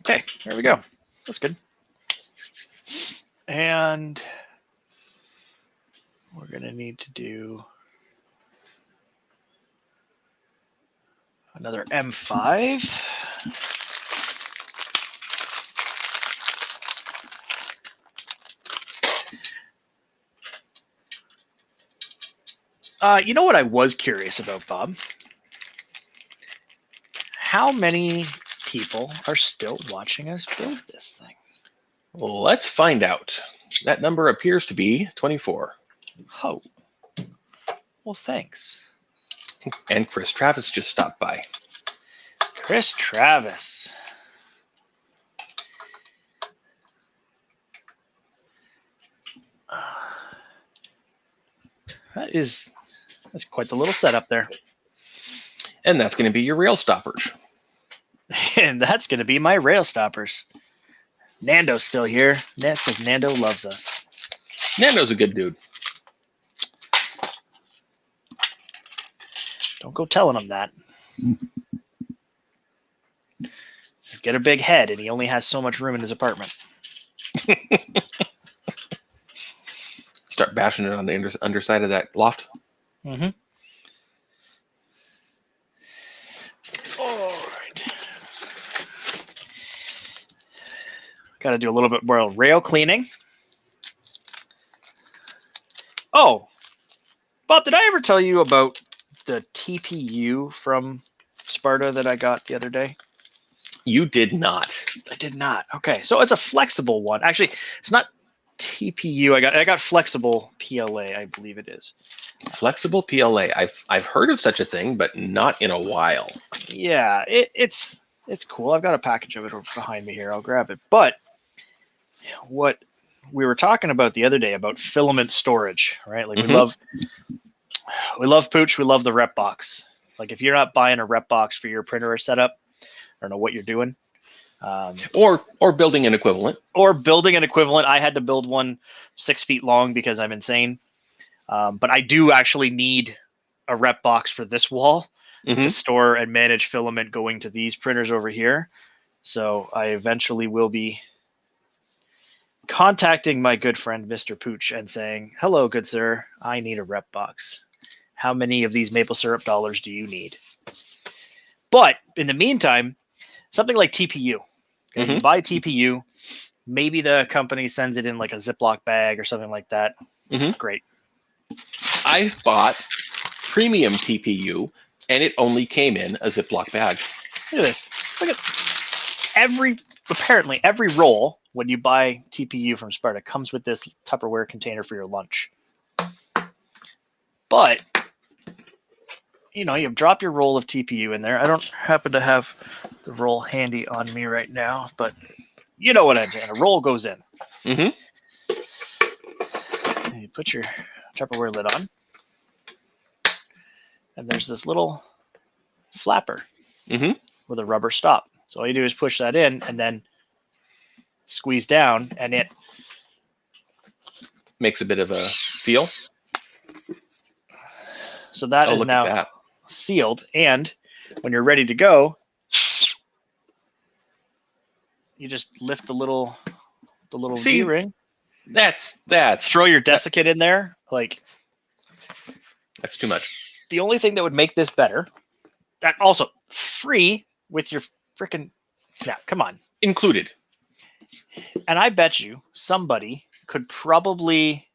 Okay, there we go. That's good. And we're going to need to do another M5. You know what I was curious about, Bob? How many people are still watching us build this thing? Well, let's find out. That number appears to be 24. Oh. Well, thanks. And Chris Travis just stopped by. Chris Travis. That's quite the little setup there. And that's going to be your rail stoppers. And that's going to be my rail stoppers. Nando's still here. That's because Nando loves us. Nando's a good dude. Don't go telling him that. He's got a big head, and he only has so much room in his apartment. Start bashing it on the underside of that loft. Mm-hmm. All right. Got to do a little bit more rail cleaning. Oh, Bob, did I ever tell you about the TPU from Sparta that I got the other day? You did not. I did not. Okay, so it's a flexible one. Actually, it's not TPU. I got flexible PLA, I believe it is. Flexible PLA. I've heard of such a thing, but not in a while. Yeah, it's cool. I've got a package of it behind me here. I'll grab it. But what we were talking about the other day about filament storage, right? Like we love Pooch. We love the rep box. Like if you're not buying a rep box for your printer or setup, I don't know what you're doing. Or building an equivalent. I had to build one 6 feet long because I'm insane. But I do actually need a rep box for this wall to store and manage filament going to these printers over here. So I eventually will be contacting my good friend, Mr. Pooch, and saying, hello, good sir, I need a rep box. How many of these maple syrup dollars do you need? But in the meantime, something like TPU. Okay, you buy TPU, maybe the company sends it in like a Ziploc bag or something like that. Great. I bought premium TPU, and it only came in a Ziploc bag. Look at this. Look at apparently every roll when you buy TPU from Sparta comes with this Tupperware container for your lunch. But you drop your roll of TPU in there. I don't happen to have the roll handy on me right now, but you know what I'm saying. A roll goes in. And you put your Tupperware lid on, and there's this little flapper with a rubber stop. So all you do is push that in and then squeeze down, and it makes a bit of a feel. So that is look now at that. sealed. And when you're ready to go, you just lift the little See, V-ring. That's Throw your desiccant in there. Like, that's too much. the only thing that would make this better, that also free with your freaking, yeah, come on. Included. And I bet you somebody could probably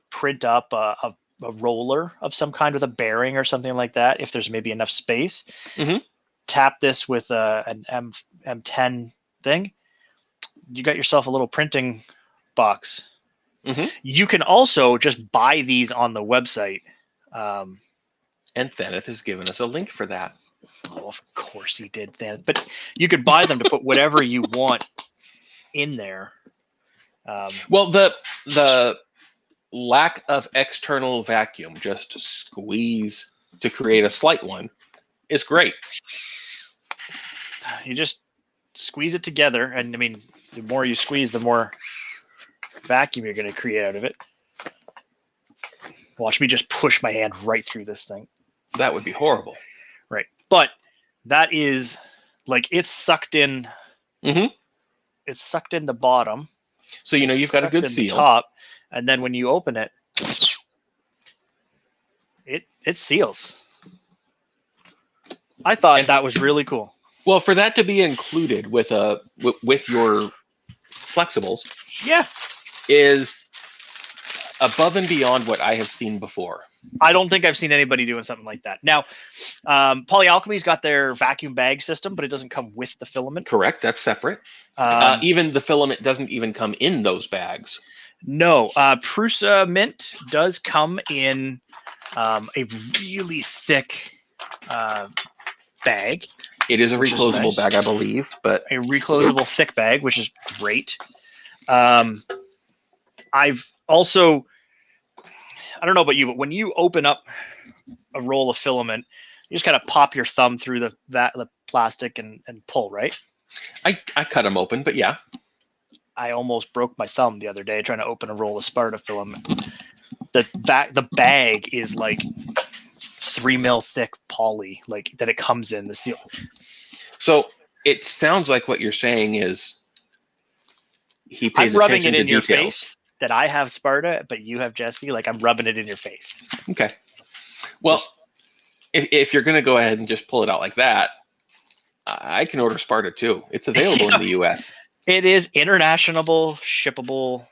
print up a roller of some kind with a bearing or something like that, if there's maybe enough space. Mhm. Tap this with an M10 thing. You got yourself a little printing box. Mhm. You can also just buy these on the website. And Thaneth has given us a link for that. Oh, of course he did, Thaneth. But you could buy them to put whatever you want in there. Well, the lack of external vacuum, just to squeeze to create a slight one, is great. You just squeeze it together, and I mean, the more you squeeze, the more vacuum you're going to create out of it. Watch me just push my hand right through this thing. That would be horrible. Right. But that is like, it's sucked in. Mhm. It's sucked in the bottom. So you know you've got a good seal. Top, and then when you open it, it seals. I thought that was really cool. Well, for that to be included with your flexibles, Yeah, is above and beyond what I have seen before. I don't think I've seen anybody doing something like that. Now, Polyalchemy's got their vacuum bag system, but it doesn't come with the filament. Correct, that's separate. Even the filament doesn't even come in those bags. No, Prusa Mint does come in a really thick bag. It is a reclosable bag, I believe, but a reclosable thick bag, which is great. I've also, I don't know about you, but when you open up a roll of filament, you just kind of pop your thumb through the plastic and pull, right? I cut them open, but yeah. I almost broke my thumb the other day trying to open a roll of Sparta filament. The bag is like 3 mil thick poly, like that it comes in the seal. So it sounds like what you're saying is he pays I'm rubbing attention it in to your details. face that I have Sparta, but you have Jesse. Like, I'm rubbing it in your face. Okay. Well, if you're going to go ahead and just pull it out like that, I can order Sparta too. It's available in the U.S. It is international shippable.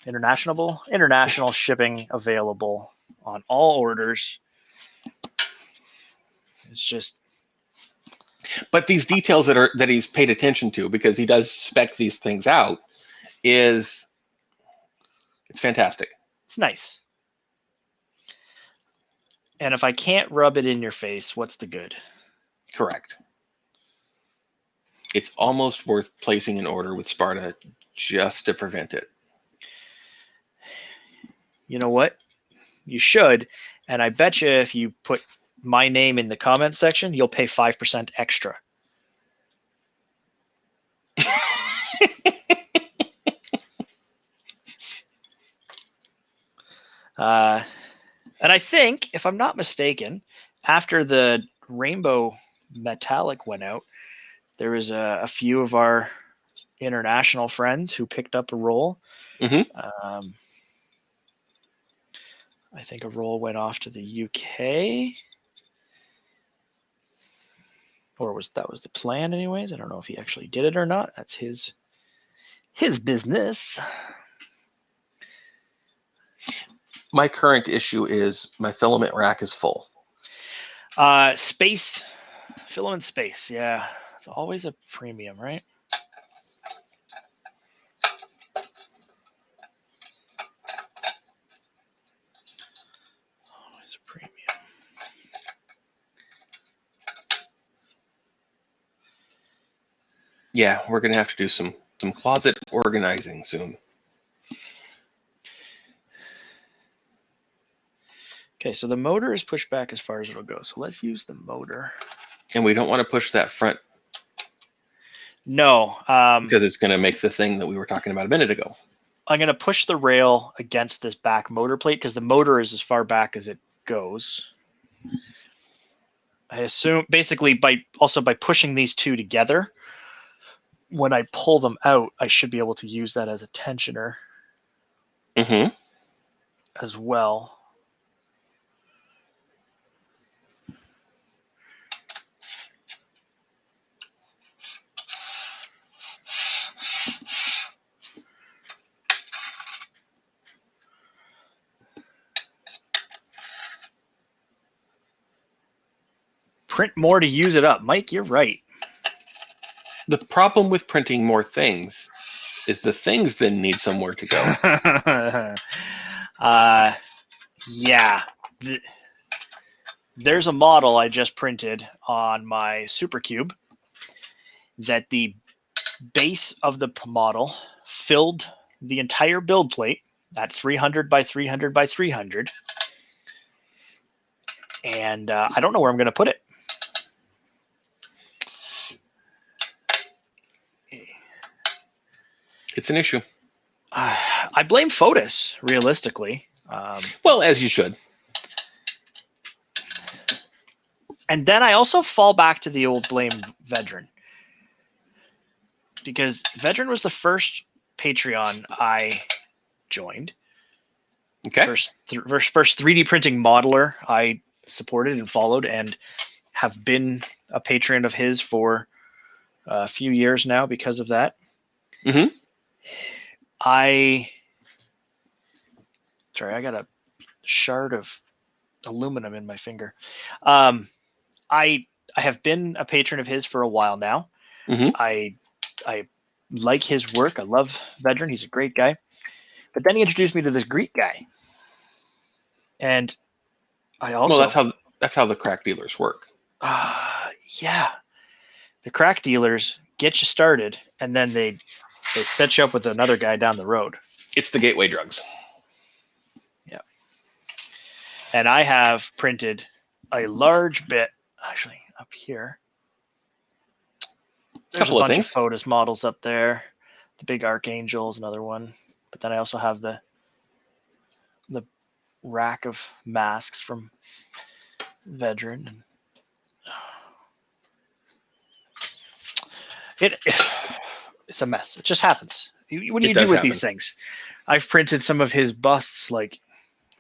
International shipping available on all orders. It's just. But these details that he's paid attention to, because he does spec these things out, it's fantastic. It's nice. And if I can't rub it in your face, what's the good? Correct. It's almost worth placing an order with Sparta just to prevent it. You know what? You should. And I bet you if you put my name in the comment section, you'll pay 5% extra. And I think, if I'm not mistaken, after the rainbow metallic went out, there was a few of our international friends who picked up a roll. Mm-hmm. I think a roll went off to the UK, or that was the plan anyways. I don't know if he actually did it or not. That's his business. My current issue is my filament rack is full. Filament space. Yeah, it's always a premium, right? Always a premium. Yeah, we're gonna have to do some closet organizing soon. Okay, so the motor is pushed back as far as it'll go. So let's use the motor. And we don't want to push that front. No. Because it's going to make the thing that we were talking about a minute ago. I'm going to push the rail against this back motor plate because the motor is as far back as it goes. I assume basically by pushing these two together, when I pull them out, I should be able to use that as a tensioner as well. Print more to use it up. Mike, you're right. The problem with printing more things is the things then need somewhere to go. Yeah. There's a model I just printed on my Supercube that the base of the model filled the entire build plate. That's 300 by 300 by 300. And I don't know where I'm going to put it. It's an issue. I blame Fotis, realistically. Well, as you should. And then I also fall back to the old blame Vedran. Because Vedran was the first Patreon I joined. Okay. First 3D printing modeler I supported and followed, and have been a patron of his for a few years now because of that. I got a shard of aluminum in my finger. I have been a patron of his for a while now. I like his work. I love Vedran. He's a great guy. But then he introduced me to this Greek guy. And I also... Well, that's how the crack dealers work. Yeah. The crack dealers get you started, and then they set you up with another guy down the road. It's the gateway drugs. Yeah. And I have printed a large bit, actually, up here. There's a bunch of Fotis models up there. The big Archangel is another one. But then I also have the rack of masks from Vedran. It's a mess. It just happens. What do you do with these things? I've printed some of his busts, like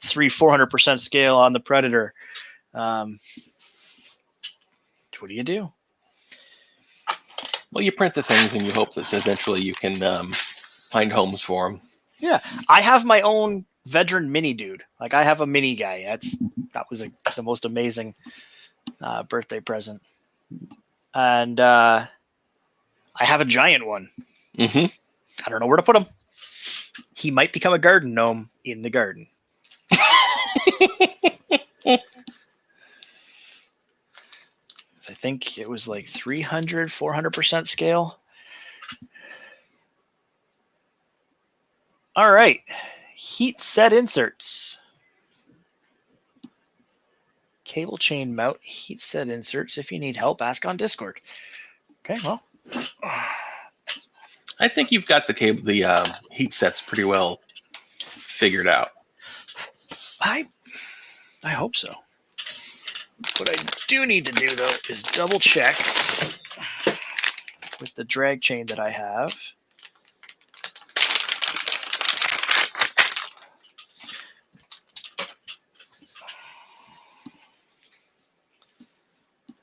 400% scale on the Predator. What do you do? Well, you print the things and you hope that eventually you can find homes for them. Yeah, I have my own Vedran mini dude. Like, I have a mini guy. That was the most amazing birthday present. And I have a giant one. I don't know where to put him. He might become a garden gnome in the garden. I think it was like 400% scale. All right. Heat set inserts. Cable chain mount heat set inserts. If you need help, ask on Discord. Okay, well. I think you've got the heat sets pretty well figured out. I hope so. What I do need to do, though, is double check with the drag chain that I have.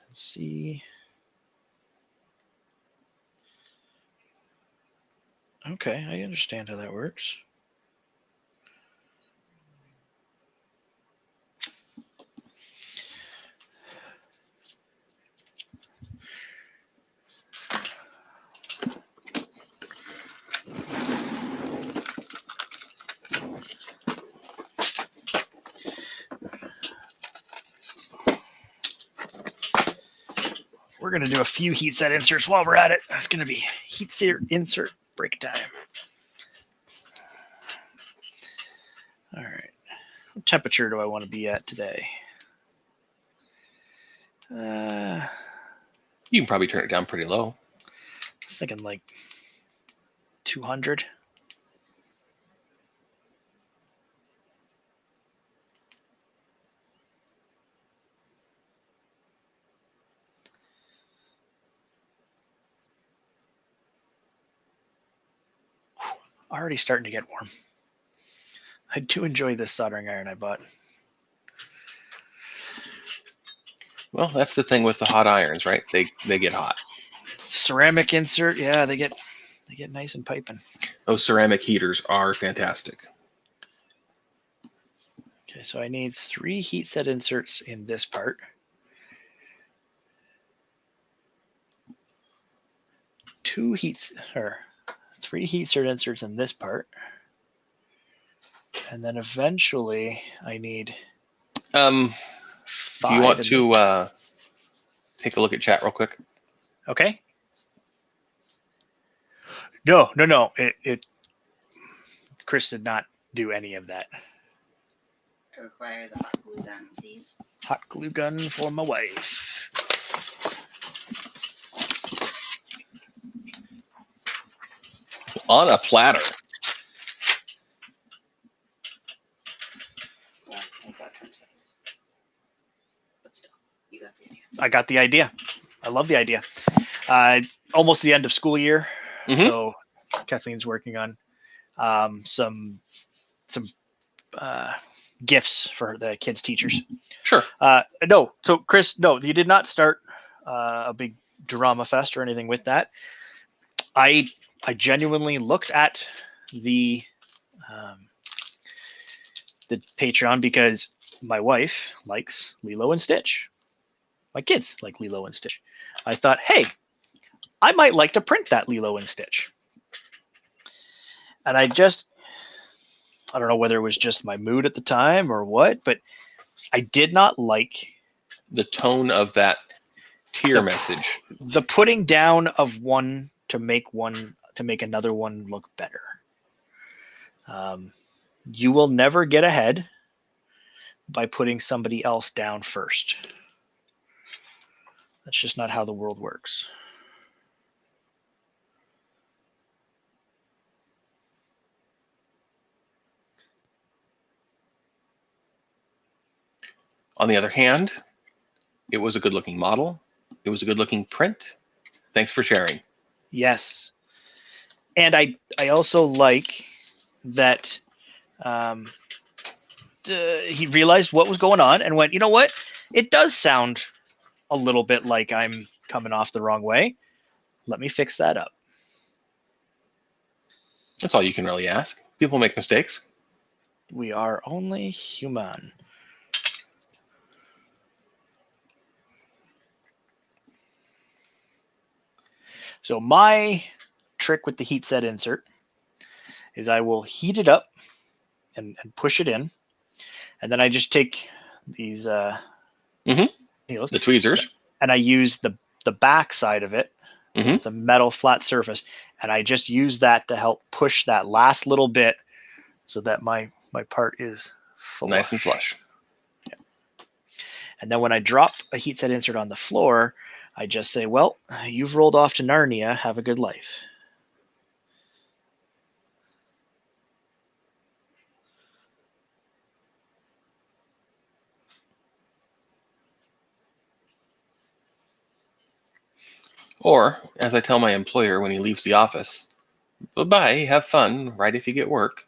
Let's see. Okay, I understand how that works. We're going to do a few heat set inserts while we're at it. That's going to be heat set insert break time. All right. What temperature do I want to be at today? You can probably turn it down pretty low. I was thinking like 200. Already starting to get warm. I do enjoy this soldering iron I bought. Well, that's the thing with the hot irons, right? They get hot. Ceramic insert, yeah, they get nice and piping. Those ceramic heaters are fantastic. Okay, so I need 3 heat set inserts in this part. 3 heat set inserts in this part. And then eventually I need 5. Do you want to take a look at chat real quick? Okay. No. Chris did not do any of that. I require the hot glue gun, please. Hot glue gun for my wife. On a platter. Well, I got 20 seconds. But still, you got the idea. I got the idea. I love the idea. Almost the end of school year, so Kathleen's working on some gifts for the kids' teachers. Sure. No, so Chris, no, you did not start a big drama fest or anything with that. I genuinely looked at the Patreon because my wife likes Lilo and Stitch. My kids like Lilo and Stitch. I thought, hey, I might like to print that Lilo and Stitch. And I don't know whether it was just my mood at the time or what, but I did not like the tone of that tier message. The putting down of one to make another one look better. You will never get ahead by putting somebody else down first. That's just not how the world works. On the other hand, it was a good-looking model. It was a good-looking print. Thanks for sharing. Yes. And I also like that he realized what was going on and went, you know what? It does sound a little bit like I'm coming off the wrong way. Let me fix that up. That's all you can really ask. People make mistakes. We are only human. So my trick with the heat set insert is I will heat it up and push it in. And then I just take these needles, the tweezers, and I use the back side of it. It's a metal flat surface. And I just use that to help push that last little bit so that my part is flush. Nice and flush. Yeah. And then when I drop a heat set insert on the floor, I just say, well, you've rolled off to Narnia. Have a good life. Or, as I tell my employer when he leaves the office, bye-bye, have fun, right if you get work.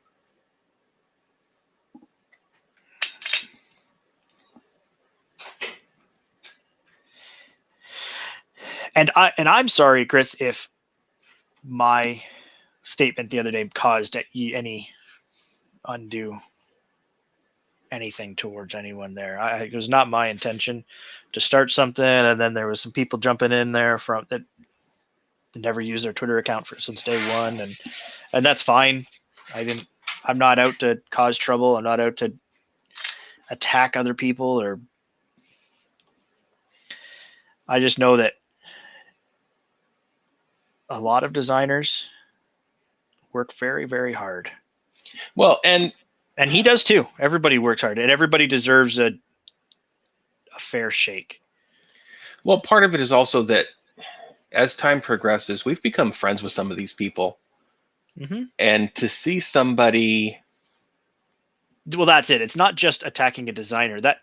And I'm sorry, Chris, if my statement the other day caused any undue anything towards anyone there. It was not my intention to start something, and then there was some people jumping in there from that never used their Twitter account since day one, and that's fine. I'm not out to cause trouble. I'm not out to attack other people, or I just know that a lot of designers work very, very hard. Well, and he does too. Everybody works hard, and everybody deserves a fair shake. Well, part of it is also that as time progresses, we've become friends with some of these people. And to see somebody... Well, that's it. It's not just attacking a designer. That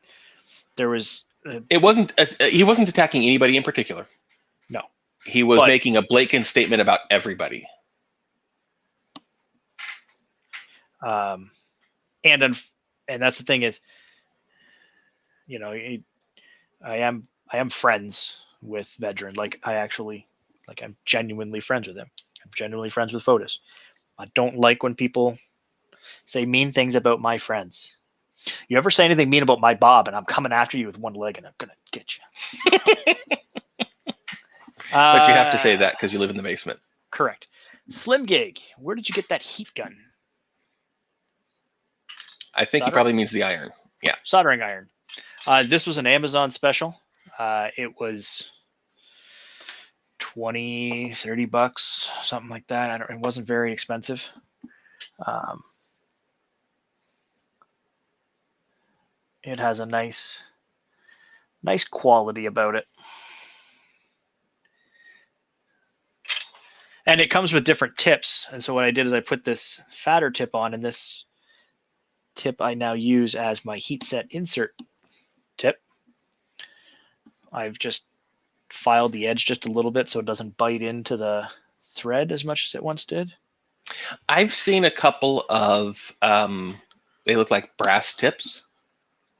there was... He wasn't attacking anybody in particular. No. He was making a blatant statement about everybody. And that's the thing is, you know, I am friends with Veteran. Like I'm genuinely friends with him. I'm genuinely friends with Fotis. I don't like when people say mean things about my friends. You ever say anything mean about my Bob, and I'm coming after you with one leg, and I'm gonna get you. But you have to say that because you live in the basement. Correct. Slim Gig, where did you get that heat gun? I think he probably means the iron. Yeah. Soldering iron. This was an Amazon special. It was $20-$30, something like that. It wasn't very expensive. It has a nice quality about it. And it comes with different tips. And so what I did is I put this fatter tip on, and this tip I now use as my heat set insert tip. I've just filed the edge just a little bit so it doesn't bite into the thread as much as it once did. I've seen a couple of, they look like brass tips.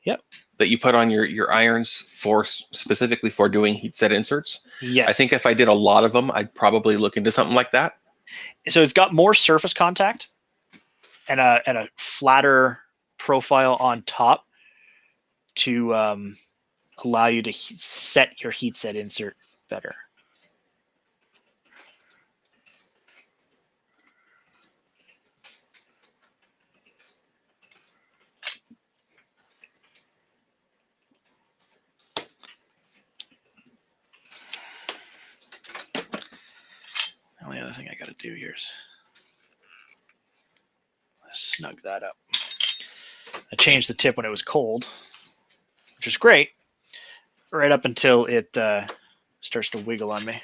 Yep. That you put on your irons specifically for doing heat set inserts. Yes. I think if I did a lot of them, I'd probably look into something like that. So it's got more surface contact and a flatter profile on top to allow you to set your heat set insert better. The only other thing I got to do here is snug that up. I changed the tip when it was cold, which is great, right up until it starts to wiggle on me.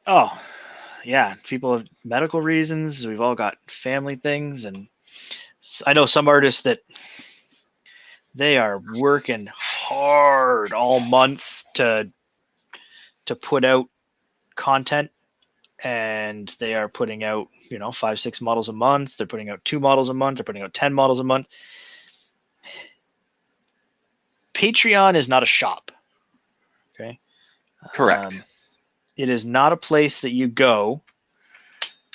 Oh, yeah. People have medical reasons. We've all got family things. And I know some artists that they are working hard all month to put out content, and they are putting out, 5-6 models a month. They're putting out 2 models a month. They're putting out 10 models a month. Patreon is not a shop. Okay. Correct. It is not a place that you go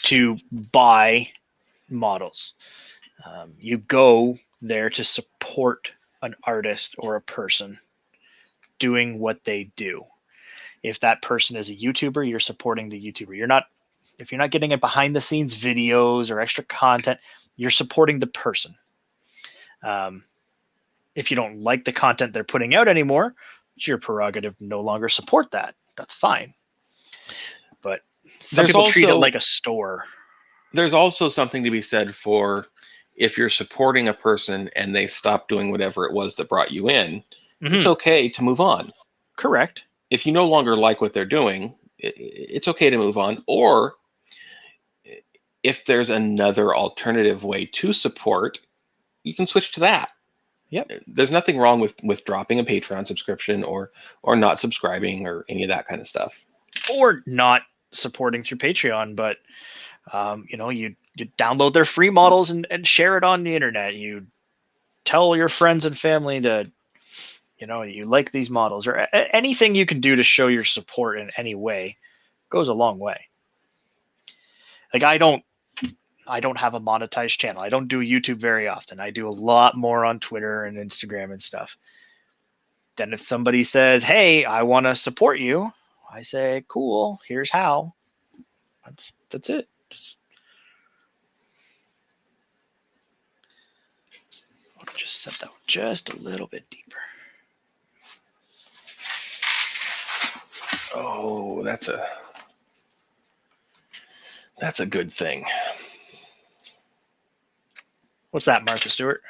to buy models. You go there to support an artist or a person doing what they do. If that person is a YouTuber, you're supporting the YouTuber. If you're not getting it behind the scenes videos or extra content, you're supporting the person. If you don't like the content they're putting out anymore, it's your prerogative to no longer support that. That's fine. But some people treat it like a store. There's also something to be said for if you're supporting a person and they stop doing whatever it was that brought you in, it's okay to move on. Correct. If you no longer like what they're doing, it's okay to move on. Or if there's another alternative way to support, you can switch to that. Yep. There's nothing wrong with dropping a Patreon subscription or not subscribing or any of that kind of stuff. Or not supporting through Patreon, but you download their free models and share it on the internet. You tell your friends and family to, you like these models, or anything you can do to show your support in any way goes a long way. Like I don't have a monetized channel. I don't do YouTube very often. I do a lot more on Twitter and Instagram and stuff. Then if somebody says, "Hey, I want to support you," I say, "Cool, here's how." That's it. I'll just set that one just a little bit deeper. Oh, that's a good thing. What's that, Martha Stewart?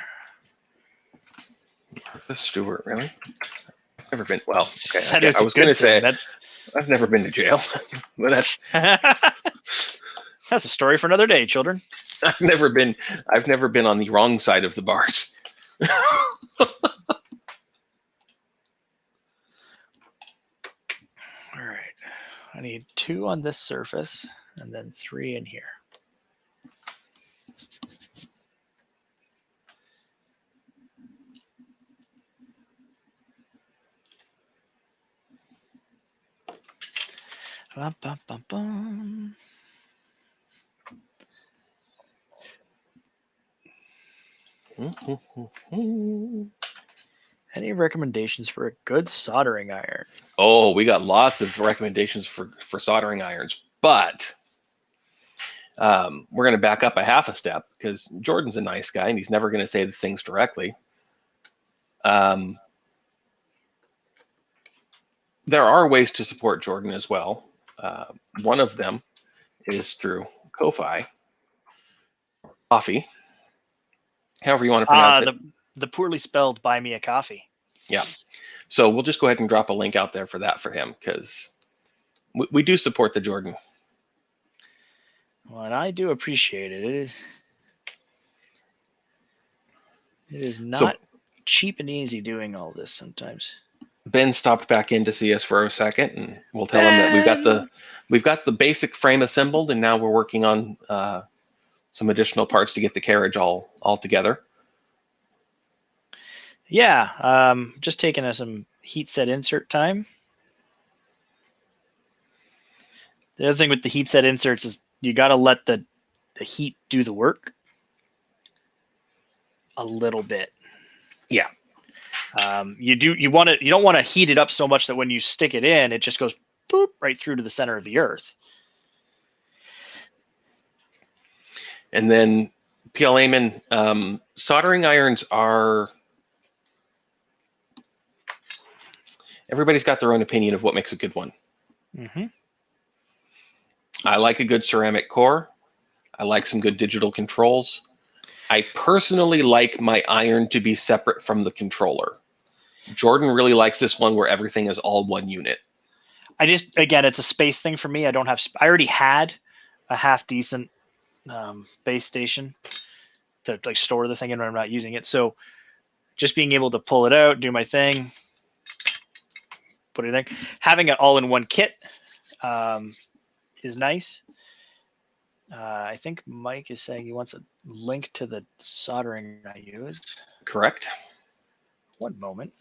Martha Stewart, really? I've never been. Well, okay. I was going to say I've never been to jail, but that's a story for another day, children. I've never been on the wrong side of the bars. need 2 on this surface and then 3 in here. Bum, bum, bum, bum. Any recommendations for a good soldering iron? Oh, we got lots of recommendations for soldering irons, but we're going to back up a half a step because Jordan's a nice guy and he's never going to say the things directly. There are ways to support Jordan as well. One of them is through Ko-Fi, coffee, however you want to pronounce it. The poorly spelled buy me a coffee. Yeah. So we'll just go ahead and drop a link out there for that for him because we do support the Jordan. Well, and I do appreciate it. It is not cheap and easy doing all this sometimes. Ben stopped back in to see us for a second, and we'll tell him that we've got the basic frame assembled, and now we're working on some additional parts to get the carriage all together. Yeah, just taking some heat set insert time. The other thing with the heat set inserts is you got to let the heat do the work a little bit. Yeah. You don't want to heat it up so much that when you stick it in, it just goes boop right through to the center of the earth. And then PL Amon, soldering irons are, everybody's got their own opinion of what makes a good one. Mm-hmm. I like a good ceramic core. I like some good digital controls. I personally like my iron to be separate from the controller. Jordan really likes this one where everything is all one unit. Again, it's a space thing for me. I already had a half decent base station to like store the thing in when I'm not using it. So just being able to pull it out, do my thing, put it in, having it all in one kit is nice. I think Mike is saying he wants a link to the soldering I used. Correct. One moment.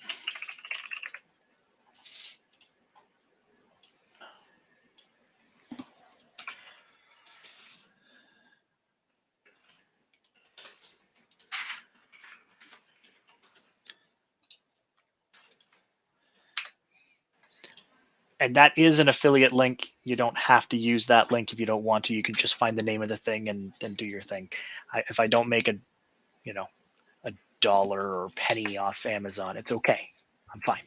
And that is an affiliate link. You don't have to use that link if you don't want to. You can just find the name of the thing and do your thing. If I don't make a dollar or penny off Amazon, it's okay. I'm fine.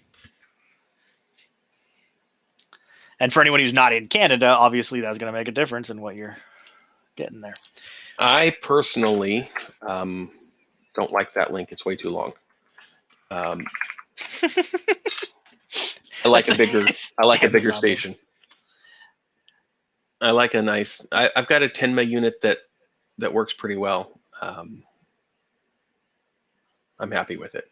And for anyone who's not in Canada, obviously that's going to make a difference in what you're getting there. I personally don't like that link. It's way too long. I like a bigger station. I like a nice. I've got a Tenma unit that works pretty well. I'm happy with it.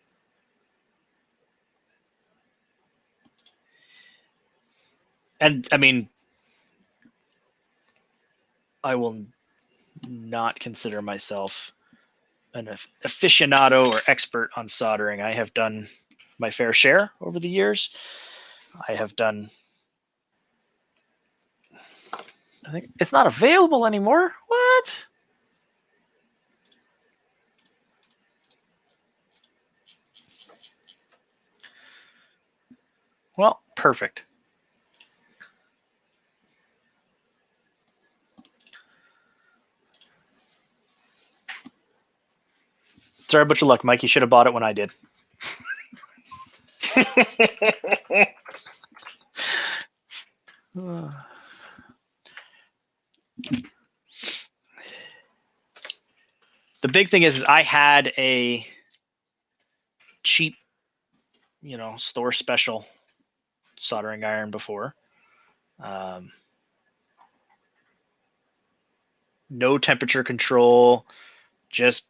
And I mean, I will not consider myself an aficionado or expert on soldering. I have done my fair share over the years. I think it's not available anymore. What? Well, perfect. Sorry, bunch of luck, Mike. You should have bought it when I did. The big thing is I had a cheap, store special soldering iron before. No temperature control, just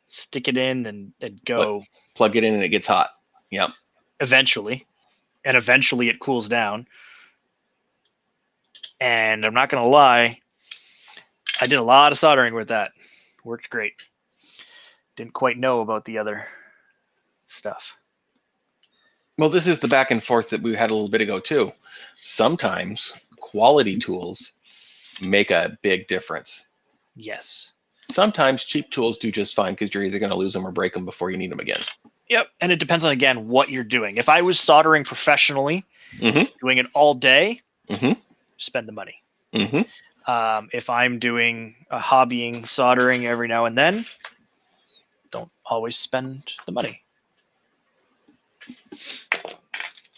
stick it in and go. Plug it in and it gets hot. Yep. Eventually it cools down. And I'm not going to lie, I did a lot of soldering with that. Worked great. Didn't quite know about the other stuff. Well, this is the back and forth that we had a little bit ago too. Sometimes quality tools make a big difference. Yes. Sometimes cheap tools do just fine because you're either going to lose them or break them before you need them again. Yep. And it depends on, again, what you're doing. If I was soldering professionally, doing it all day, spend the money. If I'm doing a hobbying soldering every now and then, don't always spend the money.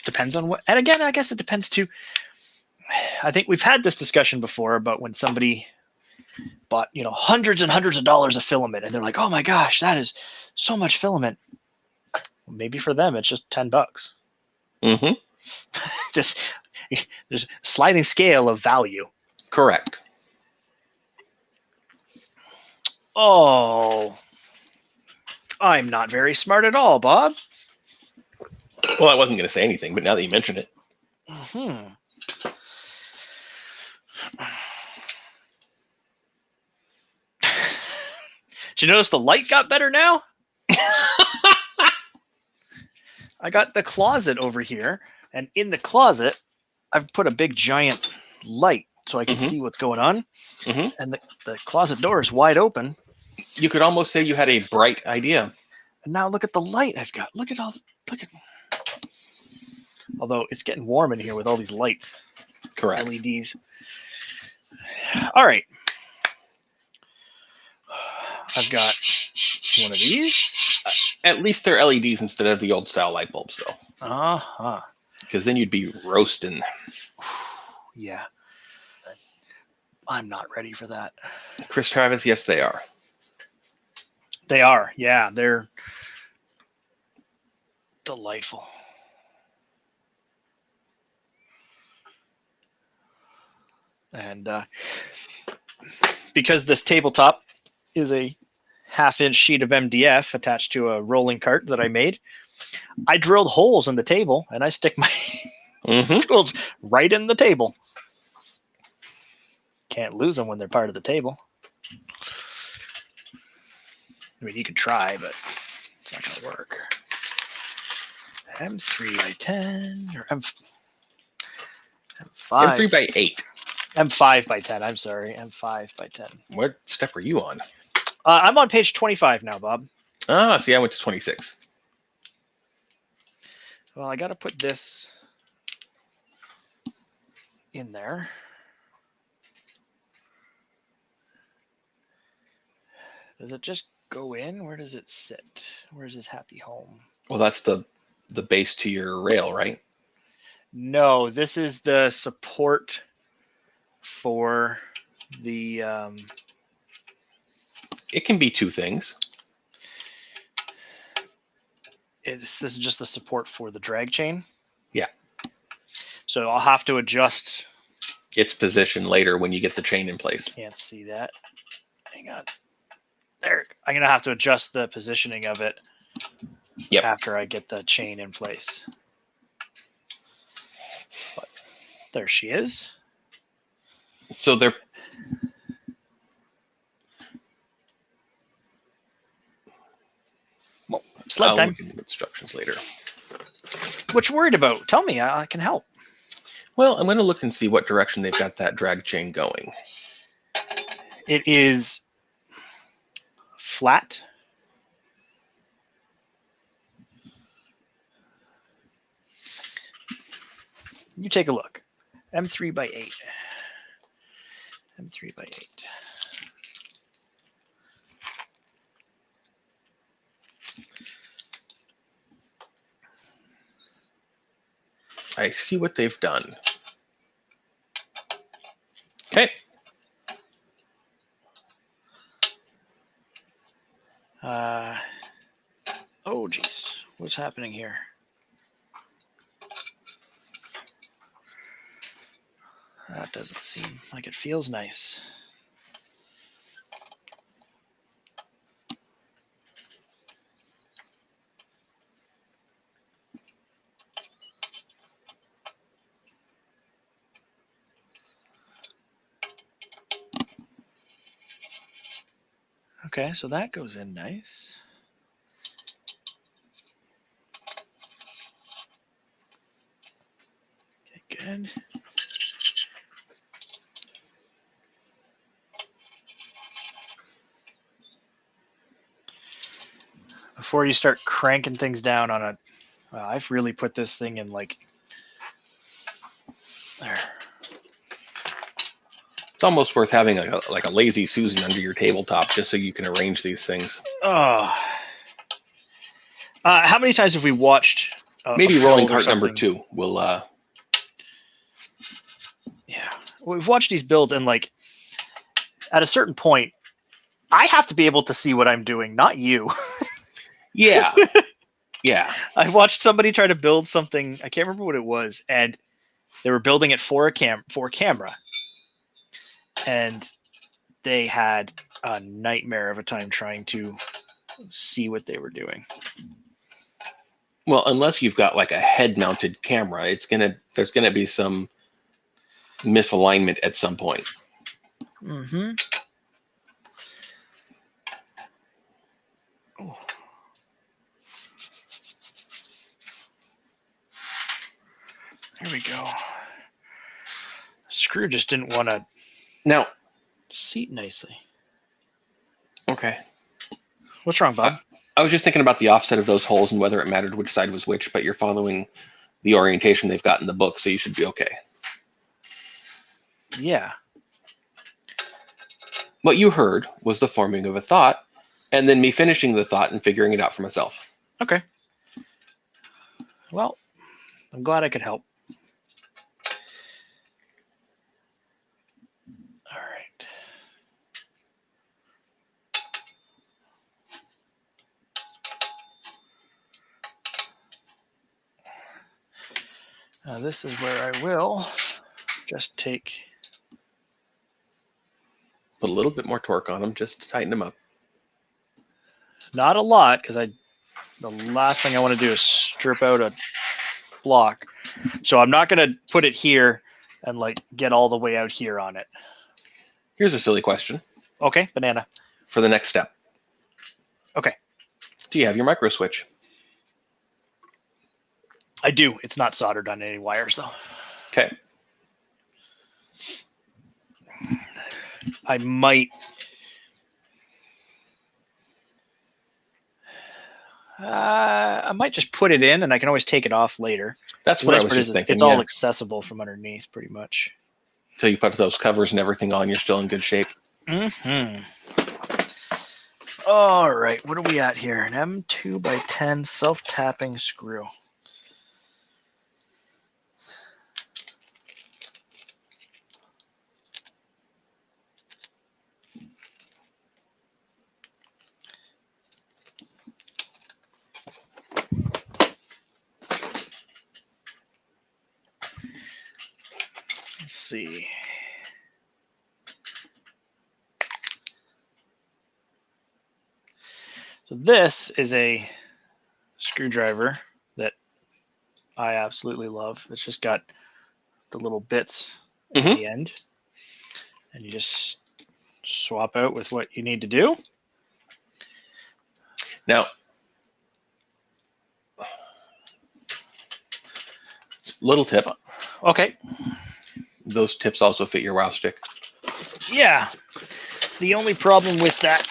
Depends on what, and again, I guess it depends too. I think we've had this discussion before about when somebody bought, hundreds and hundreds of dollars of filament, and they're like, "Oh my gosh, that is so much filament." Maybe for them, it's just $10. Just there's a sliding scale of value. Correct. Oh, I'm not very smart at all, Bob. Well, I wasn't going to say anything, but now that you mention it. Did you notice the light got better now? I got the closet over here, and in the closet, I've put a big giant light so I can see what's going on. And the closet door is wide open. You could almost say you had a bright idea. And now look at the light I've got. Look at. Although it's getting warm in here with all these lights. Correct. LEDs. All right. I've got one of these. At least they're LEDs instead of the old style light bulbs, though. Because then you'd be roasting. Yeah. I'm not ready for that. Chris Travis, yes, they are. They are. Yeah, they're delightful. And because this tabletop is a half-inch sheet of MDF attached to a rolling cart that I made, I drilled holes in the table and I stick my tools right in the table. Can't lose them when they're part of the table. I mean, you could try, but it's not going to work. M3 by 10 or M5. M3 by 8. M5 by 10. I'm sorry. M5 by 10. What step are you on? I'm on page 25 now, Bob. Ah, see, I went to 26. Well, I got to put this in there. Does it just go in? Where does it sit? Where's his happy home? Well, that's the base to your rail, right? No, this is the support for the... It can be two things. This is just the support for the drag chain. Yeah. So I'll have to adjust. Its position later when you get the chain in place. Can't see that. Hang on. There. I'm going to have to adjust the positioning of it after I get the chain in place. But there she is. So they're... Well, sled time. Look into instructions later. What you worried about? Tell me. I can help. Well, I'm going to look and see what direction they've got that drag chain going. It is flat. You take a look. M3 by 8. M3 by 8. I see what they've done. Okay. Oh, geez. What's happening here? That doesn't seem like it feels nice. Okay, so that goes in nice. Okay, good. Before you start cranking things down on a, I've really put this thing in like there. It's almost worth having like a lazy Susan under your tabletop just so you can arrange these things. Oh. How many times have we watched? Maybe rolling build or cart number something? 2 will. Yeah, we've watched these builds, and like at a certain point, I have to be able to see what I'm doing, not you. Yeah. Yeah. I watched somebody try to build something. I can't remember what it was, and they were building it for camera, and they had a nightmare of a time trying to see what they were doing. Well, unless you've got like a head-mounted camera, there's gonna be some misalignment at some point. Mm-hmm. Oh. There we go. The screw just didn't want to Now, seat nicely. okay. What's wrong, Bob? I was just thinking about the offset of those holes and whether it mattered which side was which, but you're following the orientation they've got in the book, so you should be okay. Yeah. What you heard was the forming of a thought, and then me finishing the thought and figuring it out for myself. Okay. Well, I'm glad I could help. All right. Now this is where I will just take. Put a little bit more torque on them just to tighten them up. Not a lot, because the last thing I want to do is strip out a block. So I'm not going to put it here and like get all the way out here on it. Here's a silly question Okay, banana. for the next step. Okay. Do you have your micro switch? I do. It's not soldered on any wires though. Okay. I might. I might just put it in, and I can always take it off later. That's The what I nice was part just is thinking. it's all accessible from underneath, pretty much. Until you put those covers and everything on, you're still in good shape. Mm-hmm. All right, what are we at here? An M2 by 10 self-tapping screw. Let's see. So this is a screwdriver that I absolutely love. It's just got the little bits at the end, and you just swap out with what you need to do. Now, little tip. Okay. Those tips also fit your wow stick. Yeah. The only problem with that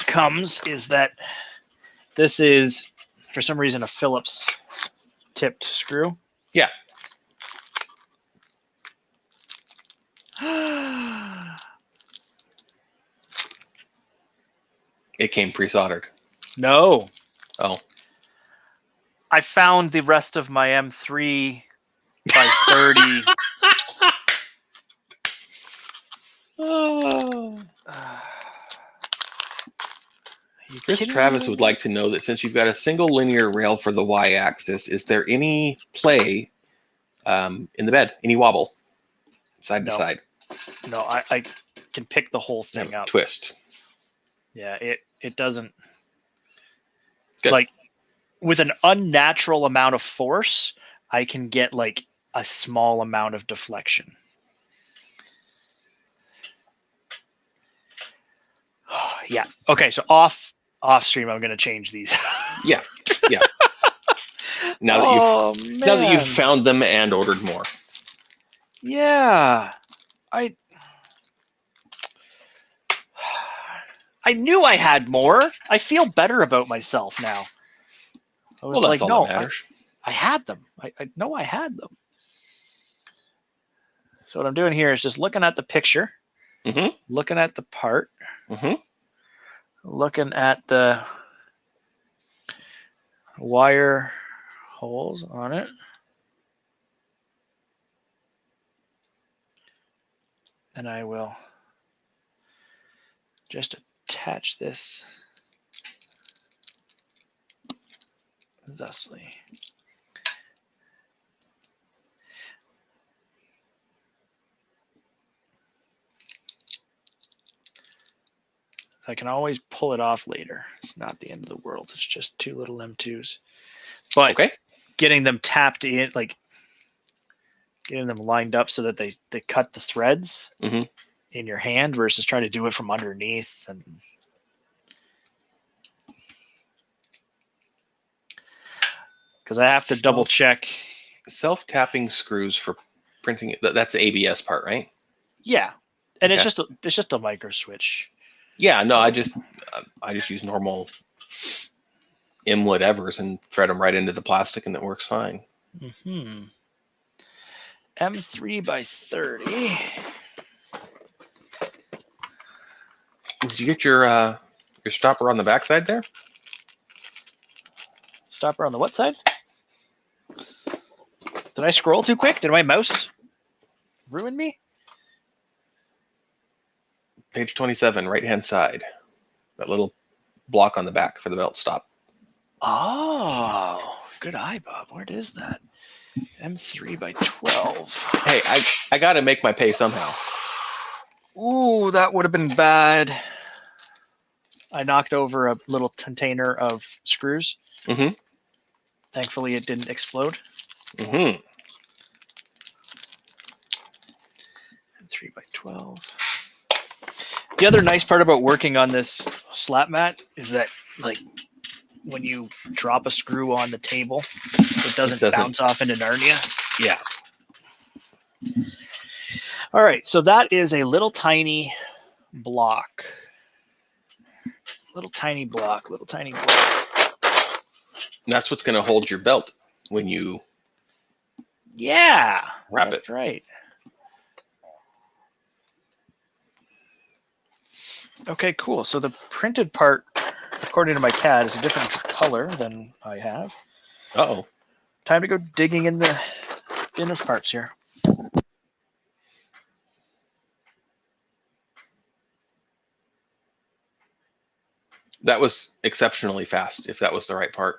is that this is, for some reason, a Phillips tipped screw. Yeah. It came pre-soldered. No. Oh. I found the rest of my M3 by 30. Oh. Chris Travis would like to know that since you've got a single linear rail for the y-axis, is there any play in the bed? Any wobble side to side? No, I can pick the whole thing up. Twist. Yeah, it doesn't. Good. Like, with an unnatural amount of force, I can get like a small amount of deflection. Yeah. Okay, so off off stream, I'm going to change these. Yeah. Yeah. Now that you've found them and ordered more. Yeah. I knew I had more. I feel better about myself now. I was Well, like, that's all no, that matters. I had them. I know I had them. So what I'm doing here is just looking at the picture, looking at the part, looking at the wire holes on it. And I will just attach this thusly. I can always pull it off later. It's not the end of the world. It's just two little M2s. But getting them tapped in, like getting them lined up so that they cut the threads in your hand versus trying to do it from underneath. And because I have to double check. Self-tapping screws for printing. That's the ABS part, right? Yeah, and it's just a micro switch. Yeah, no, I just use normal whatevers and thread them right into the plastic, and it works fine. M3 by 30. Did you get your stopper on the backside there? Stopper on the what side? Did I scroll too quick? Did my mouse ruin me? Page 27, right-hand side. That little block on the back for the belt stop. Oh, good eye, Bob. Where is that? M3 by 12. Hey, I got to make my pay somehow. Ooh, that would have been bad. I knocked over a little container of screws. Thankfully, it didn't explode. 3 by 12. The other nice part about working on this slap mat is that, like, when you drop a screw on the table, it doesn't bounce off into Narnia. Yeah. All right, so that is a little tiny block. Little tiny block. That's what's going to hold your belt when you wrap it. Right. Okay, cool. So the printed part, according to my CAD, is a different color than I have. Uh-oh. Time to go digging in the bin of parts here. That was exceptionally fast, if that was the right part.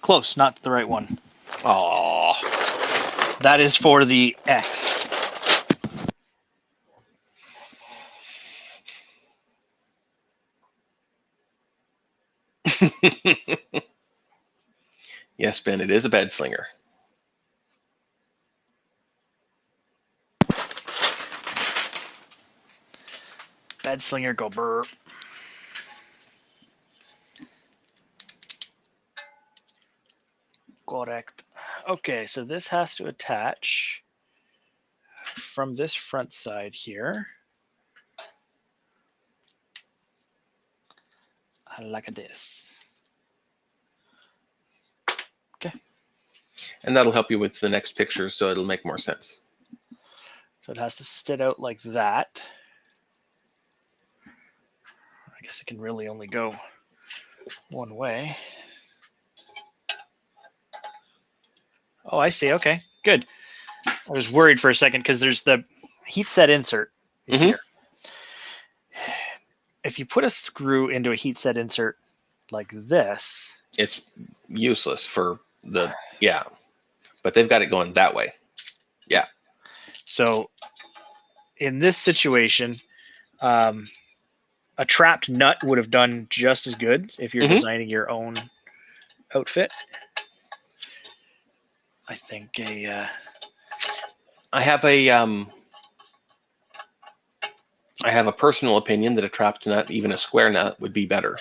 Close, not the right one. Oh. That is for the X. Yes, Ben, it is a bed slinger. Bed slinger, go burp. Correct. Okay, so this has to attach from this front side here. Like this. Okay. And that'll help you with the next picture, so it'll make more sense. So it has to sit out like that. I guess it can really only go one way. Oh, I see. Okay, good. I was worried for a second because there's the heat set insert is here. If you put a screw into a heat set insert like this, it's useless for the, but they've got it going that way. Yeah. So in this situation, a trapped nut would have done just as good if you're Mhm. designing your own outfit. I think I have a personal opinion that a trapped nut, even a square nut, would be better.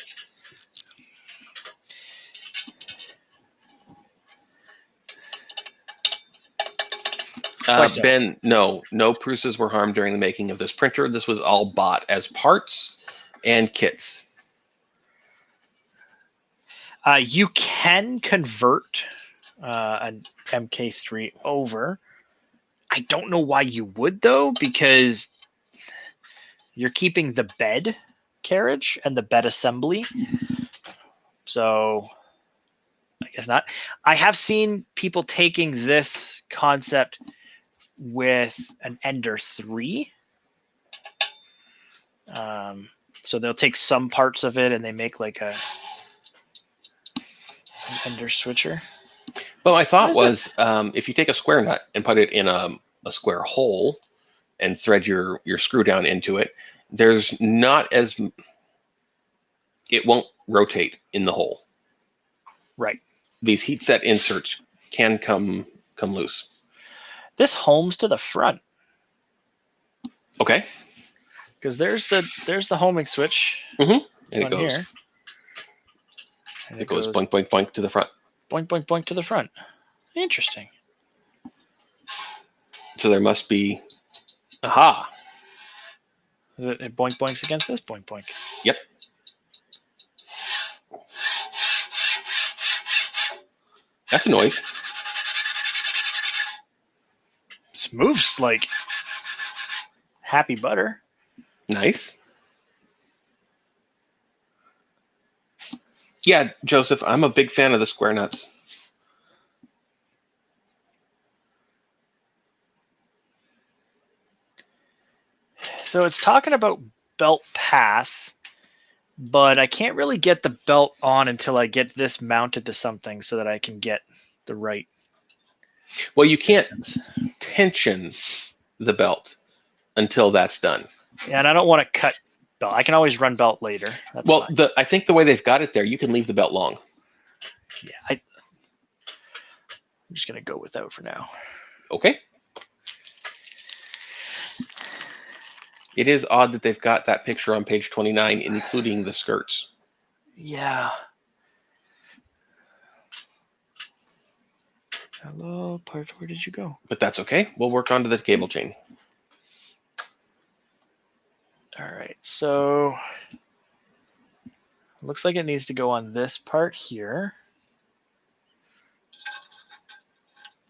Why so? Ben, no Pruses were harmed during the making of this printer. This was all bought as parts and kits. You can convert an MK3 over. I don't know why you would though, because you're keeping the bed carriage and the bed assembly. So I guess not. I have seen people taking this concept with an Ender 3. So they'll take some parts of it and they make like an Ender switcher. But my thought was, if you take a square nut and put it in a square hole and thread your screw down into it, there's not as, it won't rotate in the hole. Right. These heat set inserts can come loose. This homes to the front. Okay. Because there's the homing switch. And it on goes. Here. And it goes boink boink boink to the front. Boink boink boink to the front. Interesting. So there must be. Aha. It boink boinks against this boink boink. Yep. That's a noise. This moves like happy butter. Nice. Yeah, Joseph, I'm a big fan of the square nuts. So it's talking about belt path, but I can't really get the belt on until I get this mounted to something so that I can get the right. Well, you can't distance. tension the belt until that's done. Yeah, and I don't want to cut belt. I can always run belt later. That's well, fine. I think the way they've got it there, you can leave the belt long. Yeah, I'm just gonna go without for now. Okay. It is odd that they've got that picture on page 29, including the skirts. Yeah. Hello, part. Where did you go? But that's okay. We'll work onto the cable chain. All right. So looks like it needs to go on this part here.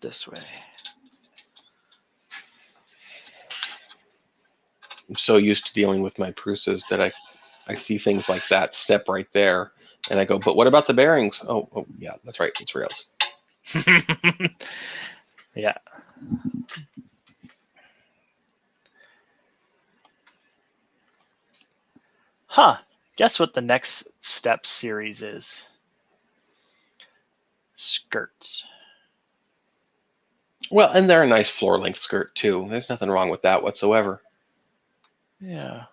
This way. I'm so used to dealing with my Pruses that I see things like that step right there, and I go, but what about the bearings? Oh yeah, that's right. It's rails. Yeah. Huh. Guess what the next step series is? Skirts. Well, and they're a nice floor length skirt too. There's nothing wrong with that whatsoever. Yeah.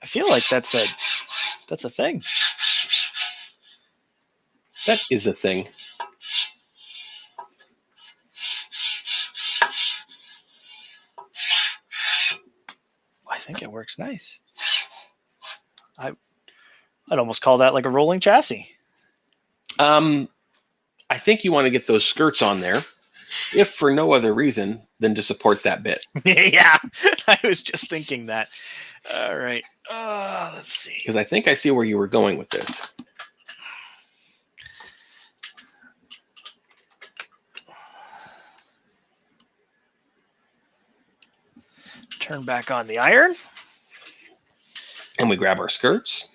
I feel like that's a thing. That is a thing. I think it works nice. I'd almost call that like a rolling chassis. I think you want to get those skirts on there, if for no other reason than to support that bit. Yeah, I was just thinking that. All right. Let's see. Because I think I see where you were going with this. Turn back on the iron. And we grab our skirts.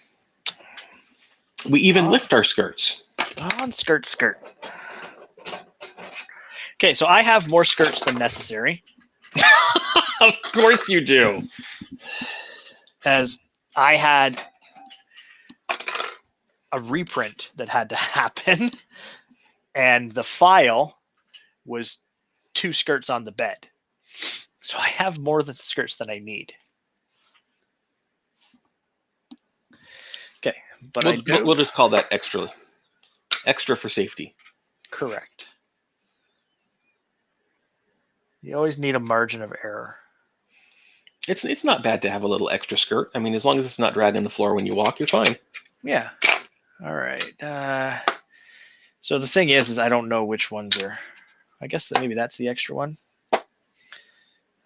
We even lift our skirts. On skirt. Okay, so I have more skirts than necessary. Of course you do. As I had a reprint that had to happen, and the file was 2 skirts on the bed. So I have more than skirts than I need. Okay, but we'll just call that extra for safety. Correct. You always need a margin of error. It's not bad to have a little extra skirt. I mean, as long as it's not dragging the floor when you walk, you're fine. Yeah. All right. So the thing is I don't know which ones are. I guess that maybe that's the extra one.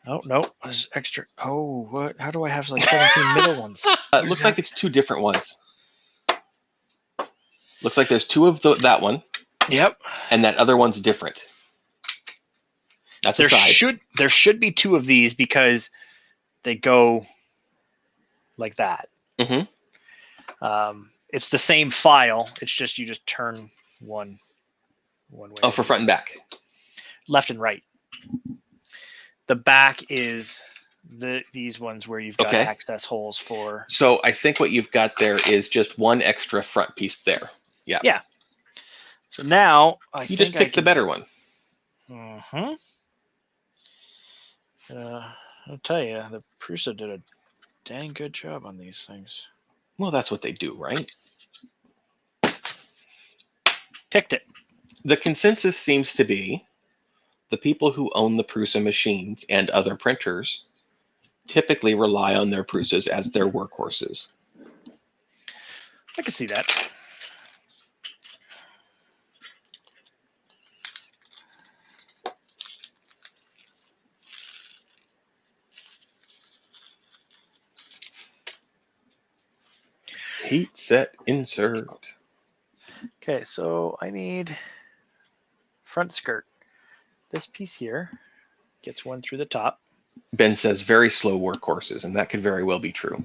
Oh no, there's extra. Oh, what? How do I have like 17 middle ones? It looks like it's 2 different ones. Looks like there's 2 of that one. Yep. And that other one's different. That's There a side. there should be 2 of these because they go like that. Mm-hmm. It's the same file. It's just you just turn one way. Oh, for front and back. Left and right. The back is these ones where you've got access holes for. So I think what you've got there is just 1 extra front piece there. Yeah. Yeah. So now you just pick the better one. Mm-hmm. I'll tell you, the Prusa did a dang good job on these things. Well, that's what they do, right? Picked it. The consensus seems to be the people who own the Prusa machines and other printers typically rely on their Prusas as their workhorses. I can see that. Heat set insert. Okay, so I need front skirt. This piece here gets one through the top. Ben says very slow workhorses, and that could very well be true.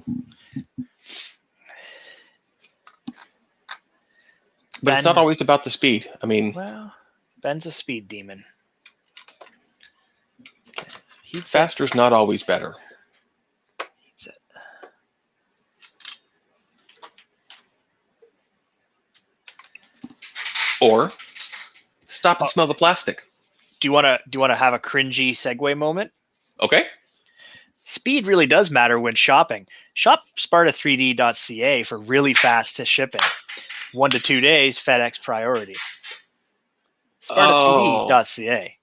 But it's not always about the speed. I mean, well, Ben's a speed demon. Okay. Faster's not always better. Or stop and smell the plastic. Do you want to have a cringy segue moment? Okay. Speed really does matter when shopping. Shop Sparta3D.ca for really fast shipping. 1 to 2 days, FedEx priority. Sparta3D.ca.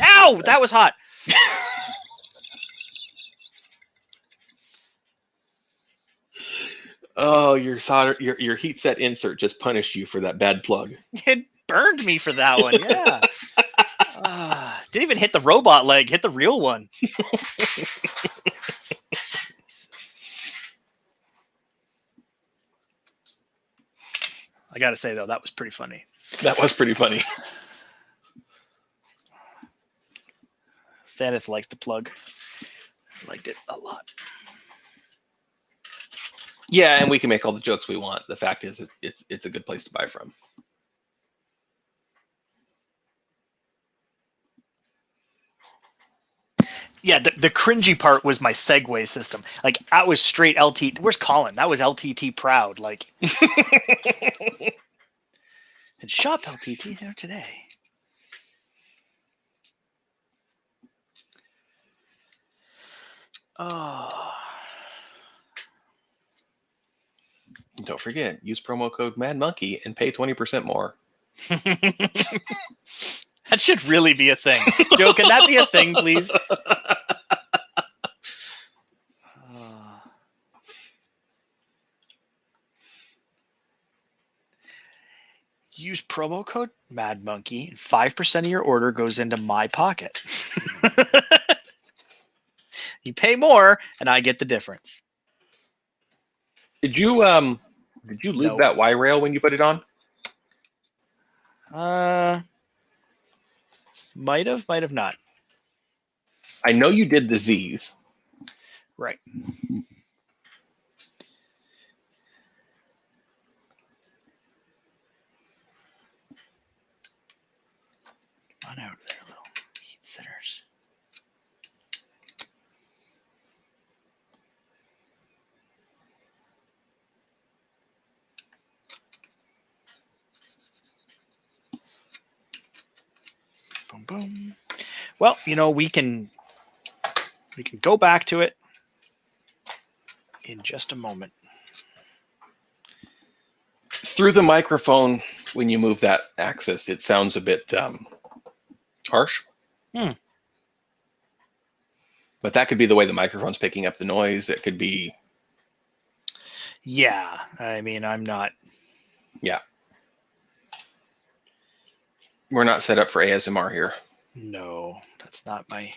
Ow, that was hot. Oh, your heat set insert just punished you for that bad plug. It burned me for that one. Yeah. Didn't even hit the robot leg. Hit the real one. I gotta say though, that was pretty funny. That was pretty funny. Stanith likes the plug. Liked it a lot. Yeah, and we can make all the jokes we want. The fact is, it's a good place to buy from. Yeah, the cringy part was my segue system. Like, I was straight LT. Where's Colin? That was LTT proud. Like, and shop LTT there today. Oh. Don't forget, use promo code MADMonkey and pay 20% more. That should really be a thing. Joe, can that be a thing, please? Use promo code MADMonkey and 5% of your order goes into my pocket. You pay more and I get the difference. Did you lube that Y rail when you put it on? Might have not. I know you did the Z's. Right. Come on out there, little heat sitters. boom. Well, we can go back to it in just a moment. Through the microphone, when you move that axis, it sounds a bit harsh. But that could be the way the microphone's picking up the noise. It could be. Yeah, I mean, I'm not. Yeah. We're not set up for ASMR here. No, that's not my.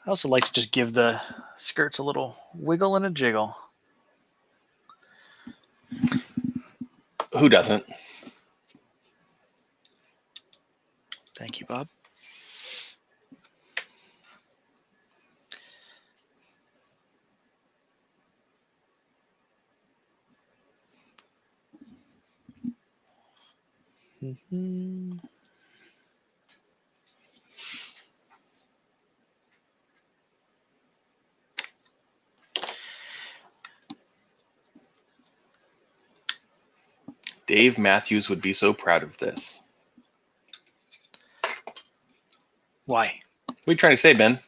I also like to just give the skirts a little wiggle and a jiggle. Who doesn't? Thank you, Bob. Mm-hmm. Dave Matthews would be so proud of this. Why? What are you trying to say, Ben?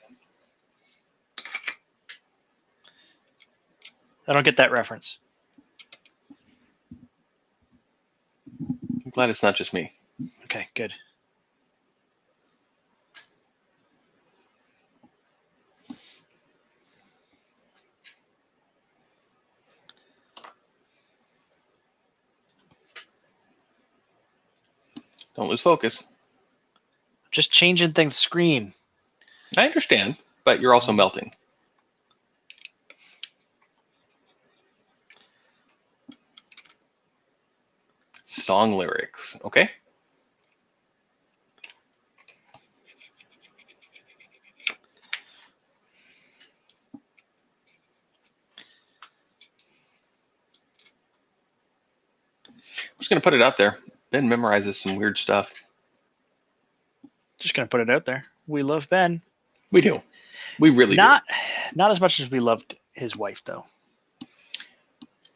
I don't get that reference. I'm glad it's not just me. Okay, good. Don't lose focus. Just changing things screen. I understand, but you're also melting. Song lyrics, okay? I'm just going to put it out there. Ben memorizes some weird stuff. Just gonna put it out there. We love Ben. We do. We really Not as much as we loved his wife, though. do.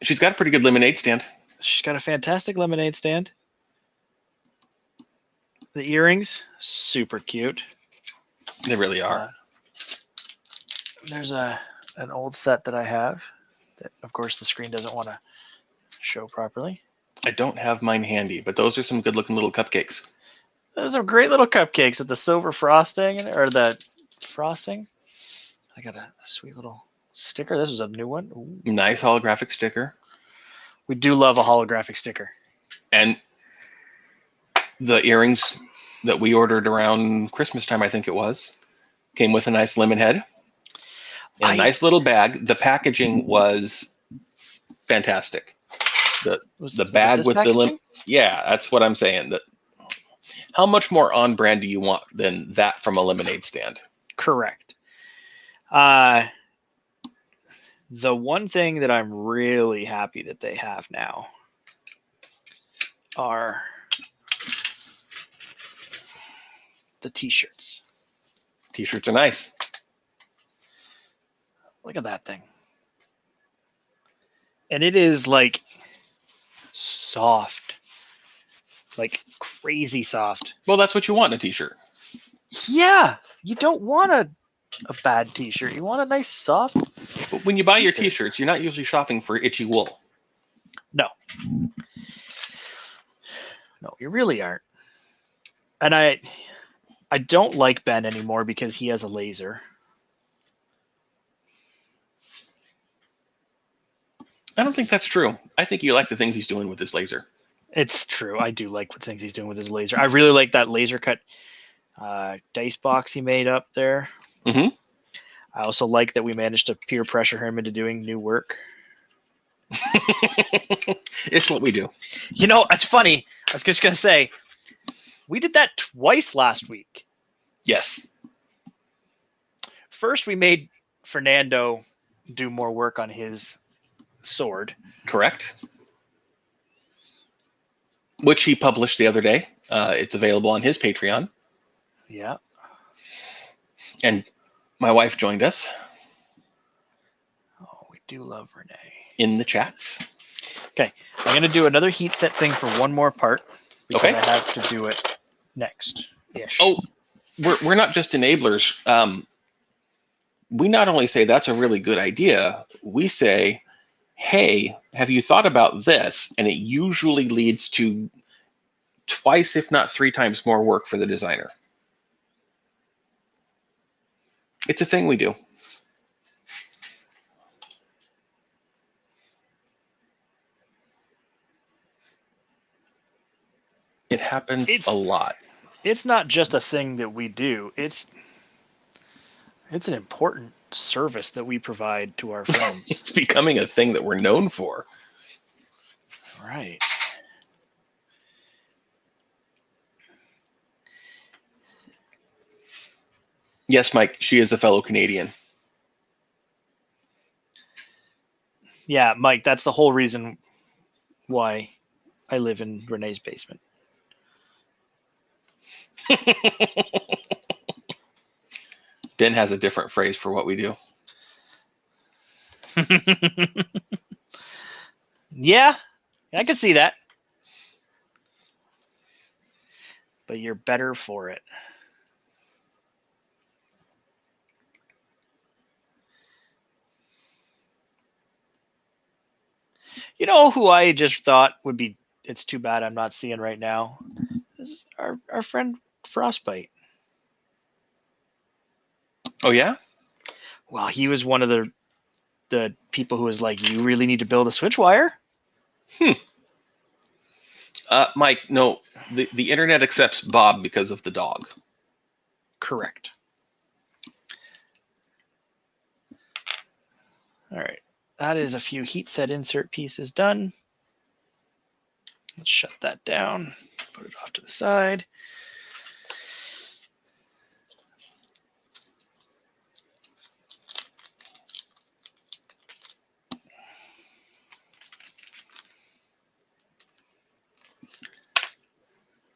She's got a pretty good lemonade stand. She's got a fantastic lemonade stand. The earrings, super cute. They really are. There's an old set that I have that, of course, the screen doesn't want to show properly. I don't have mine handy, but those are some good-looking little cupcakes. Those are great little cupcakes with the silver frosting, or the frosting. I got a sweet little sticker. This is a new one. Ooh. Nice holographic sticker. We do love a holographic sticker. And the earrings that we ordered around Christmas time, I think it was, came with a nice lemon head and a nice little bag. The packaging was fantastic. The bag with the lemon. Yeah, that's what I'm saying. That how much more on brand do you want than that from a lemonade stand? Correct. The one thing that I'm really happy that they have now are the t-shirts. T-shirts are nice. Look at that thing. And it is like soft, like crazy soft. Well, that's what you want in a t-shirt. Yeah, you don't want a bad t-shirt. You want a nice soft. But when you buy your t-shirts, you're not usually shopping for itchy wool. No, you really aren't. And I don't like Ben anymore because he has a laser. I don't think that's true. I think you like the things he's doing with his laser. It's true. I do like what things he's doing with his laser. I really like that laser cut dice box he made up there. Mm-hmm. I also like that we managed to peer pressure him into doing new work. It's what we do. You know, it's funny. I was just going to say, we did that twice last week. Yes. First, we made Fernando do more work on his sword. Correct. Which he published the other day. It's available on his Patreon. Yeah. And my wife joined us Oh, we do love Renee. in the chats. Okay. I'm going to do another heat set thing for one more part. Because Okay. I have to do it next-ish. Oh, we're not just enablers. We not only say that's a really good idea, we say, hey, have you thought about this? And it usually leads to twice, if not 3 times more work for the designer. It's a thing we do. It happens a lot. It's not just a thing that we do. It's an important service that we provide to our friends. It's becoming a thing that we're known for. Right. Yes, Mike, she is a fellow Canadian. Yeah, Mike, that's the whole reason why I live in Renee's basement. Ben has a different phrase for what we do. Yeah, I can see that. But you're better for it. You know who I just thought would be, it's too bad I'm not seeing right now? This is our friend Frostbite. Oh, yeah? Well, he was one of the people who was like, you really need to build a SwitchWire? Mike, no, the internet accepts Bob because of the dog. Correct. All right. That is a few heat set insert pieces done. Let's shut that down. Put it off to the side.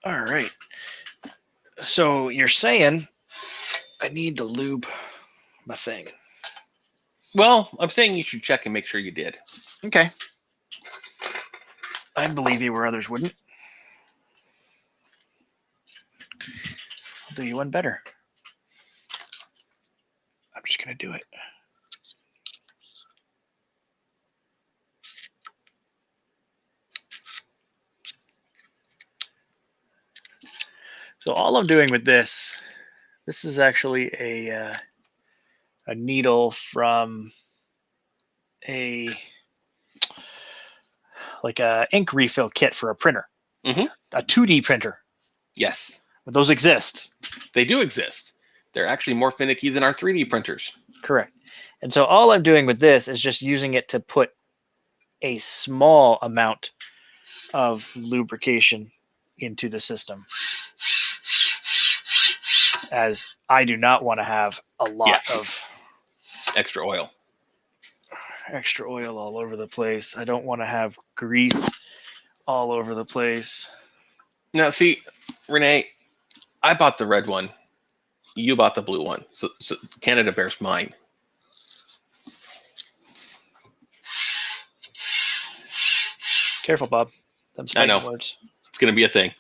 All right. So you're saying I need to lube my thing. Well, I'm saying you should check and make sure you did. Okay. I'd believe you where others wouldn't. I'll do you one better. I'm just going to do it. So all I'm doing with this is actually a needle from a ink refill kit for a printer, Mhm. a 2D printer. Yes, But those exist. they do exist. They're actually more finicky than our 3D printers. Correct. And so all I'm doing with this is just using it to put a small amount of lubrication into the system, as I do not want to have a lot of Extra oil. extra oil all over the place. I don't want to have grease all over the place. Now, see, Renee, I bought the red one. You bought the blue one. So Canada bears mine. Careful, Bob. Them I know. fighting words. It's going to be a thing.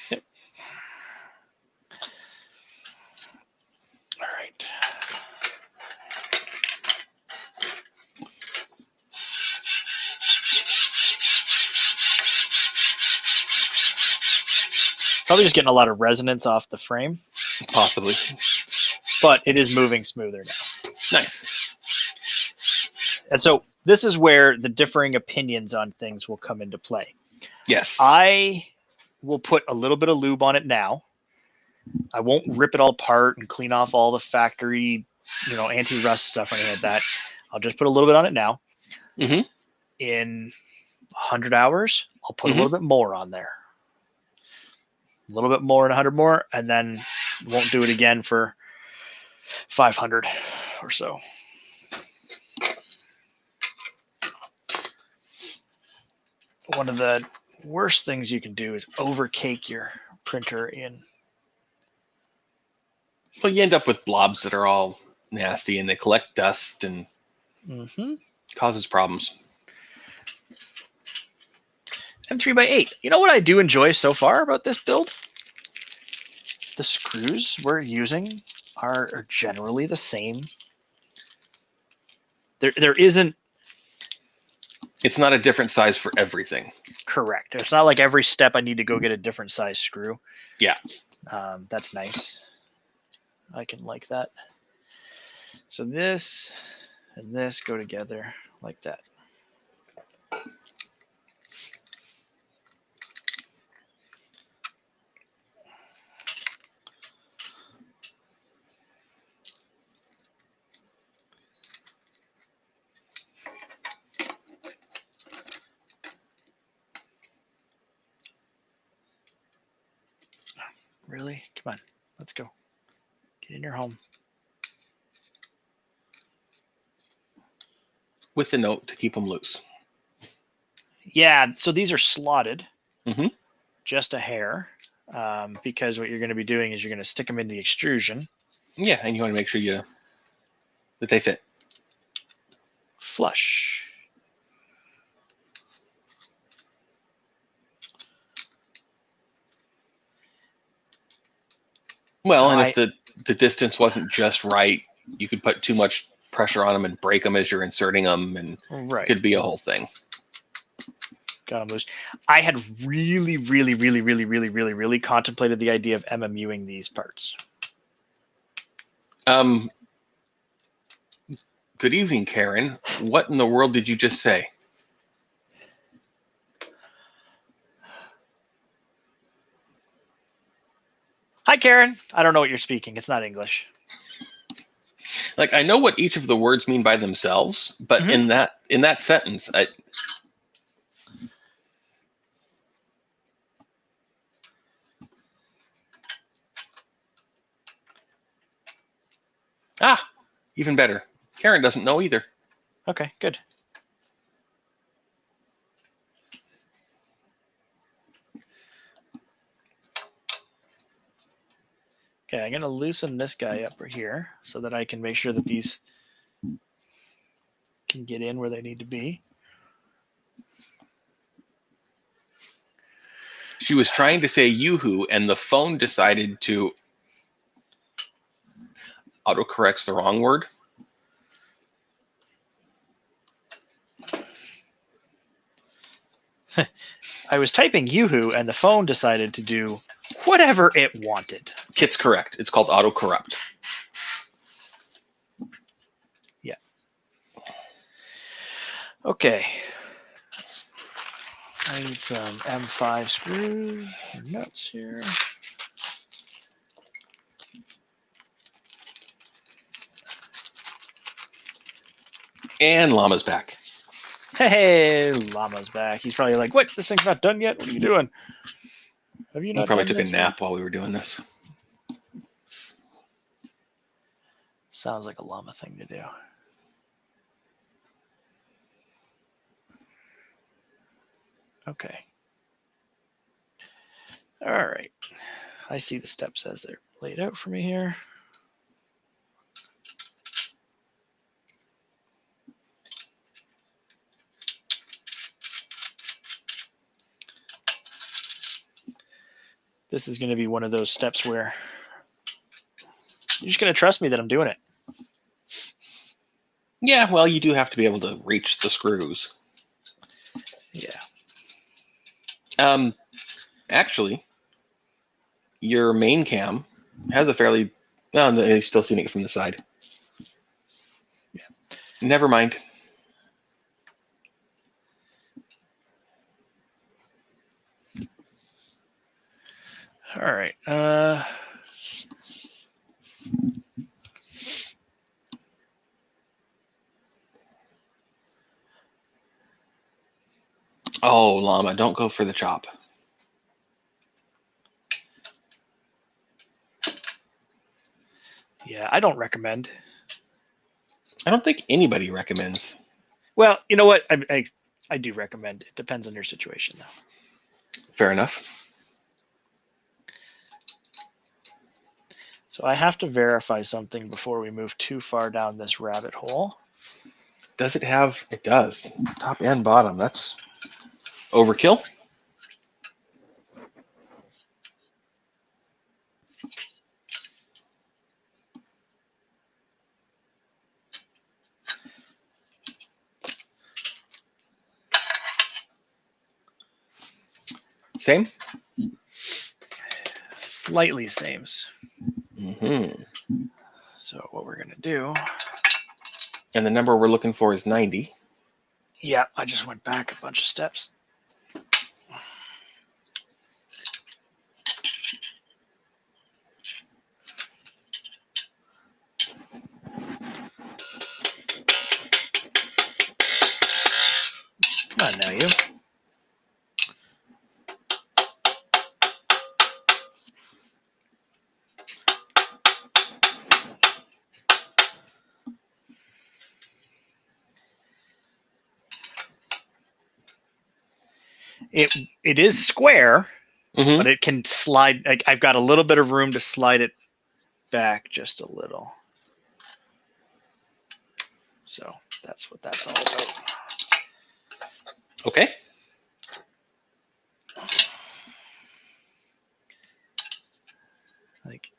Yep. All right. Probably just getting a lot of resonance off the frame, Possibly. but it is moving smoother now. Nice. And so this is where the differing opinions on things will come into play. Yes. I will put a little bit of lube on it now. I won't rip it all apart and clean off all the factory, anti-rust stuff or anything like that. I'll just put a little bit on it now. Mhm. In 100 hours, I'll put a little bit more on there. a little bit more and 100 more, and then won't do it again for 500 or so. One of the worst things you can do is overcake your printer in. Well, you end up with blobs that are all nasty and they collect dust and causes problems. M3x8. You know what I do enjoy so far about this build? The screws we're using are generally the same. There isn't. It's not a different size for everything. Correct. It's not like every step I need to go get a different size screw. Yeah. That's nice. I can like that. So this and this go together like that. Really? Come on. Let's go. Get in your home. With the note to keep them loose. Yeah, so these are slotted. Mm-hmm. Just a hair. Because what you're going to be doing is you're going to stick them in the extrusion. Yeah, and you want to make sure that they fit. Flush. Well, and if the distance wasn't just right, you could put too much pressure on them and break them as you're inserting them, and right. It could be a whole thing. Got them loose. I had really contemplated the idea of MMUing these parts. Good evening, Karen. What in the world did you just say? Hi, Karen. I don't know what you're speaking. It's not English. Like, I know what each of the words mean by themselves, but in that sentence, even better. Karen doesn't know either. Okay, good. Okay, I'm going to loosen this guy up right here so that I can make sure that these can get in where they need to be. She was trying to say yoo-hoo, and the phone decided to autocorrects the wrong word. I was typing yoo-hoo, and the phone decided to do whatever it wanted. Kit's correct. It's called autocorrect. Yeah. Okay. I need some M5 screws or nuts here. And Llama's back. Hey, Llama's back. He's probably like, what? This thing's not done yet? What are you doing? Have you not He probably done took a this nap while we were doing this. Sounds like a llama thing to do. Okay. All right. I see the steps as they're laid out for me here. This is going to be one of those steps where you're just going to trust me that I'm doing it. Yeah, well, you do have to be able to reach the screws. Yeah. Actually, your main cam has a fairly... Oh, no, he's still seeing it from the side. Yeah. Never mind. All right. Oh, Llama, don't go for the chop. I don't recommend. I don't think anybody recommends. Well, you know what? I do recommend. It depends on your situation, though. Fair enough. So I have to verify something before we move too far down this rabbit hole. Does it have? It does. Top and bottom. That's overkill. Same? Slightly sames. Mm-hmm. So what we're going to do... And the number we're looking for is 90. Yeah, I just went back a bunch of steps. Come on now, you. It is square, Mm-hmm. but it can slide. Like, I've got a little bit of room to slide it back just a little. So that's what that's all about. Okay. Like,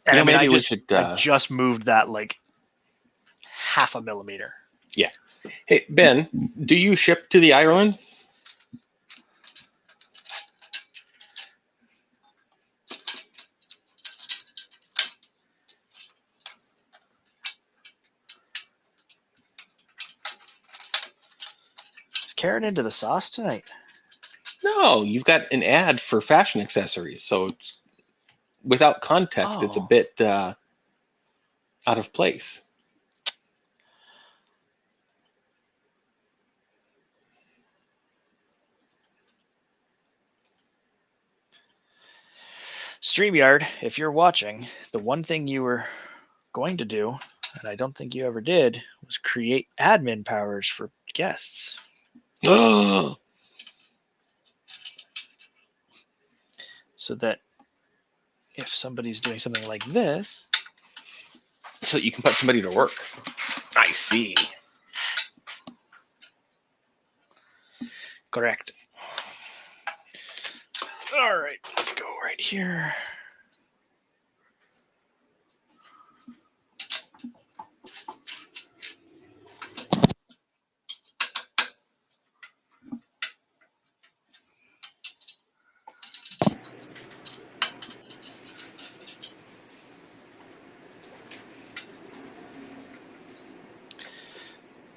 and I mean, maybe we should. I just moved that like half a millimeter. Yeah. Hey, Ben, do you ship to the Ireland? Is Karen into the sauce tonight? No, you've got an ad for fashion accessories, so it's, without context, it's a Oh. bit out of place. StreamYard, if you're watching, the one thing you were going to do, and I don't think you ever did, was create admin powers for guests. Oh, So that if somebody's doing something like this, so you can put somebody to work. I see. correct. All right, let's go right here.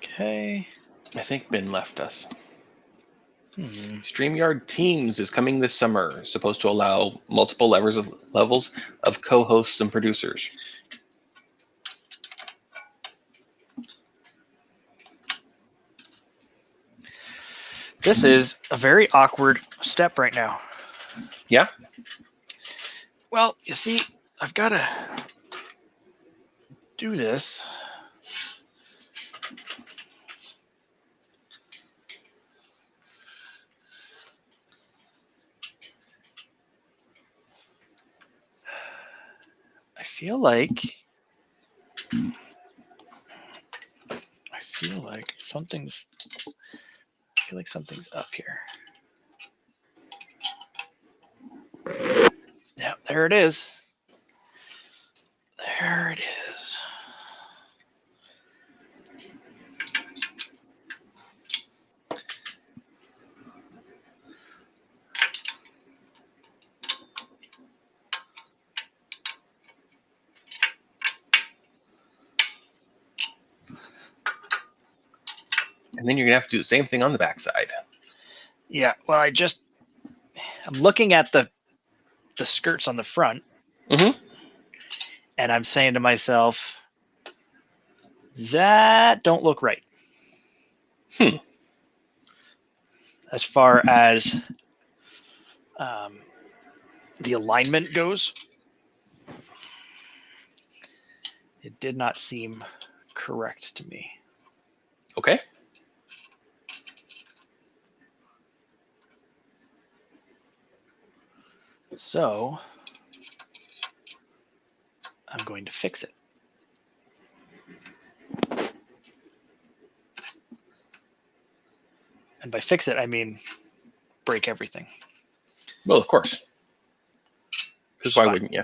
Okay. I think Ben left us. Hmm. StreamYard Teams is coming this summer, supposed to allow multiple levels of co-hosts and producers. This is a very awkward step right now. Yeah? Well, you see, I've got to do this. I feel like something's up here. Yeah, there it is. There it is. And then you're gonna have to do the same thing on the backside. Yeah, well, I'm looking at the skirts on the front, Mhm. and I'm saying to myself, that don't look right. As far as the alignment goes, it did not seem correct to me. Okay. So I'm going to fix it. And by fix it, I mean break everything. Well, of course. Because why Fine. wouldn't you?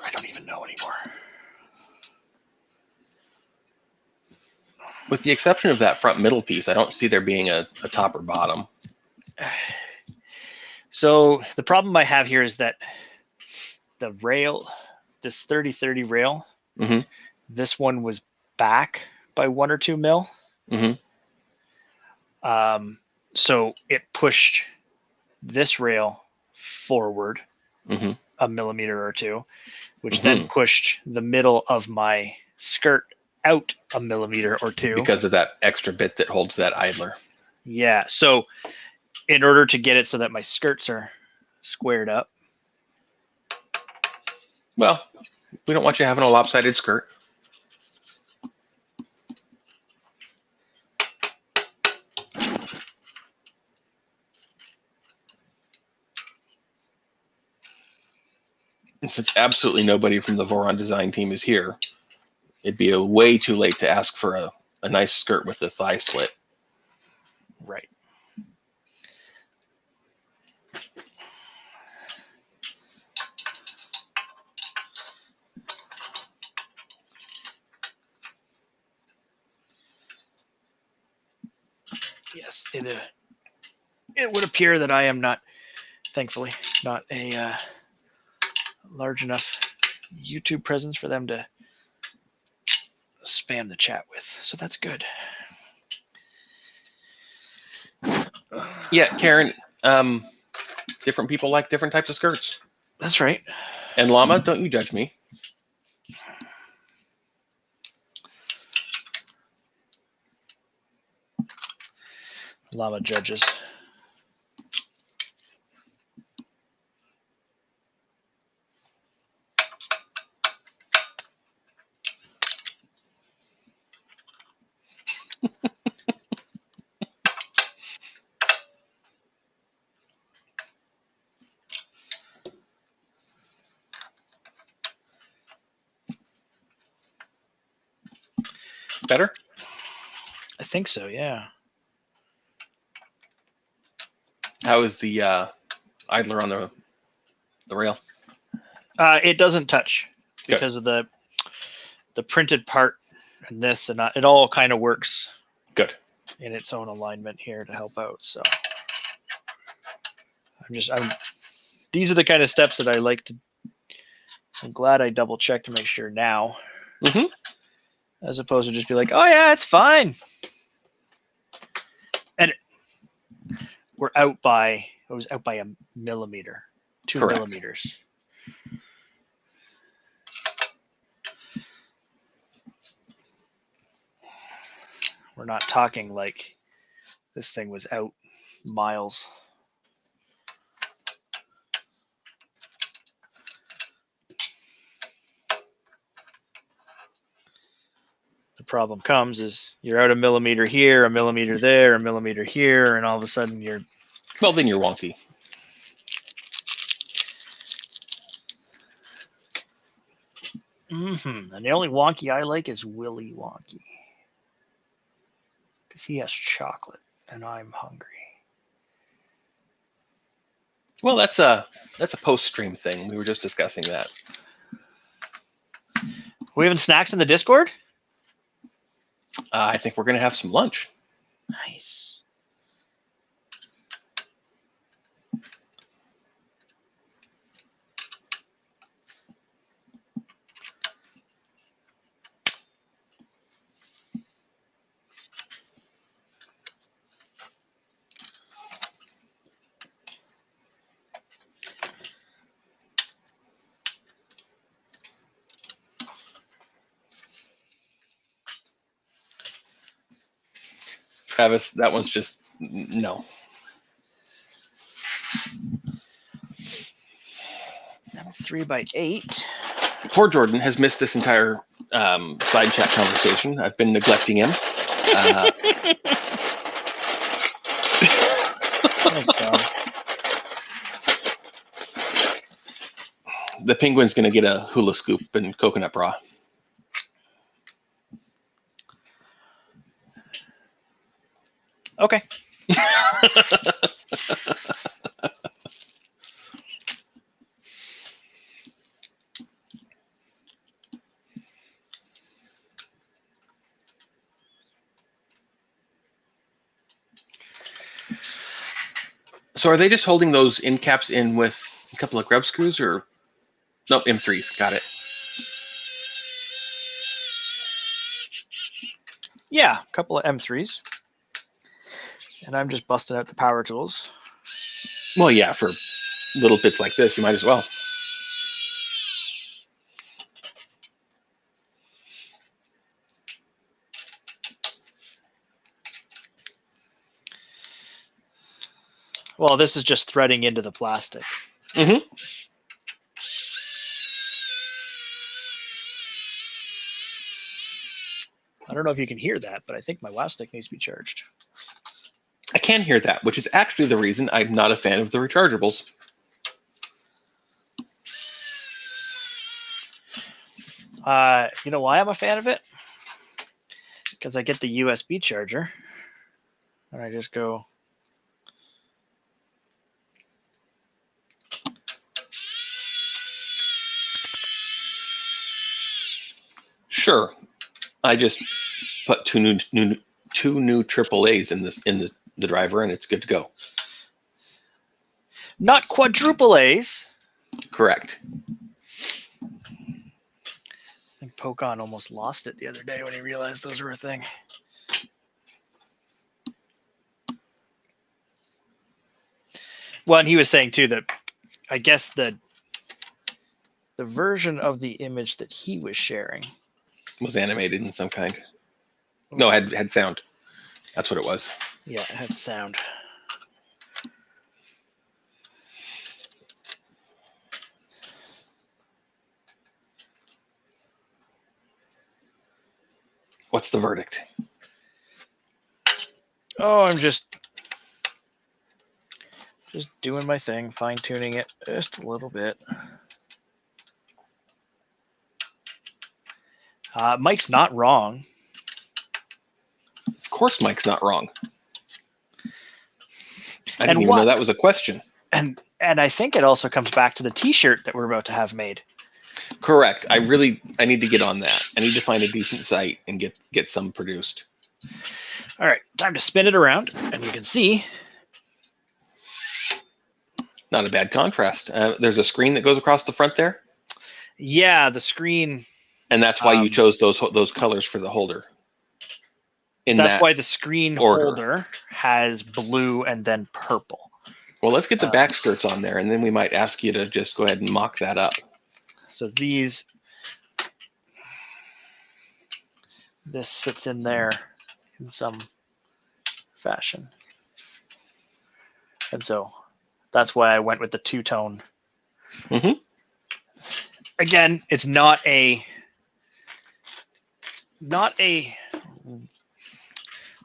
I don't even know anymore. With the exception of that front middle piece, I don't see there being a top or bottom. So the problem I have here is that the rail, this 30-30 rail, Mhm. this one was back by 1 or 2 mil. Mhm. So it pushed this rail forward Mhm. a millimeter or 2, which Mhm. then pushed the middle of my skirt out a millimeter or 2. Because of that extra bit that holds that idler. Yeah. So in order to get it so that my skirts are squared up, Well, we don't want you having a lopsided skirt. And since absolutely nobody from the Voron design team is here, it'd be a way too late to ask for a nice skirt with the thigh slit. right. Yes, it would appear that I am not, thankfully, not a large enough YouTube presence for them to spam the chat with. So that's good. Yeah, Karen, different people like different types of skirts. That's right. And Llama, don't you judge me. Llama judges. Better? I think so, yeah. How is the idler on the rail? It doesn't touch because of the printed part and this and that. It all kind of works Good. in its own alignment here to help out. So these are the kind of steps that I like to. I'm glad I double checked to make sure now, as opposed to just be like, oh yeah, it's fine. And we're out by. It was out by a millimeter, 2 Correct. millimeters. We're not talking like this thing was out miles. The problem comes is you're out a millimeter here, a millimeter there, a millimeter here, and all of a sudden you're. Well, then you're wonky. And the only wonky I like is Willy Wonky. Because he has chocolate, and I'm hungry. Well, that's a post-stream thing. We were just discussing that. We having snacks in the Discord? I think we're going to have some lunch. Nice. Travis, that one's just no. I'm 3x8. Poor Jordan has missed this entire side chat conversation. I've been neglecting him. Thanks, Bob. The penguin's going to get a hula scoop and coconut bra. Okay. So are they just holding those end caps in with a couple of grub screws, or nope, M3s? Got it. Yeah, a couple of M3s. And I'm just busting out the power tools. Well, yeah, for little bits like this, you might as well. Well, this is just threading into the plastic. Mm-hmm. I don't know if you can hear that, but I think my WAV stick needs to be charged. I can hear that, which is actually the reason I'm not a fan of the rechargeables. You know why I'm a fan of it? Because I get the USB charger, and I just go. Sure, I just put two new AAAs in the driver, and it's good to go. Not quadruple A's. Correct. I think Pokon almost lost it the other day when he realized those were a thing. Well, and he was saying too that I guess the version of the image that he was sharing Was animated in some kind. No, had sound. That's what it was. Yeah, it had sound. What's the verdict? Oh, I'm just doing my thing, fine-tuning it just a little bit. Mike's not wrong. Of course Mike's not wrong. I And didn't even know that was a question. And I think it also comes back to the t-shirt that we're about to have made. Correct. I need to get on that. I need to find a decent site and get some produced. All right, time to spin it around, and you can see. Not a bad contrast. There's a screen that goes across the front there. Yeah, the screen. And that's why you chose those colors for the holder. That's why the screen order. holder has blue and then purple. Well, let's get the back skirts on there, and then we might ask you to just go ahead and mock that up. So this sits in there in some fashion. And so that's why I went with the two-tone. Mm-hmm. Again, it's not a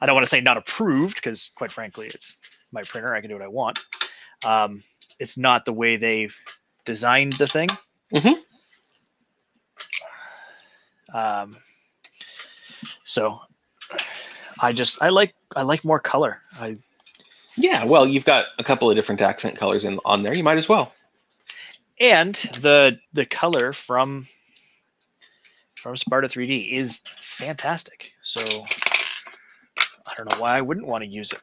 I don't want to say not approved, because quite frankly, it's my printer. I can do what I want. It's not the way they've designed the thing. Mm-hmm. So I like more color. Yeah, well, you've got a couple of different accent colors on there. You might as well. And the color from Sparta3D is fantastic. So I don't know why I wouldn't want to use it.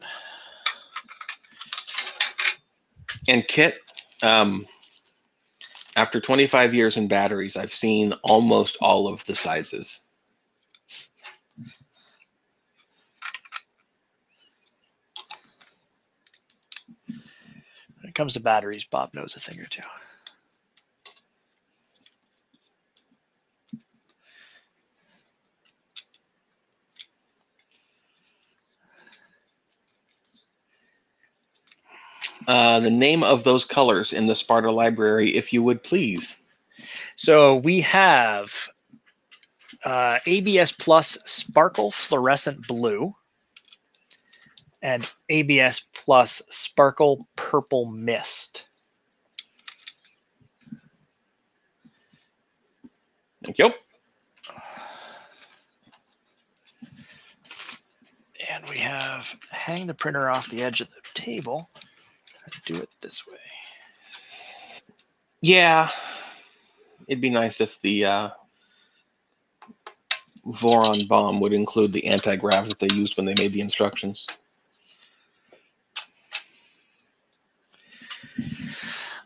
And Kit, after 25 years in batteries, I've seen almost all of the sizes. When it comes to batteries, Bob knows a thing or two. The name of those colors in the Sparta library, if you would please. So we have ABS Plus Sparkle Fluorescent Blue and ABS Plus Sparkle Purple Mist. Thank you. And we have hang the printer off the edge of the table. Do it this way. Yeah. It'd be nice if the Voron bomb would include the anti-grav that they used when they made the instructions.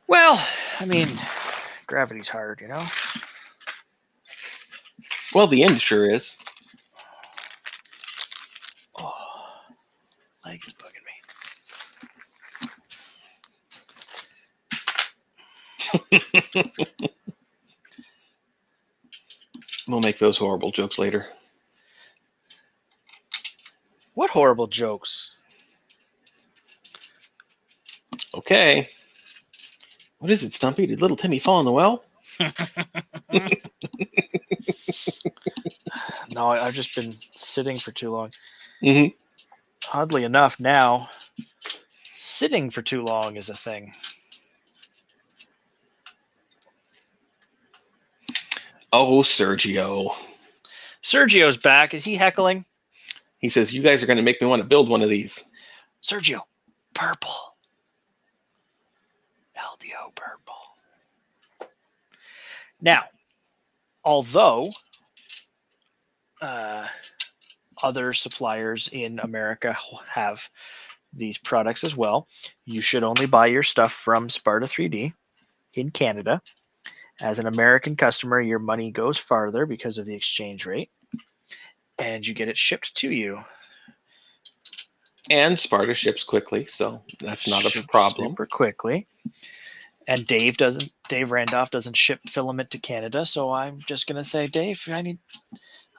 Well, I mean, gravity's hard, you know? Well, the end sure is. Oh, leg is bugging me. We'll make those horrible jokes later. What horrible jokes? Okay. What is it, Stumpy? Did little Timmy fall in the well? No, I've just been sitting for too long. Mm-hmm. Oddly enough, now, sitting for too long is a thing. Oh, Sergio. Sergio's back. Is he heckling? He says, you guys are going to make me want to build one of these. Sergio, purple. LDO purple. Now, although other suppliers in America have these products as well, you should only buy your stuff from Sparta3D in Canada. As an American customer, your money goes farther because of the exchange rate, and you get it shipped to you. And Sparta ships quickly, so that's not a Ships problem. super quickly. And Dave Randolph doesn't ship filament to Canada, so I'm just gonna say, Dave, I'm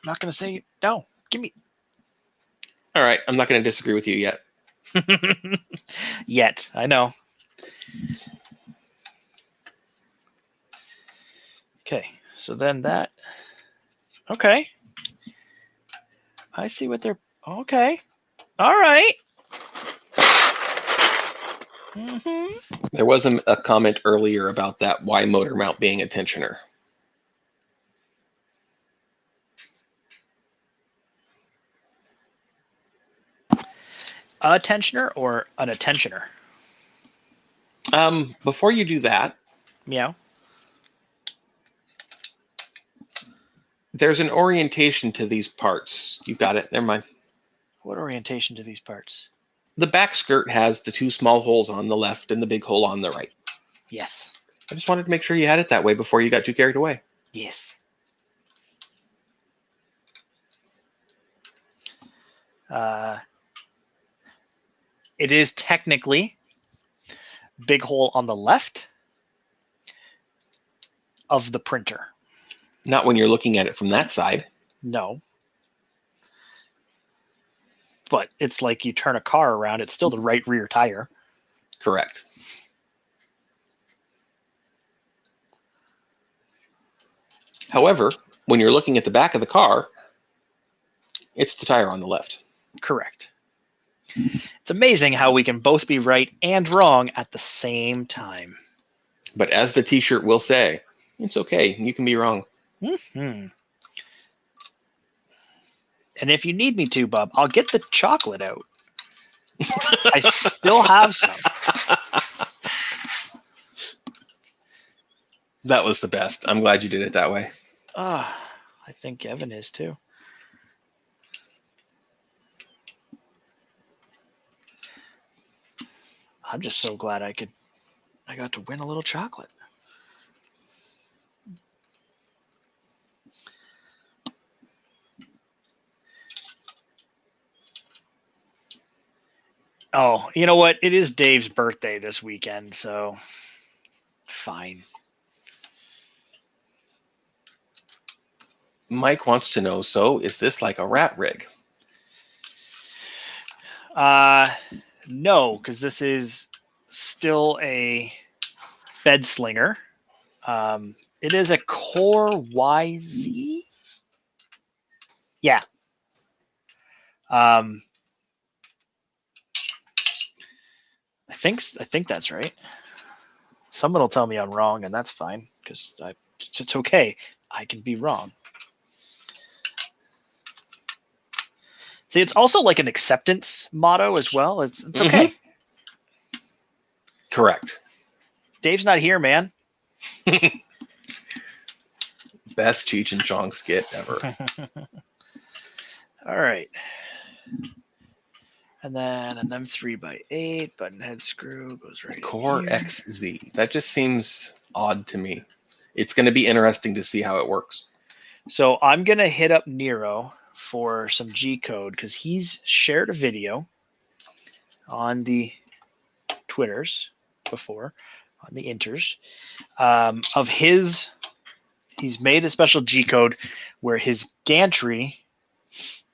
not gonna say no. Give me. All right, I'm not going to disagree with you yet. Yet, I know. Okay, so then that. Okay. I see what they're. Okay. All right. Mm-hmm. There was a comment earlier about that Y motor mount being a tensioner. A tensioner or an attentioner? Before you do that, Meow. there's an orientation to these parts. You've got it. Never mind. What orientation do these parts? The back skirt has the two small holes on the left and the big hole on the right. Yes. I just wanted to make sure you had it that way before you got too carried away. Yes. It is technically big hole on the left of the printer. Not when you're looking at it from that side. No. But it's like you turn a car around, it's still the right rear tire. Correct. However, when you're looking at the back of the car, it's the tire on the left. Correct. It's amazing how we can both be right and wrong at the same time. But as the t-shirt will say, it's okay. You can be wrong. Mm-hmm. And if you need me to, Bob, I'll get the chocolate out. I still have some. That was the best. I'm glad you did it that way. I think Evan is too. I'm just so glad I got to win a little chocolate. Oh, you know what? It is Dave's birthday this weekend, so fine. Mike wants to know, so is this like a rat rig? No, because this is still a bed slinger. It is a Core YZ. Yeah. I think that's right. Someone will tell me I'm wrong, and that's fine because it's okay. I can be wrong. See, it's also like an acceptance motto as well. It's okay. Correct. Dave's not here, man. Best Cheech and Chong skit ever. All right. And then an M3x8 button head screw goes right Core here. XZ. That just seems odd to me. It's going to be interesting to see how it works. So I'm going to hit up Nero for some G code because he's shared a video on the Twitters before, on the inters, of his. He's made a special G code where his gantry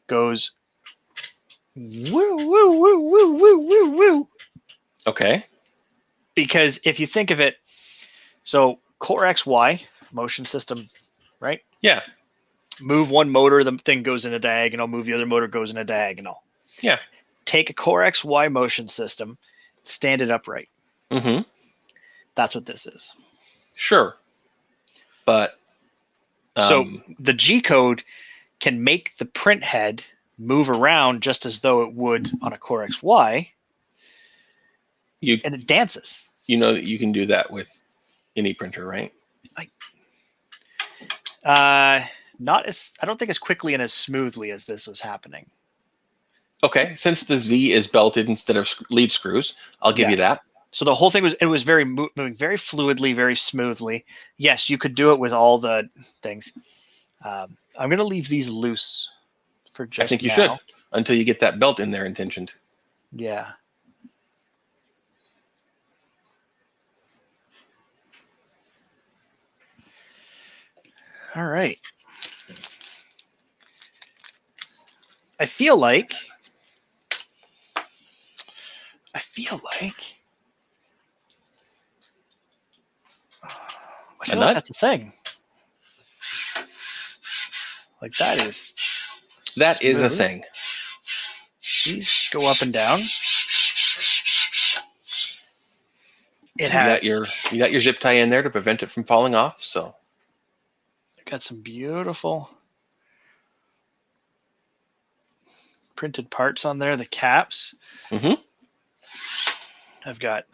goes woo, woo, woo, woo, woo, woo, woo. Okay. Because if you think of it, so Core XY motion system, right? Yeah. Move one motor, the thing goes in a diagonal. Move the other motor, goes in a diagonal. Yeah. Take a Core XY motion system, stand it upright. Mm-hmm. That's what this is. Sure. But so the G code can make the print head move around just as though it would on a Core XY, and it dances. You know that you can do that with any printer, right? Not as I don't think as quickly and as smoothly as this was happening. Okay, since the Z is belted instead of lead screws, I'll give you that. So the whole thing was very moving very fluidly, very smoothly. Yes, you could do it with all the things. I'm going to leave these loose for just now. I think you should until you get that belt in there intentioned. Yeah. All right. I feel like that's a thing. Like that is a thing. These go up and down. You got your zip tie in there to prevent it from falling off. So got some beautiful printed parts on there. The caps. Mm-hmm. I've got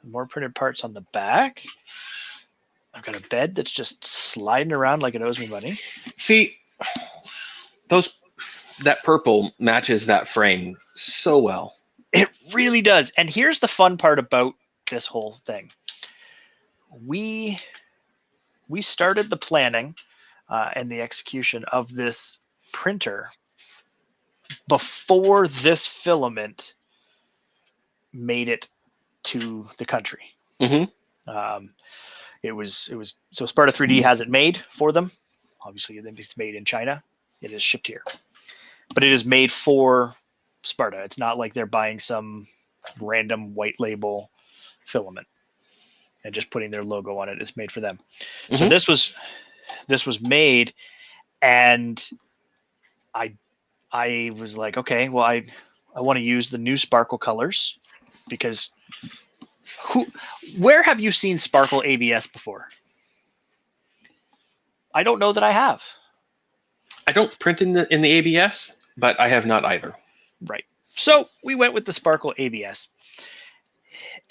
more printed parts on the back. I've got a bed that's just sliding around like it owes me money. See, that purple matches that frame so well. It really does. And here's the fun part about this whole thing. We started the planning and the execution of this printer before this filament made it to the country. Mm-hmm. It was so Sparta3D has it made for them. Obviously, it's made in China. It is shipped here, but it is made for Sparta. It's not like they're buying some random white label filament and just putting their logo on it. It's made for them. Mm-hmm. So this was made, and I was like, okay, well, I want to use the new sparkle colors because where have you seen sparkle ABS before? I don't know that I have. I don't print in the ABS, but I have not either. Right. So we went with the sparkle ABS,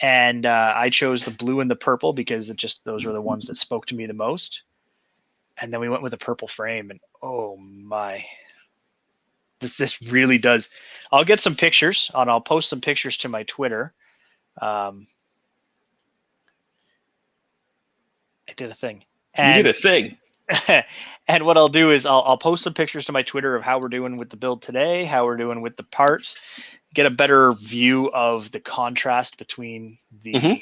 and I chose the blue and the purple because those were the ones that spoke to me the most. And then we went with a purple frame, and oh my, this really does. I'll get some pictures, and I'll post some pictures to my Twitter. I did a thing. You did a thing. And what I'll do is I'll post some pictures to my Twitter of how we're doing with the build today, how we're doing with the parts, get a better view of the contrast between the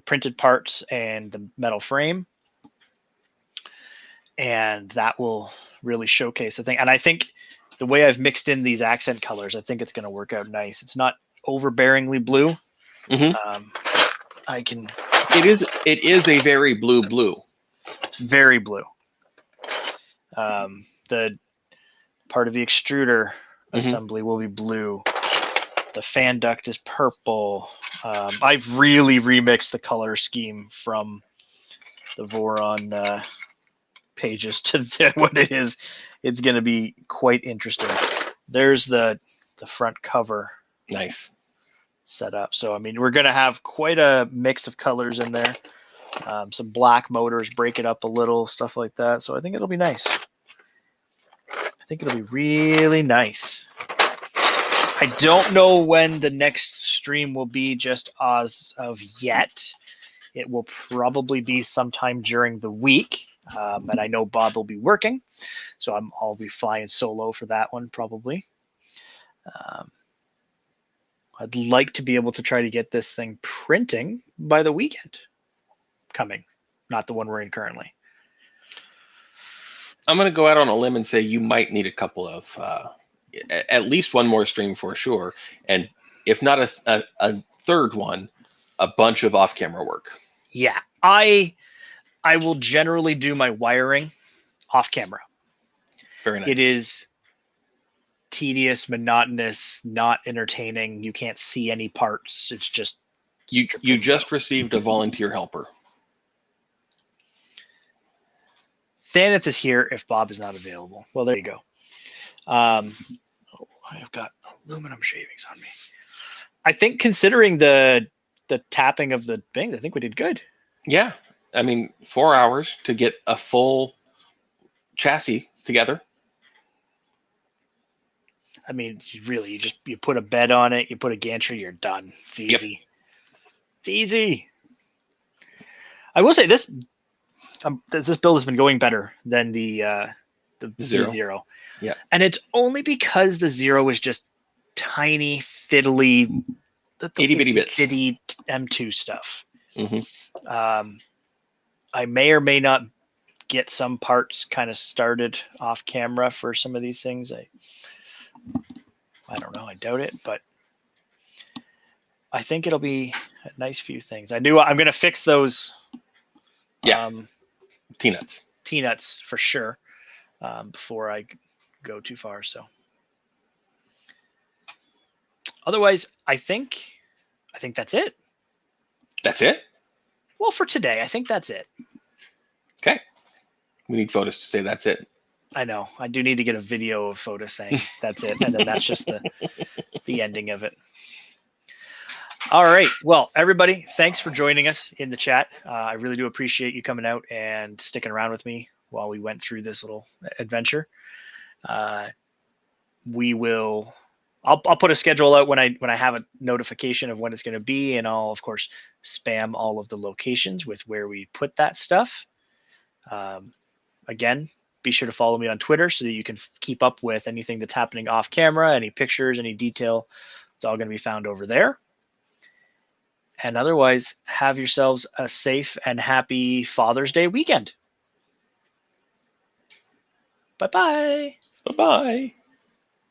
printed parts and the metal frame. And that will really showcase the thing. And I think the way I've mixed in these accent colors, I think it's going to work out nice. It's not overbearingly blue. Mhm. I can. It is a very blue. It's very blue. The part of the extruder assembly will be blue. The fan duct is purple. I've really remixed the color scheme from the Voron pages to what it is. It's going to be quite interesting. There's the front cover Nice. set up. So, I mean, we're going to have quite a mix of colors in there. Some black motors, break it up a little, stuff like that. So I think it'll be nice. I think it'll be really nice. I don't know when the next stream will be just as of yet. It will probably be sometime during the week. And I know Bob will be working. So I'll be flying solo for that one probably. I'd like to be able to try to get this thing printing by the weekend coming, not the one we're in currently. I'm going to go out on a limb and say you might need a couple of, at least one more stream for sure. And if not a third one, a bunch of off-camera work. Yeah, I will generally do my wiring off camera. Very nice. It is tedious, monotonous, not entertaining. You can't see any parts. It's just you just received a volunteer helper. Thaneth is here if Bob is not available. Well, there you go. I've got aluminum shavings on me. I think considering the tapping of the thing, I think we did good. Yeah. I mean, 4 hours to get a full chassis together. I mean, you put a bed on it, you put a gantry, you're done. It's easy. Yep. It's easy. I will say this build has been going better than the Zero. Yeah. And it's only because the Zero is just tiny, fiddly, itty bitty bits. Bitty M2 stuff. Mm-hmm. I may or may not get some parts kind of started off camera for some of these things. I don't know. I doubt it, but I think it'll be a nice few things. I'm going to fix those. Yeah. T-nuts for sure. Before I go too far. So otherwise, I think that's it. That's it? Well, for today, I think that's it. Okay. We need photos to say that's it. I know. I do need to get a video of photos saying that's it. And then that's just the ending of it. All right. Well, everybody, thanks for joining us in the chat. I really do appreciate you coming out and sticking around with me while we went through this little adventure. I'll put a schedule out when I have a notification of when it's going to be, and I'll of course spam all of the locations with where we put that stuff. Again, be sure to follow me on Twitter so that you can keep up with anything that's happening off camera, any pictures, any detail. It's all going to be found over there. And otherwise, have yourselves a safe and happy Father's Day weekend. Bye-bye. Bye-bye.